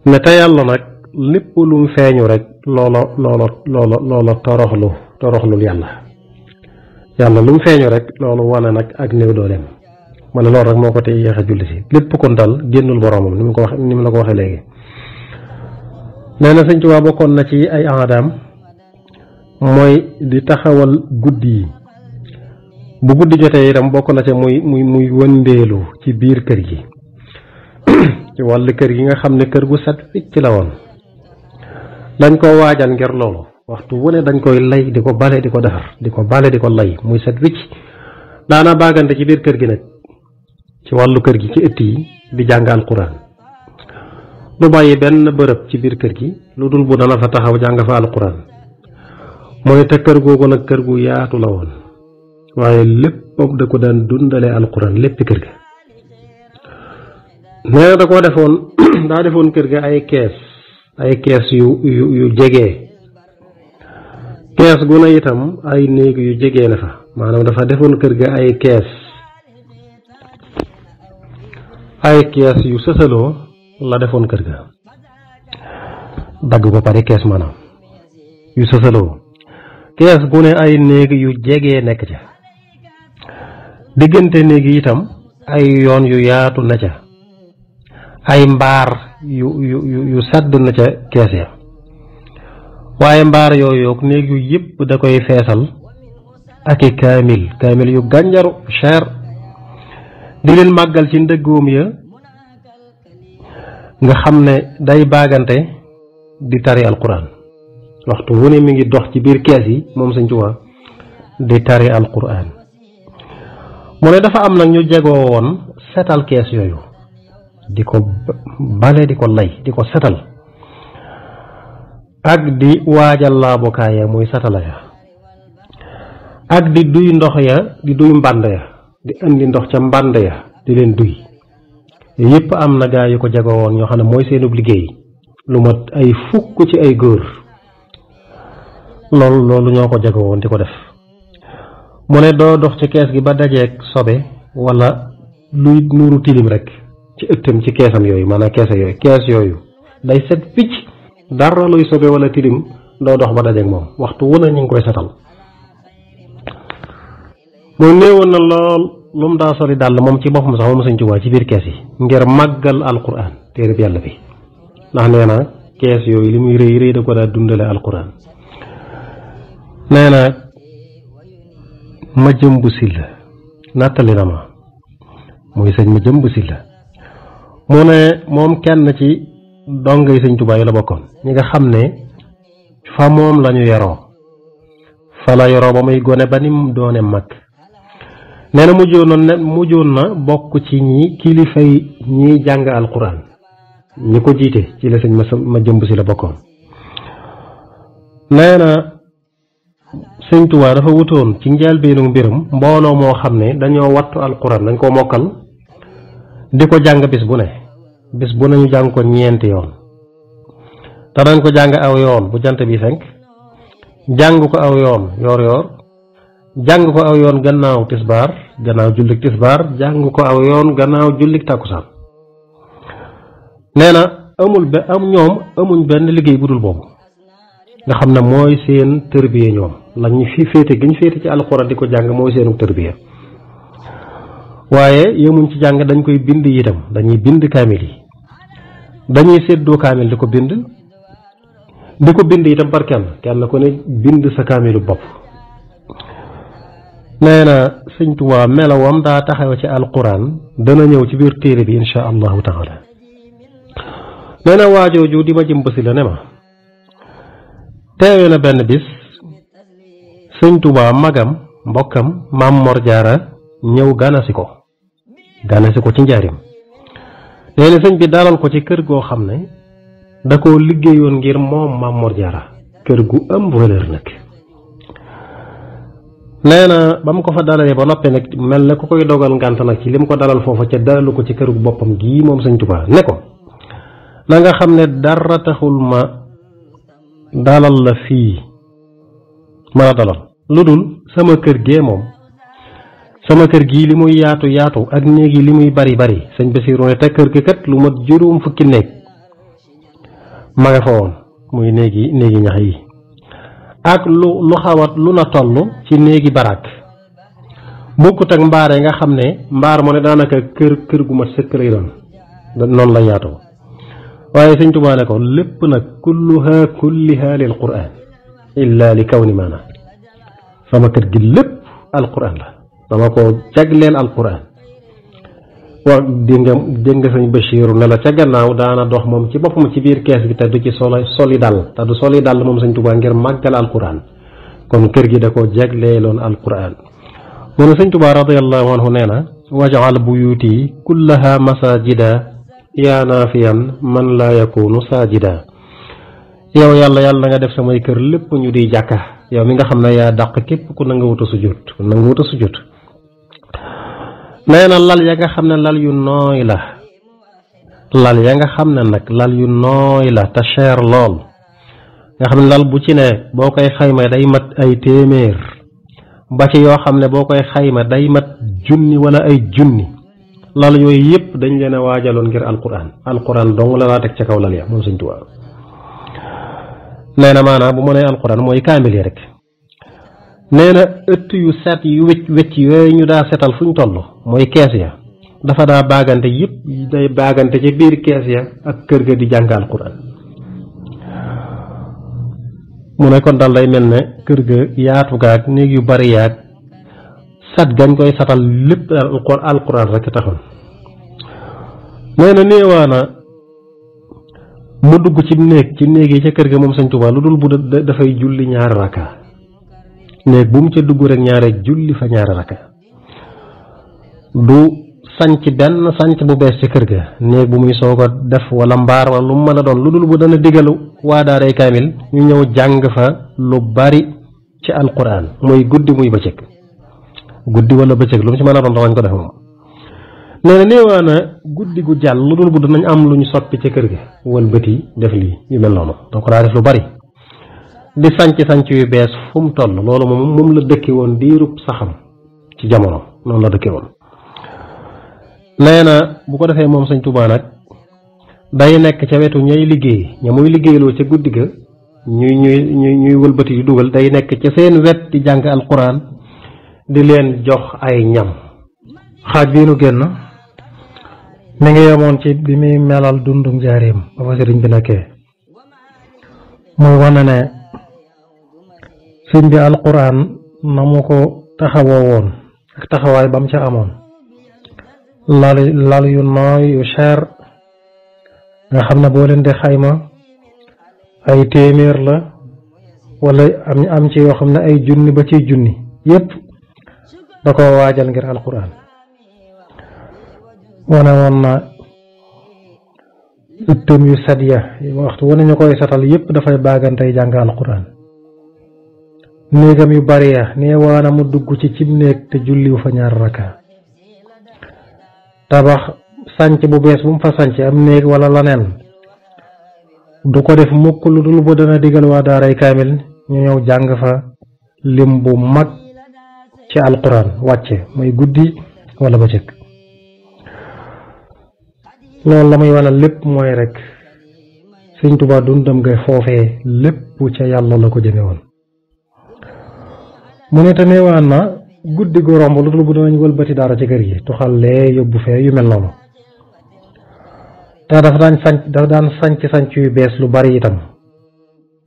Speaker 3: ne te yàlla nag lépp lu mu feeñu rek loola toroxlul yàlla lu mu feeñu rek loolu wane nag ak néew dooleem ma ne loolu rek moo ko tey yéex a julli si lépp kon dal génnul boroomam ni mu la ko waxee léegi nee na Sëñ Tuubaa bokkoon na ci ay aadaam mooy di taxawal guddi yi bu guddi jotee itam bokk na ca muy wëndeelu ci biir kër gi ci wàllu kër gi nga xam ne kër gu set wicc la woon dañ ko waajal ngir loolu waxtu wu ne dañ koy lay di ko bale di ko defar di ko bale di ko lay muy set wicc daana baagante ci biir kër gi nag ci wàllu kër gi ci ëtt yi di jàng alquran du bàyyi benn bërëb ci biir kër gi lu dul bu dana fa taxaw jàng fa alquran mooy te kër googu nag kër gu yaatu la woon waaye lépp da ko daan dundale alquran lépp kër ga nee na da koo defoon daa defoon kër ga ay kees yu jegee kees gu ne itam ay néeg yu jegee na fa maanaam dafa defoon kër ga ay kees yu sësaloo la defoon kër ga dagg ko pare kees maanaam yu sësaloo kees gu ne ay néeg yu jegee nekk ca diggante néeg yi itam ay yoon yu yaatu na ca ay mbaar yu sàdd na ca kees ya waaye mbaar yooyu néeg yu yëpp da koy feesal ak i kaamil yu gànjaru cher di leen màggal ci ndëggoom ya nga xam ne day baagante di tari alquran waxtu wu ne mi ngi dox ci biir kees yi moom Sëñ Tuubaa di tari alquran mu ne dafa am nag ñu jegoo woon setal kees yooyu di ko bale di ko lay di ko setal ak di waajal laabukaay ya muy satala ya ak di duy ndox ya di duy mbànd ya di indi ndox ca mbànd ya di leen duy yépp am na gaa yu ko jegoo woon ñoo xam ne mooy seenub liggéey lu mat ay fukk ci ay góor loolu ñoo ko jegoo woon di ko def mu ne doo dox ci kees gi ba dajeeg sobe wala luy nuuru tilim rek ci ëttam ci keesam yooyu maanaam kees yooyu day set picc dara luy sobe wala tilim doo dox ba dajeeg moom waxtu wu ne ñu ngi koy setal mu néewoon na lool lu mu daa soli dàll moom ci boppam sax moom Sëñ Tuubaa ci biir kees yi ngir màggal alquran téereb yàlla bi ndax nee na kees yooyu li muy rëy da ko daa dundale alquran nee na ma jëmbu silla nattali na ma muy sëñ ma jëmbu silla mu ne moom kenn ci dongay Sëñ Tuubaa yi la bokkoon ñi nga xam ne fa moom lañu yaroo fa la yaroo ba muy gone ba ni mu doone mag nee na mujjoon na bokk ci ñi kilifay ñiy jàng alquran ñi ko jiite ci la sëñ ma jëmb si la bokkoon nee na Sëñ Tuubaa dafa wutoon ci njëlbéenu mbiram mbooloo moo xam ne dañoo wattu alquran dañ ko mokkal di ko jàng bis bu ne ñu jàng ko ñeenti yoon te dañ ko jàng aw yoon bu jant bi fenk jàng ko aw yoon yoor jàng ko aw yoon gannaaw tisbaar gannaaw jullik tisbaar jàng ko aw yoon gannaaw jullik tàkkusaan nee na ñoom amuñ benn liggéey bu dul boobu nga xam ne mooy seen tërbiye ñoom lañu fi féete gi ñu féete ci alxuraan di ko jàng mooy seenu tërbiye waaye yemuñ ci jàng dañ koy bind itam dañuy bind kaamil yi dañuy séddoo kaamil di ko bind itam par kenn ku ne bind sa kaamilu bopp nee na
Speaker 4: sëñ Tuubaa melawam daa taxaw ci alquran dana ñëw ci biir téere bi insha allahu taala. nee na waajooju di ma jëmbasi la ne ma teewe na benn bis sëñ Tuubaa magam mbokkam Maam Mor Jaara ñëw ganasi ko ci njaarim. nee na sëñ bi dalal ko ci kër goo xam ne da koo liggéeyoon ngir moom Maam Mor Jaara kër gu am valeur nag. nee na ba mu ko fa dalalee ba noppi nag mel ne ku koy dogal ngànt nag ci li mu ko dalal foofa ca dalalu ko ci kër gu boppam gii moom sëñ Tuubaa ne ko na nga xam ne dara taxul ma dalal la fii ma la dalal lu dul sama kër gee moom sama kër gii li muy yaatu yaatu ak néeg yi li muy bari bari sëñ Basiiru ne te kër gi kat lu mat juróom fukki néeg ma nga fa woon muy néegi ñax yi ak lu xawat lu na toll ci néegi baraak bokkut ak mbaare nga xam ne mbaar moo ne daanaka kër gu ma sëkk lay doon noonu la yaatoo. waaye sëñ Tuubaa ne ko lépp nag kulliha lil quraan illa li kawni maana sama kër gi lépp alquran la dama ko jagleel alquran. wax dégg nga sëñ Bachir ne la ca gannaaw daana dox moom ci boppam ci biir kees gi te du ci soli dal te du soli dal moom sëñ Tuubaa ngir màggal alquran kon kër gi da ko jagleeloon alquran. mu ne sëñ Tuubaa radiyallahu anhu nee na waj'al buyuti kullaha masajida yaa naafiyan man laa yakunu saajida. yow yàlla nga def samay kër lépp ñu di jàkka yow mi nga xam ne yaa dàq képp ku nanguwut a sujjóot. nee na lal ya nga xam ne lal yu nooy la te cher lool nga xam ne lal bu ci ne boo koy xayma day mat ay téeméer ba ci yoo xam ne boo koy xayma day mat junni wala ay junni lal yooyu yëpp dañ leen a waajaloon ngir alquran dong la laa teg ca kaw lal ya moom Sëñ Tuubaa. nee na maanaam bu ma nee alquran mooy kaamil yi rek. nee na ëtt yu set yu wecc yooyu ñu daa setal fu ñu toll mooy kees ya dafa daa baagante yëpp day baagante ci biir kees ya ak kër ga di jàng alquran. mu ne kon daal day mel ne kër ga yaatu gaag néeg yu bari yaag sat gañ koy satal lépp alquran rek taxoon. nee na néewaana mu dugg ci néeg yi ca kër ga moom Sëñ Tuubaa lu dul bu dafay julli ñaari rakka néeg bu mu ca dugg rek ñaare julli fa ñaari rakka du sanc benn sanc bu bees ci kër ga néeg bu muy soog a def wala mbaar wala lu mu mën a doon lu dul bu dana digalu waa daaray kaamil ñu ñëw jàng fa lu bari ci alquran muy guddi muy bëccëg guddi wala bëccëg lu mu ci mën a doon dawañ ko def moom. nee na néewaana guddi gu jàll lu dul bu danañ am lu ñu soppi ci kër ga wëlbati def lii yu mel noonu da ko daa def lu bari di sanc yu bees fu mu toll loolu moom la dëkke woon diirub saxam ci jamono noonu la dëkke woon. nee na bu ko defee moom Sëñ Tuubaa nag day nekk ca wetu ñay liggéey ña muy liggéeyloo ca guddi ga ñuy wëlbati di dugal day nekk ca seen wet di jàng alquran di leen jox ay ñam.
Speaker 3: xaaj bii nu génn mi ngi yemoon ci bi muy melal dundum njaareem ba fa sëriñ bi nekkee muy wane ne sëñ bi alquran na mu ko taxawoo woon ak taxawaay ba mu ca amoon lal yu nooy yu cher nga xam ne boo leen di xayma ay téeméer la wala am ci yoo xam ne ay junni ba ciy junni yépp da ko waajal ngir alquran. wane woon na ëttam yu set ya waxtu wane ñu koy setal yépp dafay baagantey jàng alquran. néegam yu bari ya nee waana mu dugg ci cib néeg te julliwu fa ñaar rakka. tabax sanc bu bees bu mu fa sanc am néeg wala laneen du ko def mukk lu dul bu dana digal waa daaray kaamil ñu ñëw jàng fa lim bu mag ci alquran wàcce muy guddi wala bëccëg. loolu la muy wane lépp mooy rek Sëñ Tuubaa dundam ngay foofee lépp ca yàlla la ko jëme woon. mu ne te neewaan na guddi gu romb lu dul bu danañ wëlbati dara ci kër gi tuxalee yóbbu fee yu mel noonu te dafa daan sanc yu bees lu bari itam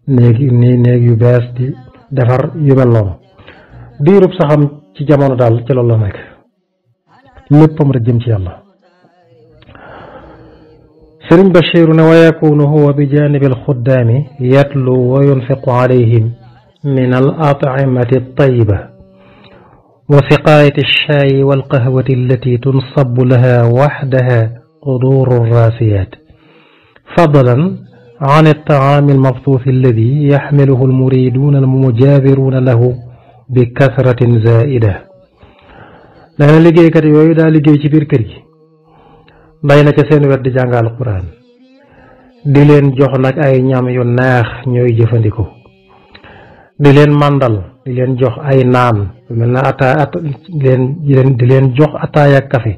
Speaker 3: néeg yu bees di defar yu mel noonu diirub saxam
Speaker 4: ci jamono daal ci loolu la nekk léppam rek jëm ci yàlla sëriñ Bachiru ne wa yakunu huwa bi janibi alxuddaami yatlu wa yunfiqu alayhim min al at'imati at-tayyiba wa siqaayati ash-shaayi wal qahwati allati tunsabu laha waxdaha quduru ar-raasiyat fadlan an at-ta'aami al-mabsuuth alladi yaxmiluhu al-muriduuna al-mujaabiruuna lahu bi kasratin zaa'ida dana liggéeykat yooyu daa liggéey ci biir kër gi bay na ca seen wet di jàng alquran di leen jox nag ay ñam yu neex ñooy jëfandikoo di leen màndal di leen jox ay naan mel na di leen jox ataaya ak kafe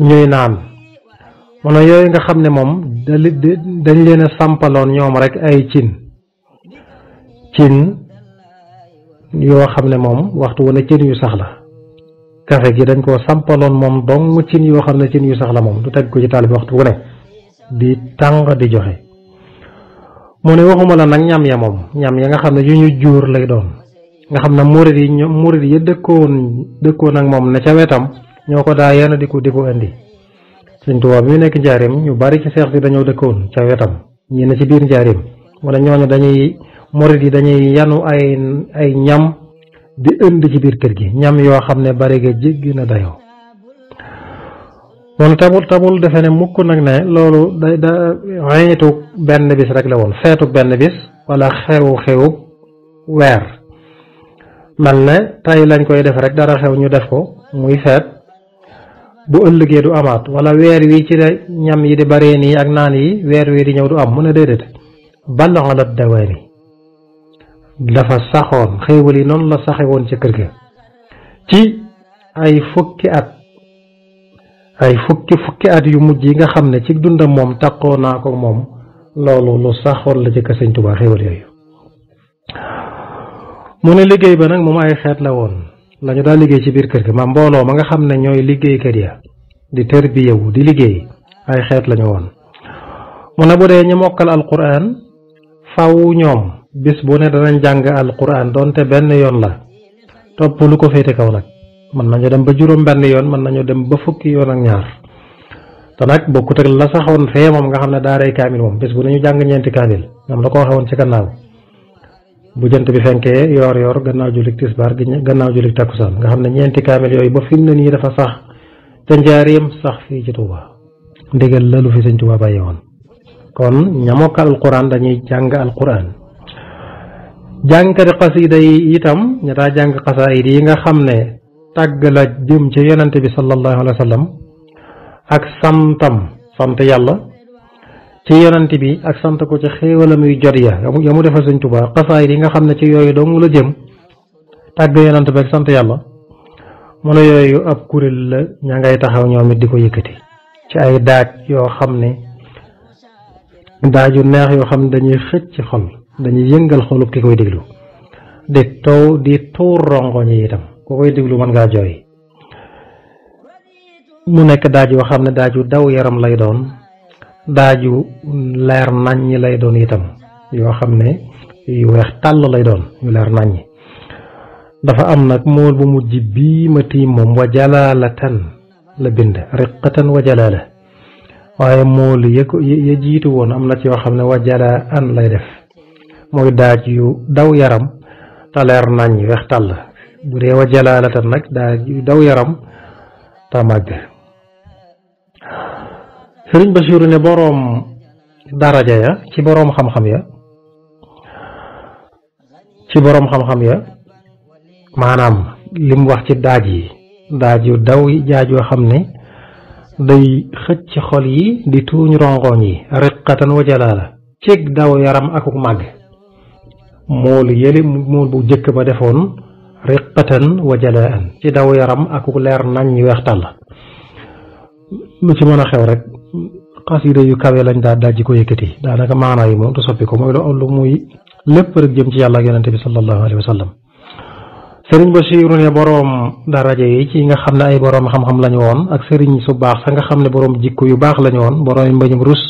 Speaker 4: ñuy naan mono yooyu nga xam ne moom dañ leen a sampaloon ñoom rek ay cin yoo xam ne moom waxtu wu ne cin yu sax la kafe gi dañ koo sampaloon moom dong cin yoo xam ne cin yu sax la moom du teg ko ci taal bi waxtu wu ne di tàng di joxe mu ne waxuma la nag ñam ya moom ñam ya nga xam ne yu ñu juur lay doon nga xam ne murid yi dëkkoon ak moom ne ca wetam ñoo ko daa yenn di ko indi Sëñ Tuubaa bi mu nekk njaareem ñu bari ci seex si dañoo dëkkoon ca wetam ñi ne ci biir njaareem wala ñooñu murid yi dañuy yanu ay ñam di indi ci biir kër gi ñam yoo xam ne bari ga jéggi na dayoo moom tabul defe ne mukk nag ne loolu da xeetu benn bis rek la woon feetu benn bis wala xewu weer mel ne tey lañ koy def rek dara xew ñu def ko muy feet bu ëllëgee du amaat wala weer wi ci ñam yi di baree nii ak naan yi weer wi di ñëw du am mu ne déedéet bal ala dawaami dafa saxoon xéewal yi noonu la saxe woon ca kër ga ci ay fukki at yu mujj yi nga xam ne ci dundam moom taqoo naa ko moom loolu lu saxoon la ci kër Sëñ Tuubaa xéewal yooyu mu ne liggéey ba nag moom ay xeet la woon lañu daa liggéey ci biir kër ga ma mbooloo ma nga xam ne ñooy liggéeykat ya di tërbiyewu di liggéey ay xeet lañu woon mu ne bu dee ñu mokkal alquran faw ñoom bis bu ne danañ jàng alquran doonte benn yoon la topp lu ko féete kaw nag mën nañu dem ba juróom benn yoon mën nañu dem ba fukki yoon ak ñaar te nag bokkut ak la saxoon fee moom nga xam ne daaray kaamil moom bis bu ne ñu jàng ñeenti kaamil ñoom la ko waxee woon ci gannaaw bu jant bi fenkee yoor gannaaw julik tisbaar gannaaw julik takkusaan nga xam ne ñeenti kaamil yooyu ba fi mu ne nii dafa sax ca njaareem sax fii ci Tuuba ndigal la lu fi Sëñ Tuuba bàyyi woon kon ña mokkal alquran dañuy jàng alquran jàngkati xasida yi itam ña daa jàng xasaayid yi nga xam ne tàgg la jëm ci yonente bi sallallahu alayhi wa sallam ak sant yàlla ci yonente bi ak sant ko ci xéewalam yu jot ya mu defal Sëñ Tuubaa xasaayid yi nga xam ne ci yooyu dong la jëm tàgg yonente bi ak sant yàlla mu ne yooyu ab kuréel la ña ngay taxaw ñoom it di ko yëkkati ci ay daaj yoo xam ne daaju neex yoo xam ne dañuy xëcc ci xol dañuy yëngal xolub ki koy déglu di tuur rongoñ yi itam ku koy déglu mën ngaa jooy mu nekk daaj yoo xam ne daaju daw yaram lay doon daaju leer naññi lay doon itam yoo xam ne yu weex tàll lay doon yu leer naññi dafa am nag mool bu mujj bii ma tiim moom wa jalaalatan la bind riqatan wa jalaala waaye mool ya jiitu woon am na ci yoo xam ne wa jalaa an lay def mooy daaj yu daw yaram te leer naññi weex tàll bu dee wa jalaalatan nag daaj yu daw yaram te màgg Sëriñ Basiiru ne boroom daraja ya ci boroom xam-xam ya maanaam lim wax ci daaj yu daw jaaj yoo xam ne day xëcc xol yi di tuuñ rongoñ yi riqatan wa jalaala cig daw yaram akuk màgg mool bu jëkk ba defoon riqatan wa jalaan ci daw yaram akuk leer nañ ñu weex tàll lu ci mën a xew rek xasida yu kawe lañ daa dajji ko yëkkati daanaka maanaa yi moom du soppi ko mooy lu muy lépp rek jëm ci yàlla ak yonente bi sallallahu alayhi wa sallam sëriñ Basiiru ne boroom daraja yi ci nga xam ne ay boroom xam-xam lañu woon ak sëriñ su baax sa nga xam ne boroom jikko yu baax lañu woon boroom mbañum rus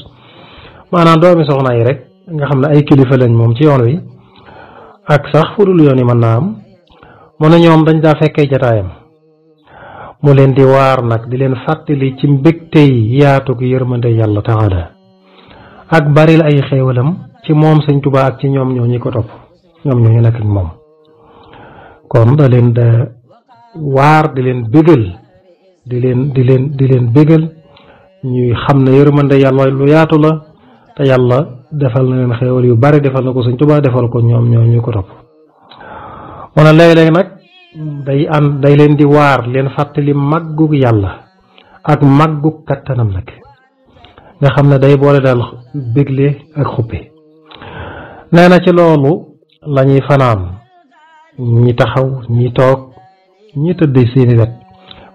Speaker 4: maanaam doomi soxna yi rek nga xam ne ay kilifa lañ moom ci yoon wi ak sax fu dul yoon yi mën naa am mu ne ñoom dañ daa fekkee jataayam mu leen di waar nag di leen fàttali ci mbégtey yaatu gi yërmande yàlla taala ak baril ay xéewalam ci moom sëñ Tuubaa ak ci ñoom ñoo ñi ko topp ñoom ñoo ñu nekk ak moom kon da leen da waar di leen bégal di leen bégal ñuy xam ne yërmande yàlla lu yaatu la te yàlla defal na leen xéewal yu bari defal na ko sëñ Tuubaa defal ko ñoom ñoo ñu ko topp mu ne léeg-léeg nag day leen di waar leen fàttali màggug yàlla ak màggug kattanam nag nga xam ne day boole daal bégle ak xuppe nee na ci loolu lañuy fanaan ñi taxaw ñi toog ñi tëdd seeni wet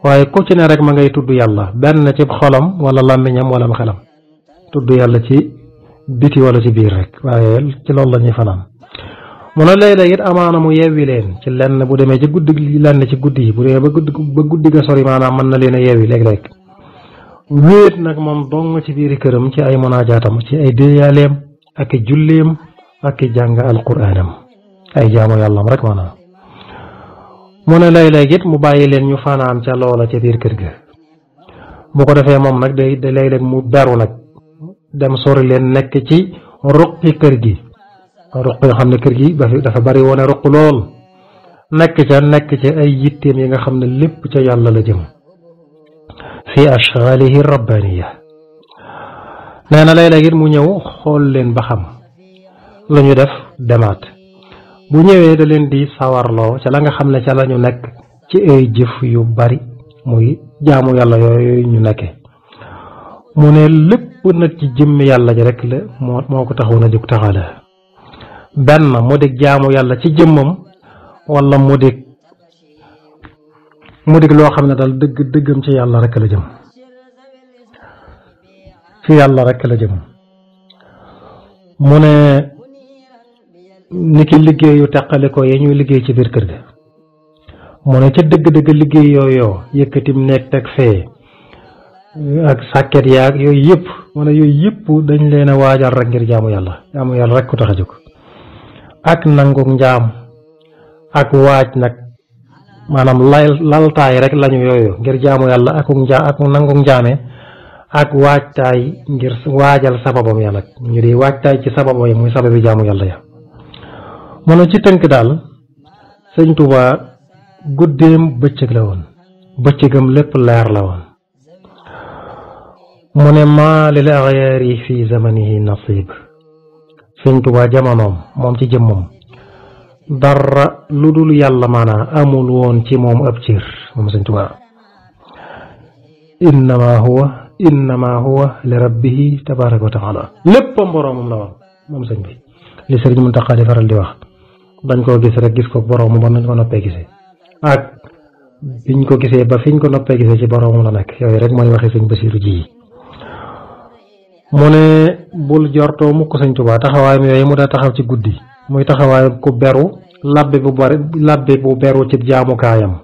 Speaker 4: waaye ku ci ne rek ma ngay tudd yàlla benn ci xolam wala làmmiñam wala xelam tudd yàlla ci biti wala ci biir rek waaye ci loolu lañuy fanaan mu ne léeg-léeg it amaana mu yewwi leen ci lenn bu demee ci guddi lenn ci guddi yi bu demee ba guddi ga sori maanaam mën na leen a yewwi léeg-léeg wéet nag moom dong ci biiri këram ci ay munajaatam ci ay déyaaleem ak i julleem ak i jàng alquraanam ay jaamu yàllam rek maanaam mu ne léeg-léeg it mu bàyyi leen ñu fanaan ca loola ca biir kër ga bu ko defee moom nag day léeg-léeg mu beru nag dem sori leen nekk ci ruqi kër gi ruq yoo xam ne kër gi dafa bari woon ruq lool nekk ca ay yitteem yi nga xam ne lépp ca yàlla la jëm fi ashghalihi rabbaniya nee na léeg-léeg it mu ñëw xool leen ba xam la ñu def demaat bu ñëwee da leen di sawarloo ca la nga xam ne ca la ñu nekk ci ay jëf yu bari muy jaamu yàlla yooyu ñu nekke mu ne lépp nag ci jëmm yàlla ji rek la moo ko taxawoon a jóg taxala benn mu dig jaamu yàlla ci jëmmam wala mu dig loo xam ne daal dëggam ci yàlla rek la jëm fi yàlla rek la jëm mu ne niki liggéeyu teqale ko yi ñuy liggéey ci biir kër ga mu ne ca dëgg-dëgg liggéey yooyu yëkkatim nekk teg fee ak sàkket yaag yooyu yëpp mu ne yooyu yëpp dañ leen a waajal rek ngir jaamu yàlla rek ko tax a jóg ak nanguk njaam ak waaj nag maanaam laltaay rek lañu yooyu ngir jaamu yàlla ak nanguk njaame ak waajtaay ngir waajal sababam ya nag ñu di waajtaay ci sababam yi muy sababi jaamu yàlla ya mu ne ci tënk daal sëñ Tuubaa guddeem bëccëg la woon bëccëgam lépp leer la woon mu ne maa lil axyaari fi zamanihi nasib sëñ Tuubaa jamonoom moom ci jëmmam dara lu dul yàlla maanaa amul woon ci moom ab cër moom sëñ Tuubaa innama huwa li rabbihi tabaraka wa taala léppam boroomam la woon moom sëñ bi li sëriñ Muntaxa di faral di wax dañ koo gis rek gis ko boroomam ba nañ ko noppee gisee ak biñ ko gisee ba fiñ ko noppee gisee ci boroomam la nekk yooyu rek mooy waxi sëñ Basiiru ji mu ne bul jortoo mukk sëñ Tuubaa taxawaayam yooyu mu daa taxaw ci guddi muy taxawaayam ku beru labbe bu beru ci jaamukaayam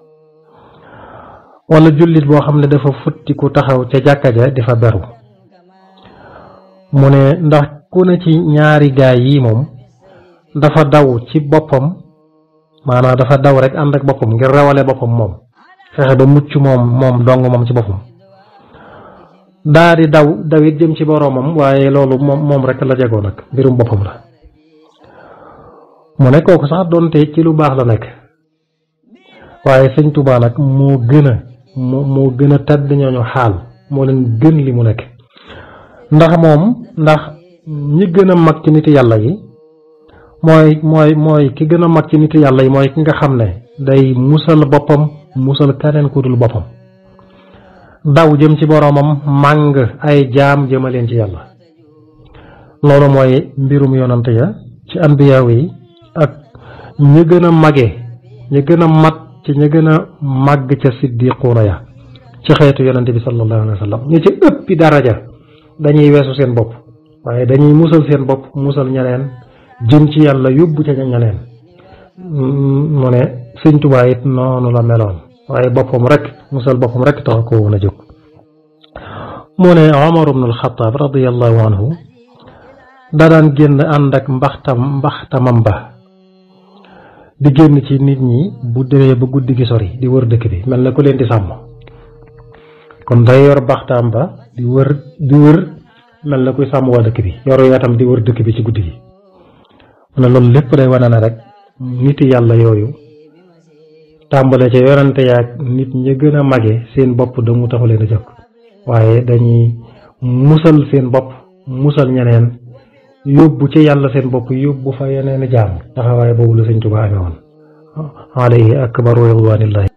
Speaker 4: wala jullit boo xam ne dafa futti ku taxaw ca jàkka ja di fa beru mu ne ndax ku ne ci ñaari gaay yi moom dafa daw ci boppam maanaam dafa daw rek ànd ak boppam ngir rawale boppam moom fexe ba mucc moom dong moom ci boppam daa di dawit jëm ci boroomam waaye loolu moom rek la jegoo nag mbirum boppam la mu ne kooku sax doonte ci lu baax la nekk waaye sëñ Tuubaa nag moo gën a tedd ñooñu xaal moo leen gën li mu nekk ndax ñi gën a mag ci nit yàlla yi mooy ki gën a mag ci nit yàlla yi mooy ki nga xam ne day musal boppam musal keneen ku dul boppam daw jëm ci boroomam màng ay jaam jëmaleen ci yàlla loolu mooy mbirum yonante ya ci anbiyaaw yi ak ñi gën a mage ñi gën a mat ci ñi gën a màgg ca siddiquuna ya ci xeetu yonante bi sallallahu alayhi wa sallam ñi ci ëppi daraja dañuy weesu seen bopp waaye dañuy musal seen bopp musal ñeneen jëm ci yàlla yóbbu ca ñeneen mu ne sëñ Tuubaa it noonu la meloon waaye boppam rek musal boppam rek tax ko woon a jóg mu ne Omar ibn al-Khattab radiyallahu anhu da daan génn ànd ak mbaxtamam ba di génn ci nit ñi bu demee ba guddi gi sori di wër dëkk bi mel na ku leen di sàmm kon day yor baxtaam ba di wër mel na kuy sàmm waa dëkk bi yoru yatam di wër dëkk bi ci guddi gi mu ne loolu lépp day wane na rek niti yàlla yooyu tàmbale ca yorante yaag nit ñi gën a mage seen bopp damu taxu leen a jóg waaye dañuy musal seen bopp musal ñeneen yóbbu ci yàlla seen bopp yóbbu fa yeneen jaam taxawaay boobu la Sëñ Tuubaa amee woon alayhi akbaru ridwaanillahi